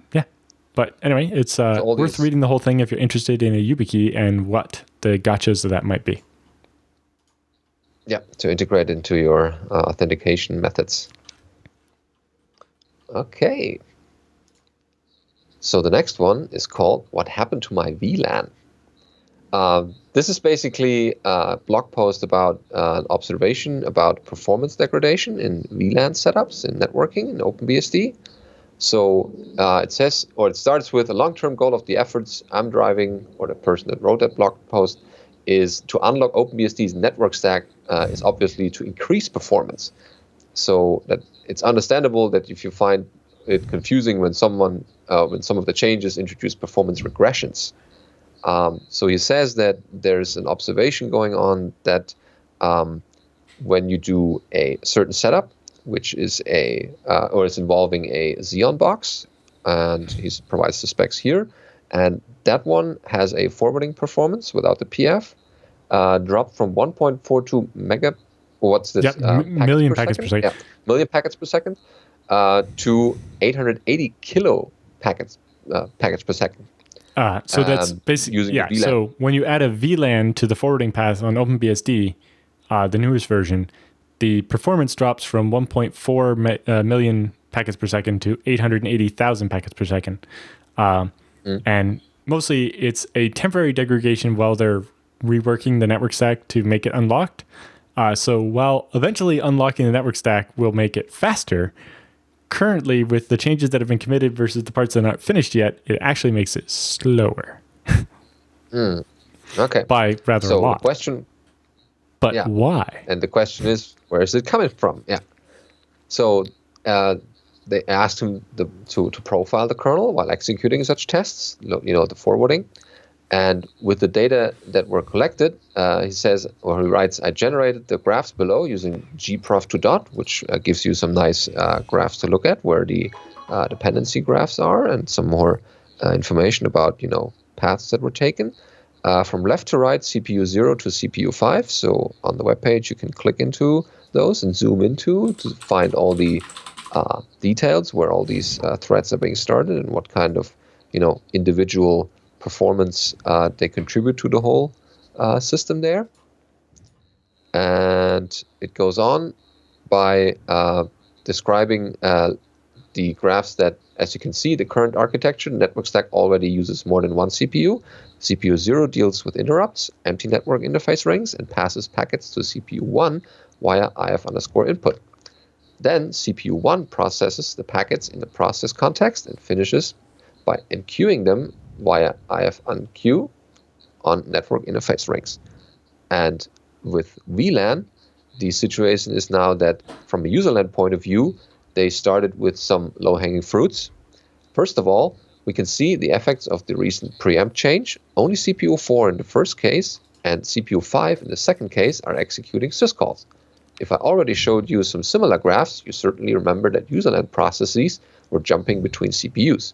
but anyway, it's worth reading the whole thing if you're interested in a YubiKey and what the gotchas of that might be. Yeah, to integrate into your authentication methods. Okay. So the next one is called What Happened to My VLAN? This is basically a blog post about an observation about performance degradation in VLAN setups in networking in OpenBSD. So it starts with a long-term goal of the efforts I'm driving, or the person that wrote that blog post, is to unlock OpenBSD's network stack is obviously to increase performance. So that it's understandable that if you find it confusing when some of the changes introduce performance regressions. So he says that there's an observation going on that when you do a certain setup, which is or is involving a Xeon box, and he provides the specs here, And that one has a forwarding performance without the PF, dropped from 1.42 mega, what's this? Yep, million packets per second. Yeah, million packets per second, to 880 kilo packets per second. So that's basically, using yeah. the VLAN. So when you add a VLAN to the forwarding path on OpenBSD, the newest version, the performance drops from 1.4 million packets per second to 880,000 packets per second. And mostly it's a temporary degradation while they're reworking the network stack to make it unlocked. So while eventually unlocking the network stack will make it faster, currently with the changes that have been committed versus the parts that are not finished yet, it actually makes it slower. Okay. By rather a lot. The question, but why? And the question is, where is it coming from? Yeah. So they asked him to profile the kernel while executing such tests, the forwarding. And with the data that were collected, he says, or he writes, I generated the graphs below using gprof2dot, which gives you some nice graphs to look at where the dependency graphs are and some more information about, paths that were taken. From left to right, CPU 0 to CPU 5. So on the webpage, you can click into those and zoom into to find all the details where all these threads are being started and what kind of, individual performance they contribute to the whole system there. And it goes on by describing the graphs that, as you can see, the current architecture, the network stack already uses more than one CPU. CPU 0 deals with interrupts, empty network interface rings, and passes packets to CPU 1 via IF_input. Then CPU 1 processes the packets in the process context and finishes by enqueuing them via IF_unqueue on network interface rings. And with VLAN, the situation is now that from a userland point of view, they started with some low-hanging fruits. First of all, we can see the effects of the recent preempt change. Only CPU 4 in the first case and CPU 5 in the second case are executing syscalls. If I already showed you some similar graphs, you certainly remember that userland processes were jumping between CPUs.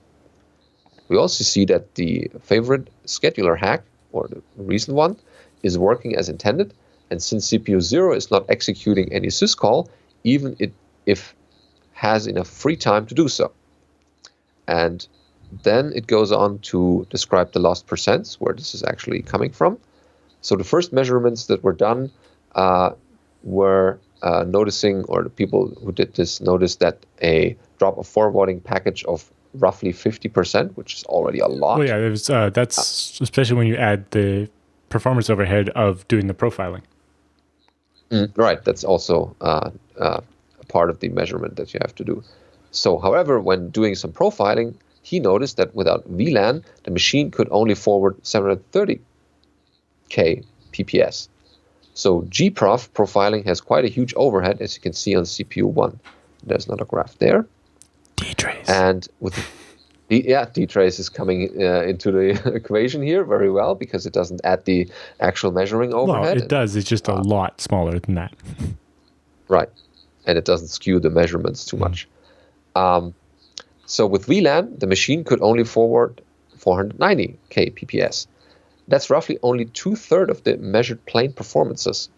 We also see that the favorite scheduler hack, or the recent one, is working as intended. And since CPU 0 is not executing any syscall, even if has enough free time to do so. And then it goes on to describe the lost percents, where this is actually coming from. So the first measurements that were done were noticing, or the people who did this noticed that a drop of forwarding package of roughly 50%, which is already a lot. Well, yeah, that's especially when you add the performance overhead of doing the profiling. Right, that's also a part of the measurement that you have to do. So, however, when doing some profiling, he noticed that without VLAN, the machine could only forward 730K PPS. So gprof profiling has quite a huge overhead, as you can see on CPU 1. There's another graph there. dtrace. And with dtrace is coming into the equation here very well because it doesn't add the actual measuring overhead. Well, it does. It's just a lot smaller than that. Right. And it doesn't skew the measurements too much. So with VLAN, the machine could only forward 490K PPS. That's roughly only 2/3 of the measured plane performances.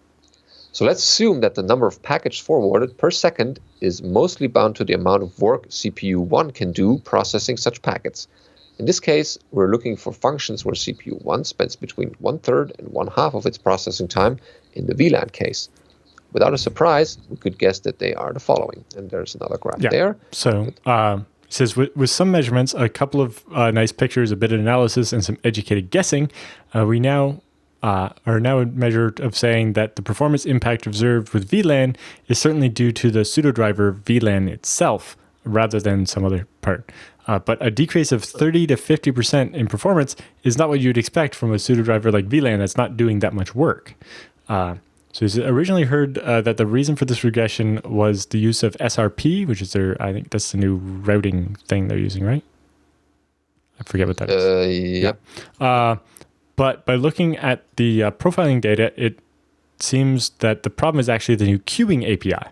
So let's assume that the number of packets forwarded per second is mostly bound to the amount of work CPU 1 can do processing such packets. In this case, we're looking for functions where CPU 1 spends between 1/3 and 1/2 of its processing time in the VLAN case. Without a surprise, we could guess that they are the following. And there's another graph there. So it says, with some measurements, a couple of nice pictures, a bit of analysis, and some educated guessing, we now are now measured of saying that the performance impact observed with VLAN is certainly due to the pseudo-driver VLAN itself rather than some other part. But a decrease of 30 to 50% in performance is not what you'd expect from a pseudo-driver like VLAN that's not doing that much work. So it's originally heard that the reason for this regression was the use of SRP, which is I think that's the new routing thing they're using, right? I forget what that is. Yep. But by looking at the profiling data, it seems that the problem is actually the new queuing API.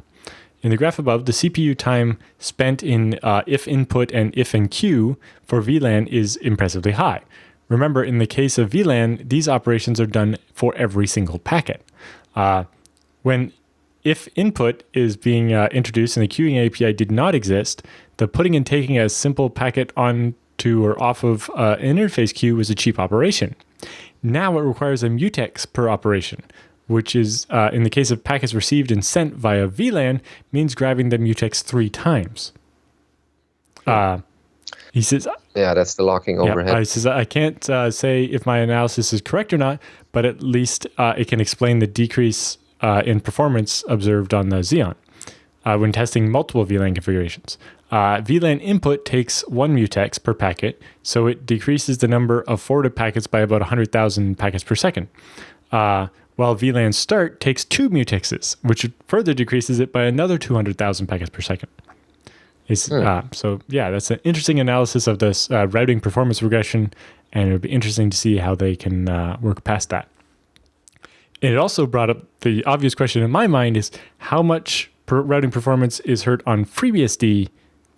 In the graph above, the CPU time spent in if input and if enqueue for VLAN is impressively high. Remember, in the case of VLAN, these operations are done for every single packet. When if input is being introduced and the queuing API did not exist, the putting and taking a simple packet onto or off of an interface queue was a cheap operation. Now it requires a mutex per operation, which is, in the case of packets received and sent via VLAN, means grabbing the mutex 3 times. He says, Yeah, that's the locking overhead. he says, I can't say if my analysis is correct or not, but at least it can explain the decrease in performance observed on the Xeon when testing multiple VLAN configurations. VLAN input takes 1 mutex per packet, so it decreases the number of forwarded packets by about 100,000 packets per second. While VLAN start takes 2 mutexes, which further decreases it by another 200,000 packets per second. So that's an interesting analysis of this routing performance regression, and it would be interesting to see how they can work past that. And it also brought up the obvious question in my mind is how much routing performance is hurt on FreeBSD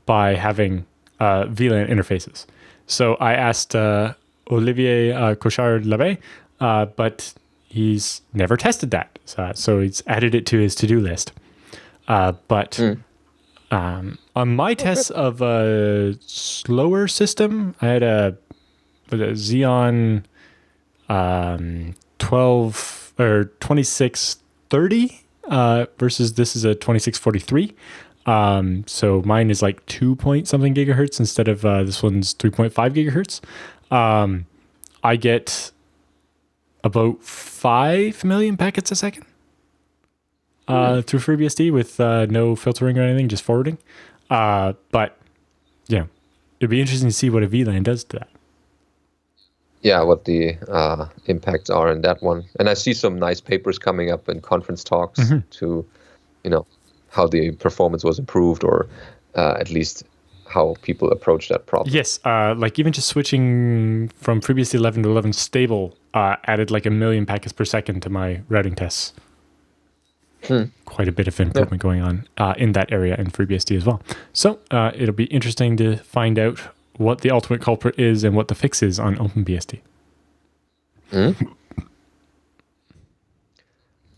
by having VLAN interfaces. So I asked Olivier Cochard-Labbe, but he's never tested that. So he's added it to his to-do list. On my tests of a slower system, I had a Xeon 12 or 2630 versus this is a 2643. So mine is like 2 point something gigahertz instead of this one's 3.5 gigahertz. I get about 5 million packets a second through FreeBSD with no filtering or anything, just forwarding. But yeah, it'd be interesting to see what a VLAN does to that. Yeah, what the impacts are in that one. And I see some nice papers coming up in conference talks to, how the performance was improved or at least how people approach that problem. Yes, like even just switching from FreeBSD 11 to 11 stable added like 1 million packets per second to my routing tests. Quite a bit of improvement going on in that area in FreeBSD as well. So it'll be interesting to find out what the ultimate culprit is and what the fix is on OpenBSD.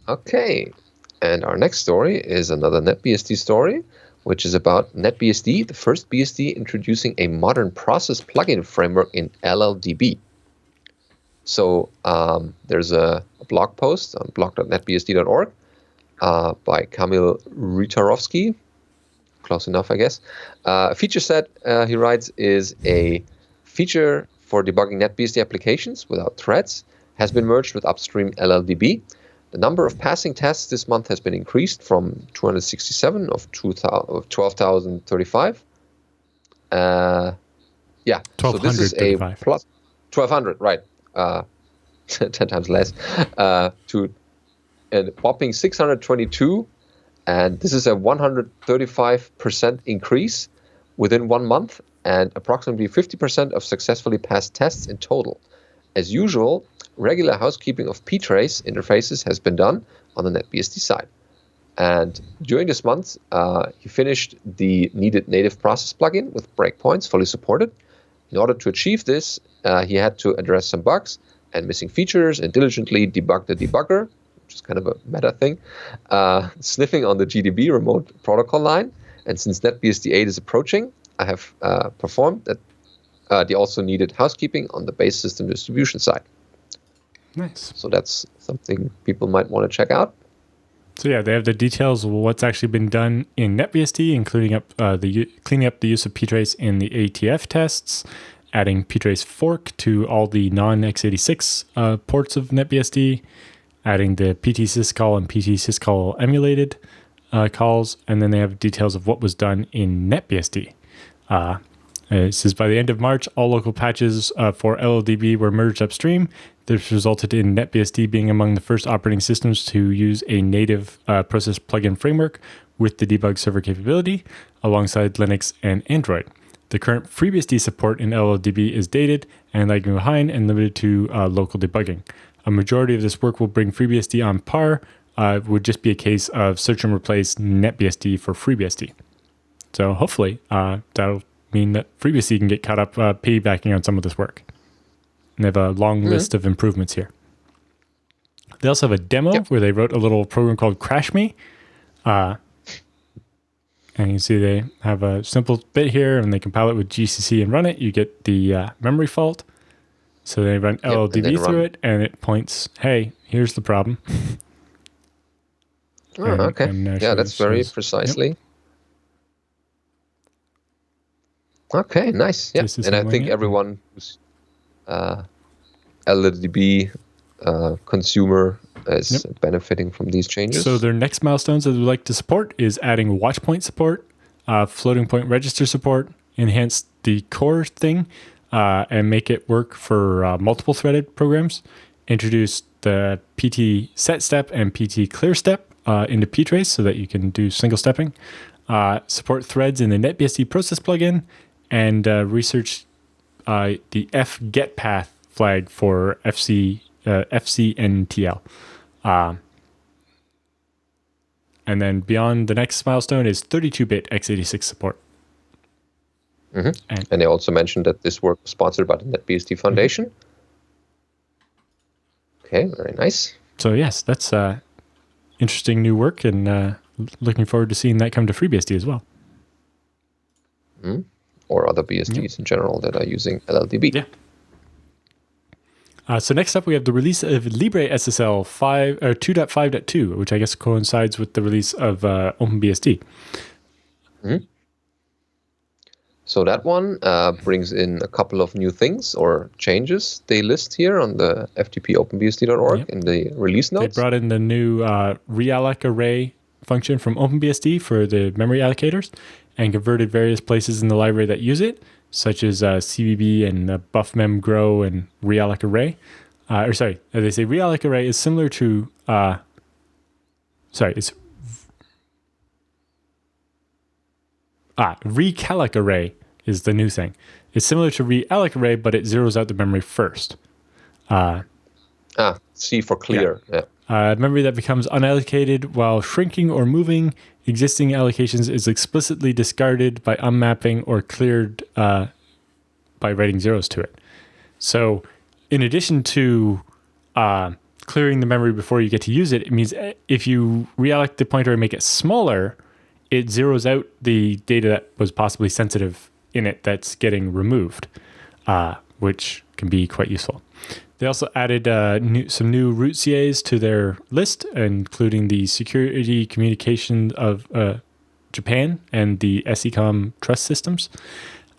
Okay, and our next story is another NetBSD story, which is about NetBSD, the first BSD introducing a modern process plugin framework in LLDB. So there's a blog post on blog.netbsd.org by Kamil Rytarowski. Close enough, I guess. A feature set, he writes, is a feature for debugging NetBSD applications without threads, has been merged with upstream LLDB. The number of passing tests this month has been increased from 267 of 12,035. So this is a plus 1,200, right? 10 times less, to a whopping 622. And this is a 135% increase within 1 month and approximately 50% of successfully passed tests in total. As usual, regular housekeeping of ptrace interfaces has been done on the NetBSD side. And during this month, he finished the needed native process plugin with breakpoints fully supported. In order to achieve this, he had to address some bugs and missing features and diligently debug the debugger, which is kind of a meta thing, sniffing on the GDB remote protocol line. And since NetBSD 8 is approaching, I have performed that. The also needed housekeeping on the base system distribution side. Nice. So that's something people might want to check out. So yeah, they have the details of what's actually been done in NetBSD, including cleaning up the use of ptrace in the ATF tests, adding ptrace fork to all the non-x86 ports of NetBSD, adding the PT-syscall and PT-syscall emulated calls, and then they have details of what was done in NetBSD. It says by the end of March, all local patches for LLDB were merged upstream. This resulted in NetBSD being among the first operating systems to use a native process plugin framework with the debug server capability alongside Linux and Android. The current FreeBSD support in LLDB is dated and lagging behind and limited to local debugging. A majority of this work will bring FreeBSD on par would just be a case of search and replace NetBSD for FreeBSD. So hopefully that'll mean that FreeBSD can get caught up piggybacking on some of this work. And they have a long list of improvements here. They also have a demo where they wrote a little program called Crash Me. And you can see they have a simple bit here, and they compile it with GCC and run it. You get the memory fault. So they run LLDB through it, and it points, hey, here's the problem. Okay. That's very precisely. Yep. Okay, nice. Yeah, and I think everyone who's LLDB consumer is benefiting from these changes. So their next milestones that we'd like to support is adding watch point support, floating point register support, enhance the core thing, and make it work for multiple threaded programs, introduce the PT set step and PT clear step into ptrace so that you can do single stepping, support threads in the NetBSD process plugin, and research the fget path flag for FCNTL. And then beyond, the next milestone is 32-bit x86 support. And they also mentioned that this work was sponsored by the NetBSD Foundation. Okay, very nice. So yes, that's interesting new work, and looking forward to seeing that come to FreeBSD as well. Or other BSDs in general that are using LLDB. Yeah. So next up, we have the release of Libre SSL 2.5.2, which I guess coincides with the release of OpenBSD. So that one brings in a couple of new things or changes they list here on the ftp-openbsd.org in the release notes. They brought in the new realloc array function from OpenBSD for the memory allocators and converted various places in the library that use it, such as CBB and buffmemgrow and realloc array. They say realloc array is similar to recalloc array is the new thing. It's similar to realloc array, but it zeroes out the memory first. C for clear. Yeah. Memory that becomes unallocated while shrinking or moving existing allocations is explicitly discarded by unmapping or cleared by writing zeros to it. So in addition to clearing the memory before you get to use it, it means if you reallocate the pointer and make it smaller, it zeroes out the data that was possibly sensitive in it that's getting removed, which can be quite useful. They also added some new root CAs to their list, including the Security Communication of Japan and the SECOM trust systems.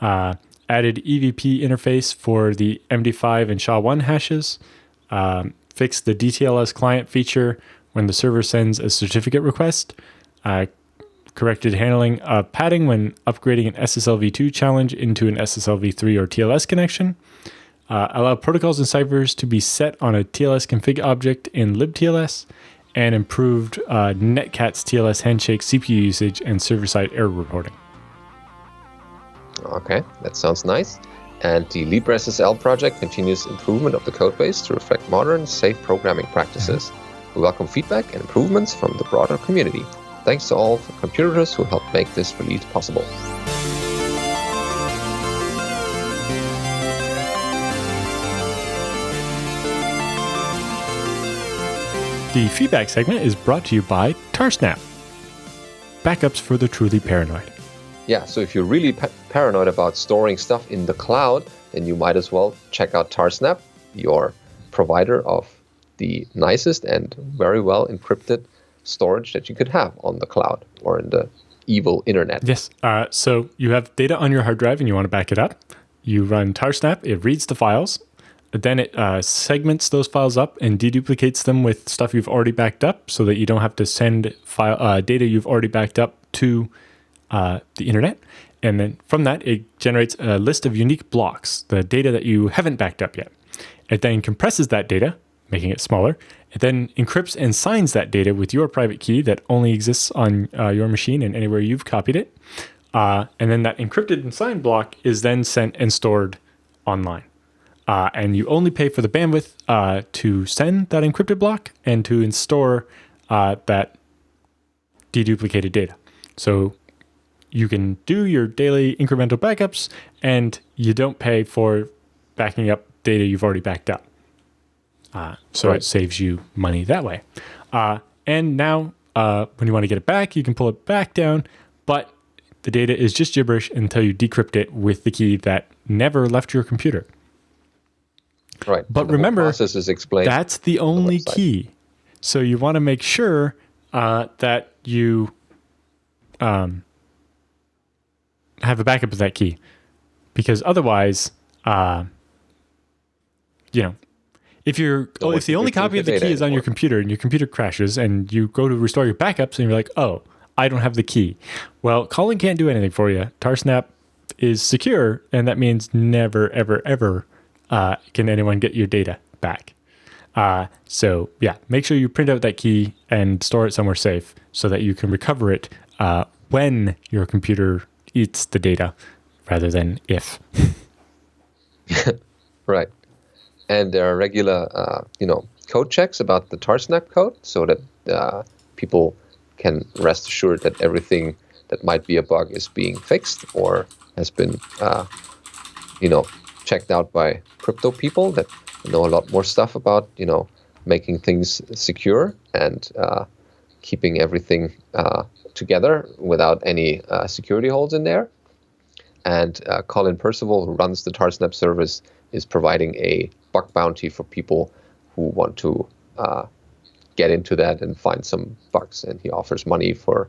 Added EVP interface for the MD5 and SHA-1 hashes. Fixed the DTLS client feature when the server sends a certificate request. Corrected handling of padding when upgrading an SSLv2 challenge into an SSLv3 or TLS connection. Allow protocols and ciphers to be set on a TLS config object in libTLS, and improved Netcat's TLS handshake CPU usage and server-side error reporting. Okay, that sounds nice. And the LibreSSL project continues improvement of the codebase to reflect modern, safe programming practices. We welcome feedback and improvements from the broader community. Thanks to all contributors who helped make this release possible. The feedback segment is brought to you by Tarsnap. Backups for the truly paranoid. Yeah, so if you're really paranoid about storing stuff in the cloud, then you might as well check out Tarsnap, your provider of the nicest and very well encrypted storage that you could have on the cloud or in the evil internet. Yes, so you have data on your hard drive and you want to back it up. You run Tarsnap, it reads the files, then it segments those files up and deduplicates them with stuff you've already backed up so that you don't have to send data you've already backed up to the internet. And then from that, it generates a list of unique blocks, the data that you haven't backed up yet. It then compresses that data, making it smaller. It then encrypts and signs that data with your private key that only exists on your machine and anywhere you've copied it. And then that encrypted and signed block is then sent and stored online. And you only pay for the bandwidth to send that encrypted block and to store that deduplicated data. So you can do your daily incremental backups, and you don't pay for backing up data you've already backed up. So Right. it saves you money that way. And now, when you want to get it back, you can pull it back down, but the data is just gibberish until you decrypt it with the key that never left your computer. Right. But And the whole remember, process is explained. that's the only website. key. So you want to make sure that you have a backup of that key, because otherwise, if the only copy of the key is on your computer and your computer crashes and you go to restore your backups and you're like, oh, I don't have the key. Well, Colin can't do anything for you. Tarsnap is secure, and that means never, ever, ever can anyone get your data back. So yeah, make sure you print out that key and store it somewhere safe so that you can recover it when your computer eats the data rather than if. Right. And there are regular, code checks about the Tarsnap code so that people can rest assured that everything that might be a bug is being fixed or has been, checked out by crypto people that know a lot more stuff about, making things secure and keeping everything together without any security holes in there. And Colin Percival, who runs the Tarsnap service, is providing a bug bounty for people who want to get into that and find some bugs. And he offers money for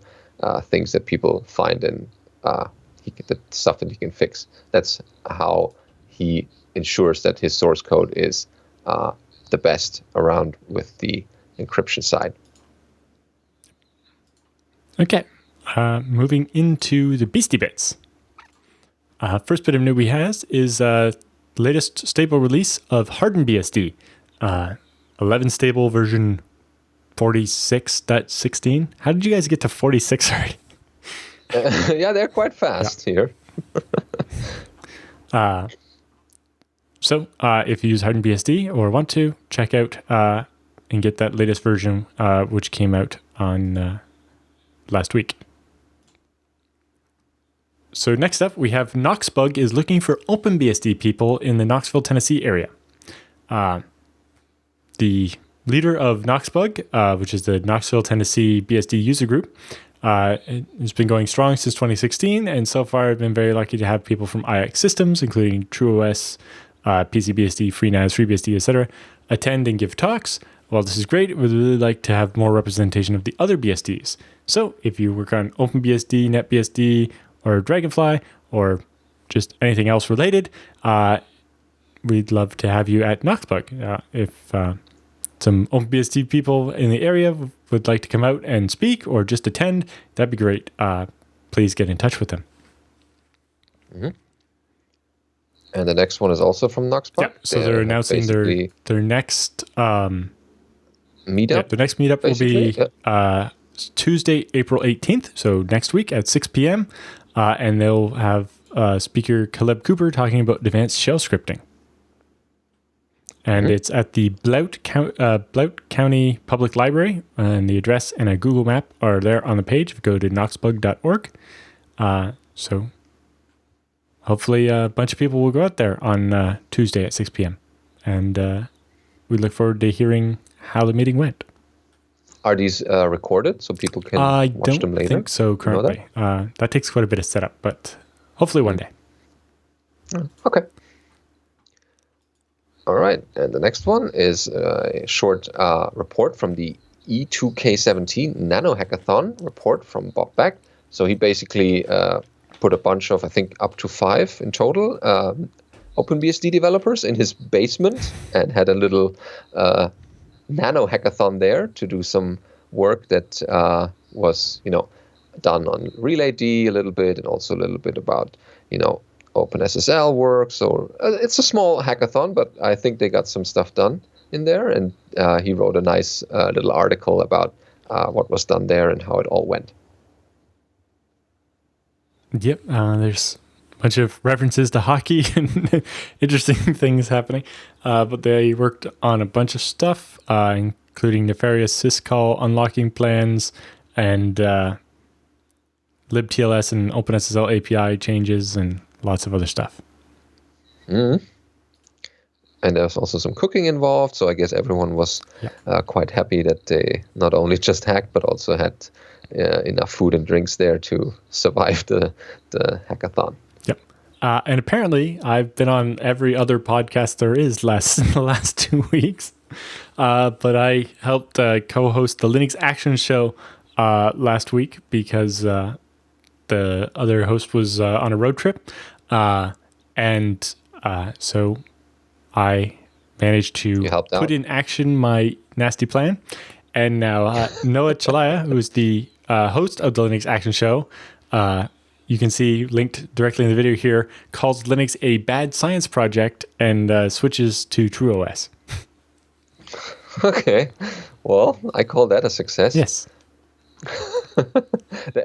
things that people find and the stuff that he can fix. That's how he ensures that his source code is the best around with the encryption side. Okay, moving into the Beastie Bits. First bit of news we has is latest stable release of hardened BSD, 11 stable version 46.16. How did you guys get to 46 already? Yeah, they're quite fast here. So if you use hardened BSD or want to, check out and get that latest version, which came out on last week. So next up, we have Knoxbug is looking for OpenBSD people in the Knoxville, Tennessee area. The leader of Knoxbug, which is the Knoxville, Tennessee BSD user group, has been going strong since 2016, and so far I've been very lucky to have people from IX Systems, including TrueOS, PCBSD, FreeNAS, FreeBSD, etc., attend and give talks. While this is great, we'd really like to have more representation of the other BSDs. So if you work on OpenBSD, NetBSD, or Dragonfly, or just anything else related, we'd love to have you at Knoxbug. If some OpenBSD people in the area would like to come out and speak or just attend, that'd be great. Please get in touch with them. Mm-hmm. And the next one is also from Knoxbug. Yeah, so they're announcing their next meetup. Yeah, the next meetup will be Tuesday, April 18th, so next week at 6 p.m. And they'll have speaker Caleb Cooper talking about advanced shell scripting. And it's at the Blount County Public Library, and the address and a Google map are there on the page. If you go to knoxbug.org. So hopefully a bunch of people will go out there on Tuesday at 6 p.m. And we look forward to hearing how the meeting went. Are these recorded so people can watch them later? I don't think so currently. That takes quite a bit of setup, but hopefully one day. Okay. All right. And the next one is a short report from the E2K17 Nano Hackathon report from Bob Beck. So he basically put a bunch of, I think, up to 5 in total OpenBSD developers in his basement and had a little nano hackathon there to do some work that was, done on RelayD a little bit, and also a little bit about, OpenSSL work. So it's a small hackathon, but I think they got some stuff done in there. And he wrote a nice little article about what was done there and how it all went. Yep, there's a bunch of references to hockey and interesting things happening. But they worked on a bunch of stuff, including nefarious syscall unlocking plans and libTLS and OpenSSL API changes and lots of other stuff. Mm. And there's also some cooking involved, so I guess everyone was quite happy that they not only just hacked, but also had enough food and drinks there to survive the hackathon. Yep. And apparently, I've been on every other podcast there is in the last 2 weeks. But I helped co-host the Linux Action Show last week because the other host was on a road trip. And so I managed to put in action my nasty plan. And now Noah Chalaya, who is the host of the Linux Action Show, you can see linked directly in the video here, calls Linux a bad science project and switches to TrueOS. Okay. Well, I call that a success. Yes.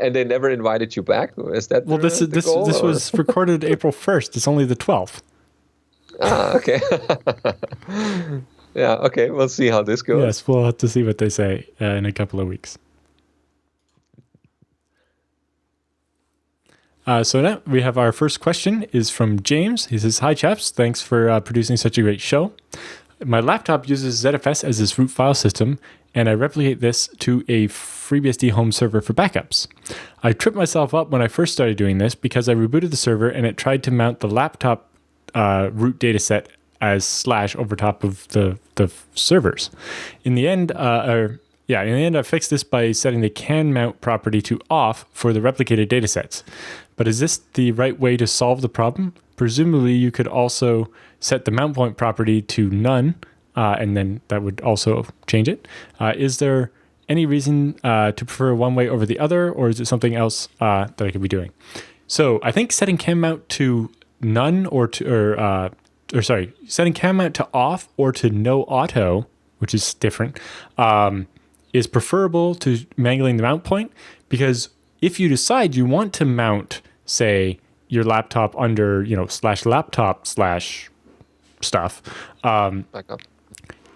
And they never invited you back? Is that this was recorded April 1st. It's only the 12th. Ah, okay. Yeah, okay. We'll see how this goes. Yes, we'll have to see what they say in a couple of weeks. So now we have our first question is from James. He says, "Hi chaps, thanks for producing such a great show. My laptop uses ZFS as its root file system, and I replicate this to a FreeBSD home server for backups. I tripped myself up when I first started doing this because I rebooted the server and it tried to mount the laptop root dataset as / over top of the servers. In the end, I fixed this by setting the can mount property to off for the replicated datasets. But is this the right way to solve the problem? Presumably, you could also set the mount point property to none, and then that would also change it. Is there any reason to prefer one way over the other, or is it something else that I could be doing?" So I think setting can mount to none setting can mount to off or to no auto, which is different, is preferable to mangling the mount point, because if you decide you want to mount, say, your laptop under, /laptop/ stuff,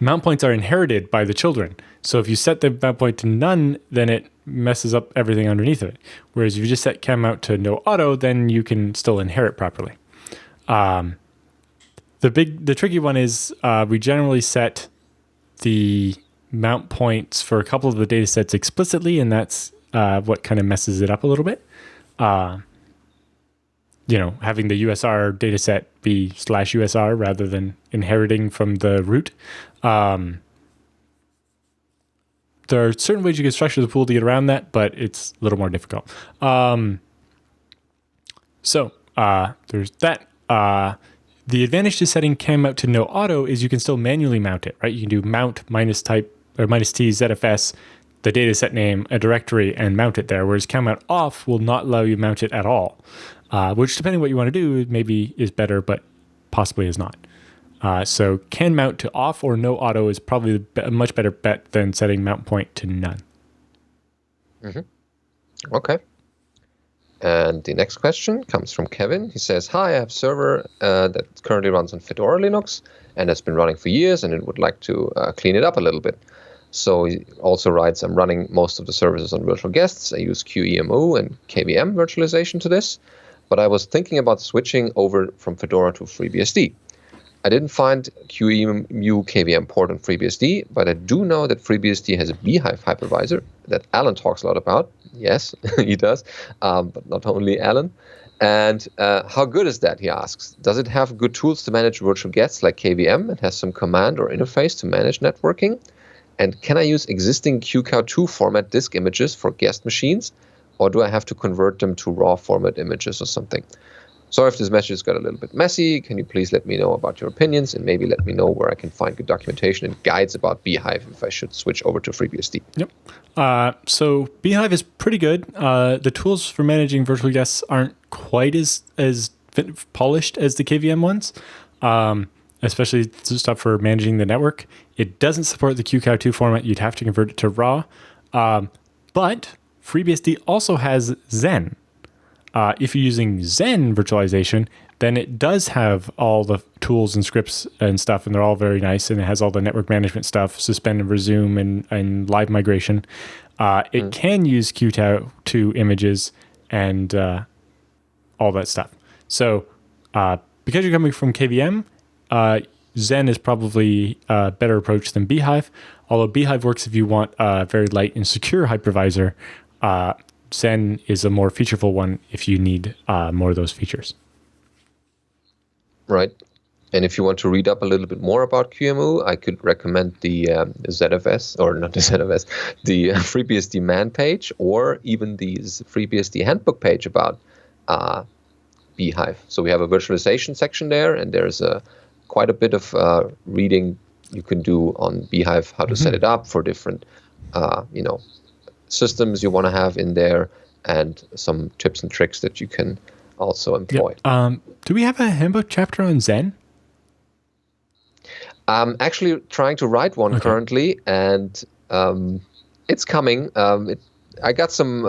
mount points are inherited by the children. So if you set the mount point to none, then it messes up everything underneath it. Whereas if you just set can mount to no auto, then you can still inherit properly. The tricky one is we generally set the mount points for a couple of the data sets explicitly, and that's what kind of messes it up a little bit. Having the USR dataset be /USR rather than inheriting from the root. There are certain ways you can structure the pool to get around that, but it's a little more difficult. So there's that. The advantage to setting can mount to no auto is you can still manually mount it, right? You can do mount -type or -t ZFS, the dataset name, a directory, and mount it there. Whereas can mount off will not allow you to mount it at all, which, depending on what you want to do, maybe is better, but possibly is not. So can mount to off or no auto is probably a much better bet than setting mount point to none. Mm-hmm. Okay. And the next question comes from Kevin. He says, "Hi, I have a server that currently runs on Fedora Linux and has been running for years, and it would like to clean it up a little bit." So he also writes, "I'm running most of the services on virtual guests. I use QEMU and KVM virtualization to this, but I was thinking about switching over from Fedora to FreeBSD. I didn't find QEMU KVM port on FreeBSD, but I do know that FreeBSD has a Beehive hypervisor that Alan talks a lot about." Yes, he does, but not only Alan. "And how good is that?" he asks. "Does it have good tools to manage virtual guests like KVM? It has some command or interface to manage networking. And can I use existing QCOW2 format disk images for guest machines, or do I have to convert them to raw format images or something? Sorry if this message got a little bit messy. Can you please let me know about your opinions, and maybe let me know where I can find good documentation and guides about Beehive if I should switch over to FreeBSD?" Yep. So Beehive is pretty good. The tools for managing virtual guests aren't quite as polished as the KVM ones, especially stuff for managing the network. It doesn't support the QCOW2 format. You'd have to convert it to raw. But FreeBSD also has Zen. If you're using Zen virtualization, then it does have all the tools and scripts and stuff, and they're all very nice, and it has all the network management stuff, suspend and resume, and live migration. It can use Q2 images and all that stuff. So because you're coming from KVM, Zen is probably a better approach than Beehive. Although Beehive works if you want a very light and secure hypervisor, Zen is a more featureful one if you need more of those features. Right. And if you want to read up a little bit more about QEMU, I could recommend the ZFS, or not the ZFS, the FreeBSD man page, or even the FreeBSD handbook page about Beehive. So we have a virtualization section there, and there's quite a bit of reading you can do on Beehive, how to set it up for different, systems you want to have in there, and some tips and tricks that you can also employ. Yep. Do we have a handbook chapter on Zen? I'm actually trying to write one currently, and it's coming. I got some,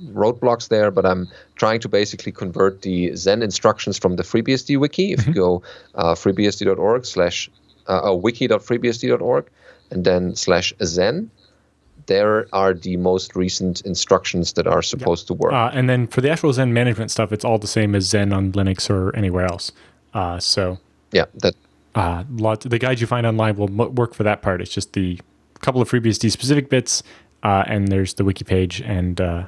roadblocks there, but I'm trying to basically convert the Zen instructions from the FreeBSD wiki. If you go freebsd.org/wiki.freebsd.org and then /Zen, there are the most recent instructions that are supposed to work. And then for the actual Zen management stuff, it's all the same as Zen on Linux or anywhere else. Yeah, that. The guides you find online will work for that part. It's just the couple of FreeBSD specific bits, and there's the wiki page, and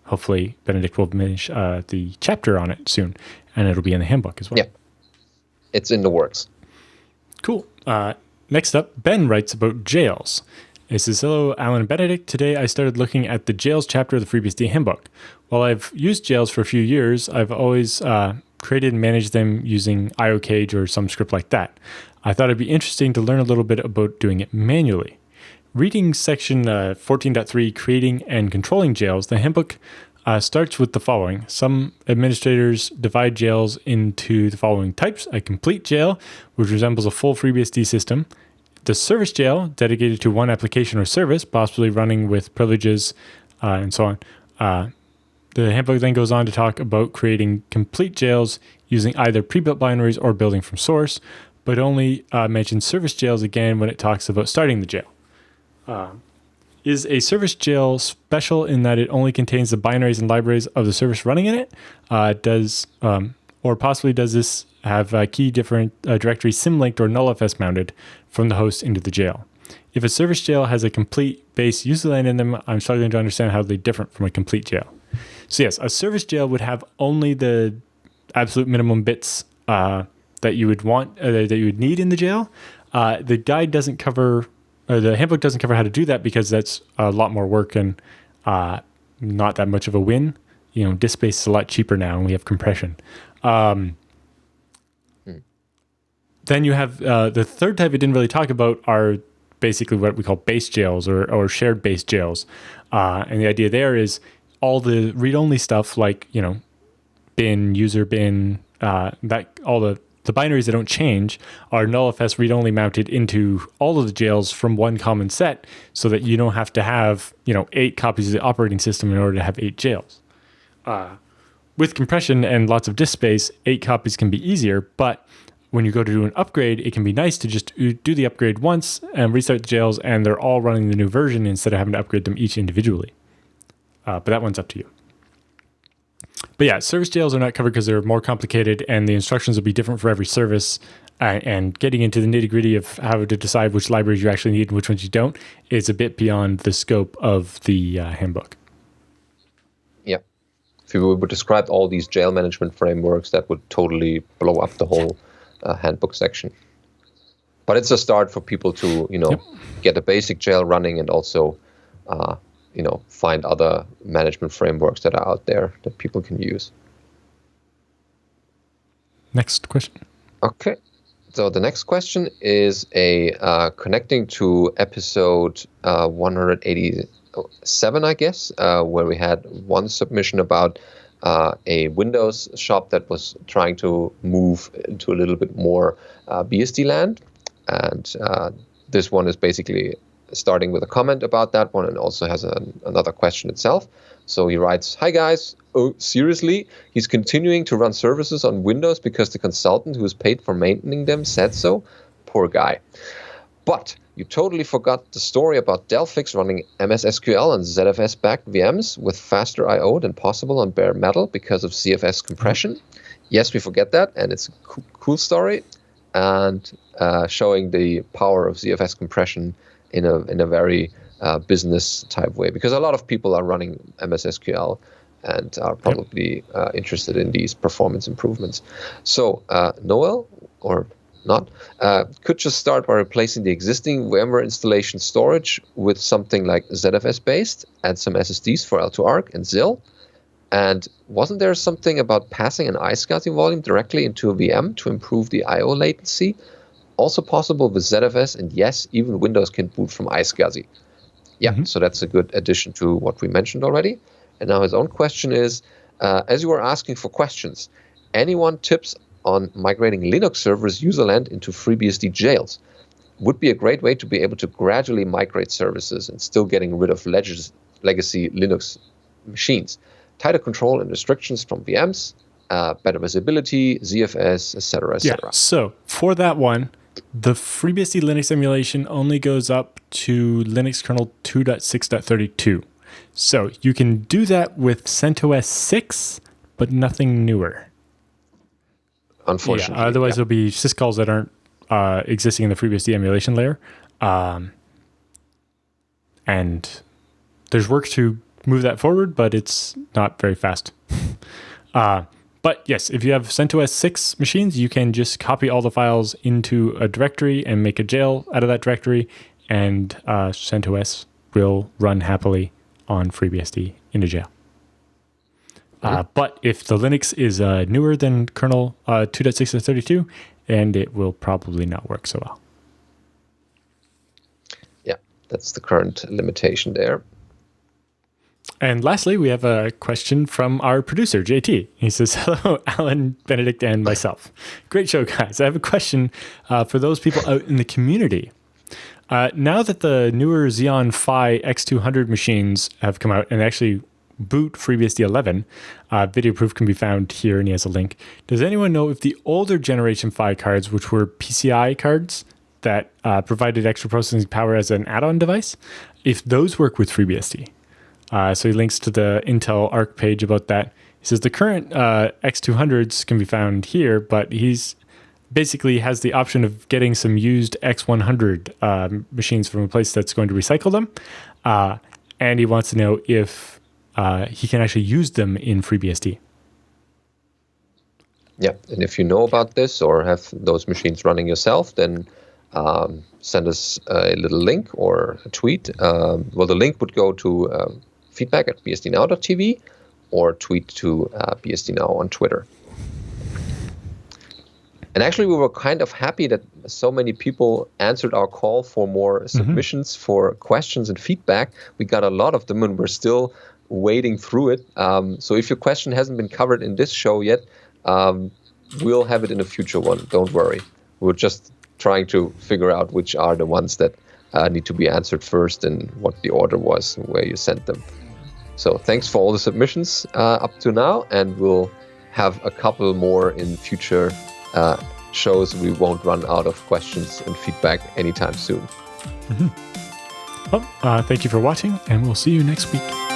hopefully Benedict will finish the chapter on it soon, and it'll be in the handbook as well. Yeah, it's in the works. Cool. Next up, Ben writes about jails. It says, hello, Alan and Benedict. Today I started looking at the jails chapter of the FreeBSD handbook. While I've used jails for a few years, I've always created and managed them using IOCage or some script like that. I thought it'd be interesting to learn a little bit about doing it manually. Reading section 14.3, creating and controlling jails, the handbook starts with the following. Some administrators divide jails into the following types: a complete jail, which resembles a full FreeBSD system; the service jail, dedicated to one application or service, possibly running with privileges, and so on. The handbook then goes on to talk about creating complete jails using either pre-built binaries or building from source, but only mentions service jails again when it talks about starting the jail. Is a service jail special in that it only contains the binaries and libraries of the service running in it? Or possibly does this have key different directory symlinked or nullfs mounted from the host into the jail? If a service jail has a complete base user line in them, I'm struggling to understand how they're different from a complete jail. So yes, a service jail would have only the absolute minimum bits that you would want, that you would need in the jail. The guide doesn't cover, or the handbook doesn't cover how to do that, because that's a lot more work and not that much of a win. Disk space is a lot cheaper now, and we have compression. Then you have the third type it didn't really talk about are basically what we call base jails or shared base jails. And the idea there is all the read-only stuff like, bin, user bin, that all the binaries that don't change are nullfs read-only mounted into all of the jails from one common set, so that you don't have to have 8 copies of the operating system in order to have 8 jails. With compression and lots of disk space, 8 copies can be easier, but when you go to do an upgrade, it can be nice to just do the upgrade once and restart the jails, and they're all running the new version instead of having to upgrade them each individually. But that one's up to you. But yeah, service jails are not covered because they're more complicated, and the instructions will be different for every service. And getting into the nitty-gritty of how to decide which libraries you actually need and which ones you don't is a bit beyond the scope of the handbook. Yeah. If you would describe all these jail management frameworks, that would totally blow up the whole handbook section. But it's a start for people to, get a basic jail running, and also, find other management frameworks that are out there that people can use. Next question. Okay. So the next question is connecting to episode 187, I guess, where we had one submission about a Windows shop that was trying to move into a little bit more BSD land. And this one is basically starting with a comment about that one, and also has another question itself. So he writes, "Hi guys, oh, seriously? He's continuing to run services on Windows because the consultant who is paid for maintaining them said so? Poor guy. But you totally forgot the story about Delphix running MS SQL on ZFS-backed VMs with faster I/O than possible on bare metal because of ZFS compression. Yes, we forget that, and it's a cool story, and showing the power of ZFS compression in a very business type way, because a lot of people are running MS SQL and are probably interested in these performance improvements. So Noel, or not, could just start by replacing the existing VMware installation storage with something like ZFS based, add some SSDs for L2ARC and ZIL. And wasn't there something about passing an iSCSI volume directly into a VM to improve the I/O latency? Also possible with ZFS, and yes, even Windows can boot from iSCSI. Yeah, so that's a good addition to what we mentioned already. And now his own question is, as you were asking for questions, anyone tips on migrating Linux servers userland into FreeBSD jails? Would be a great way to be able to gradually migrate services and still getting rid of legacy Linux machines. Tighter control and restrictions from VMs, better visibility, ZFS, etc., etc. Yeah, so for that one, the FreeBSD Linux emulation only goes up to Linux kernel 2.6.32. So you can do that with CentOS 6, but nothing newer. Unfortunately. Yeah, otherwise, there'll be syscalls that aren't existing in the FreeBSD emulation layer. And there's work to move that forward, but it's not very fast. But yes, if you have CentOS 6 machines, you can just copy all the files into a directory and make a jail out of that directory, and CentOS will run happily on FreeBSD in a jail. But if the Linux is newer than kernel 2.6.32, then it will probably not work so well. Yeah, that's the current limitation there. And lastly, we have a question from our producer, JT. He says, hello, Alan, Benedict, and myself. Great show, guys. I have a question for those people out in the community. Now that the newer Xeon Phi X200 machines have come out and actually boot FreeBSD 11, video proof can be found here, and he has a link. Does anyone know if the older generation Phi cards, which were PCI cards that provided extra processing power as an add-on device, if those work with FreeBSD? So he links to the Intel ARC page about that. He says the current X200s can be found here, but he's basically has the option of getting some used X100 machines from a place that's going to recycle them. And he wants to know if he can actually use them in FreeBSD. Yeah, and if you know about this or have those machines running yourself, then send us a little link or a tweet. Well, the link would go to feedback@bsdnow.tv or tweet to BSDNow on Twitter. And actually, we were kind of happy that so many people answered our call for more submissions for questions and feedback. We got a lot of them, and we're still wading through it. So if your question hasn't been covered in this show yet, we'll have it in a future one. Don't worry. We're just trying to figure out which are the ones that need to be answered first and what the order was and where you sent them. So thanks for all the submissions up to now, and we'll have a couple more in future shows. We won't run out of questions and feedback anytime soon. Well, thank you for watching, and we'll see you next week.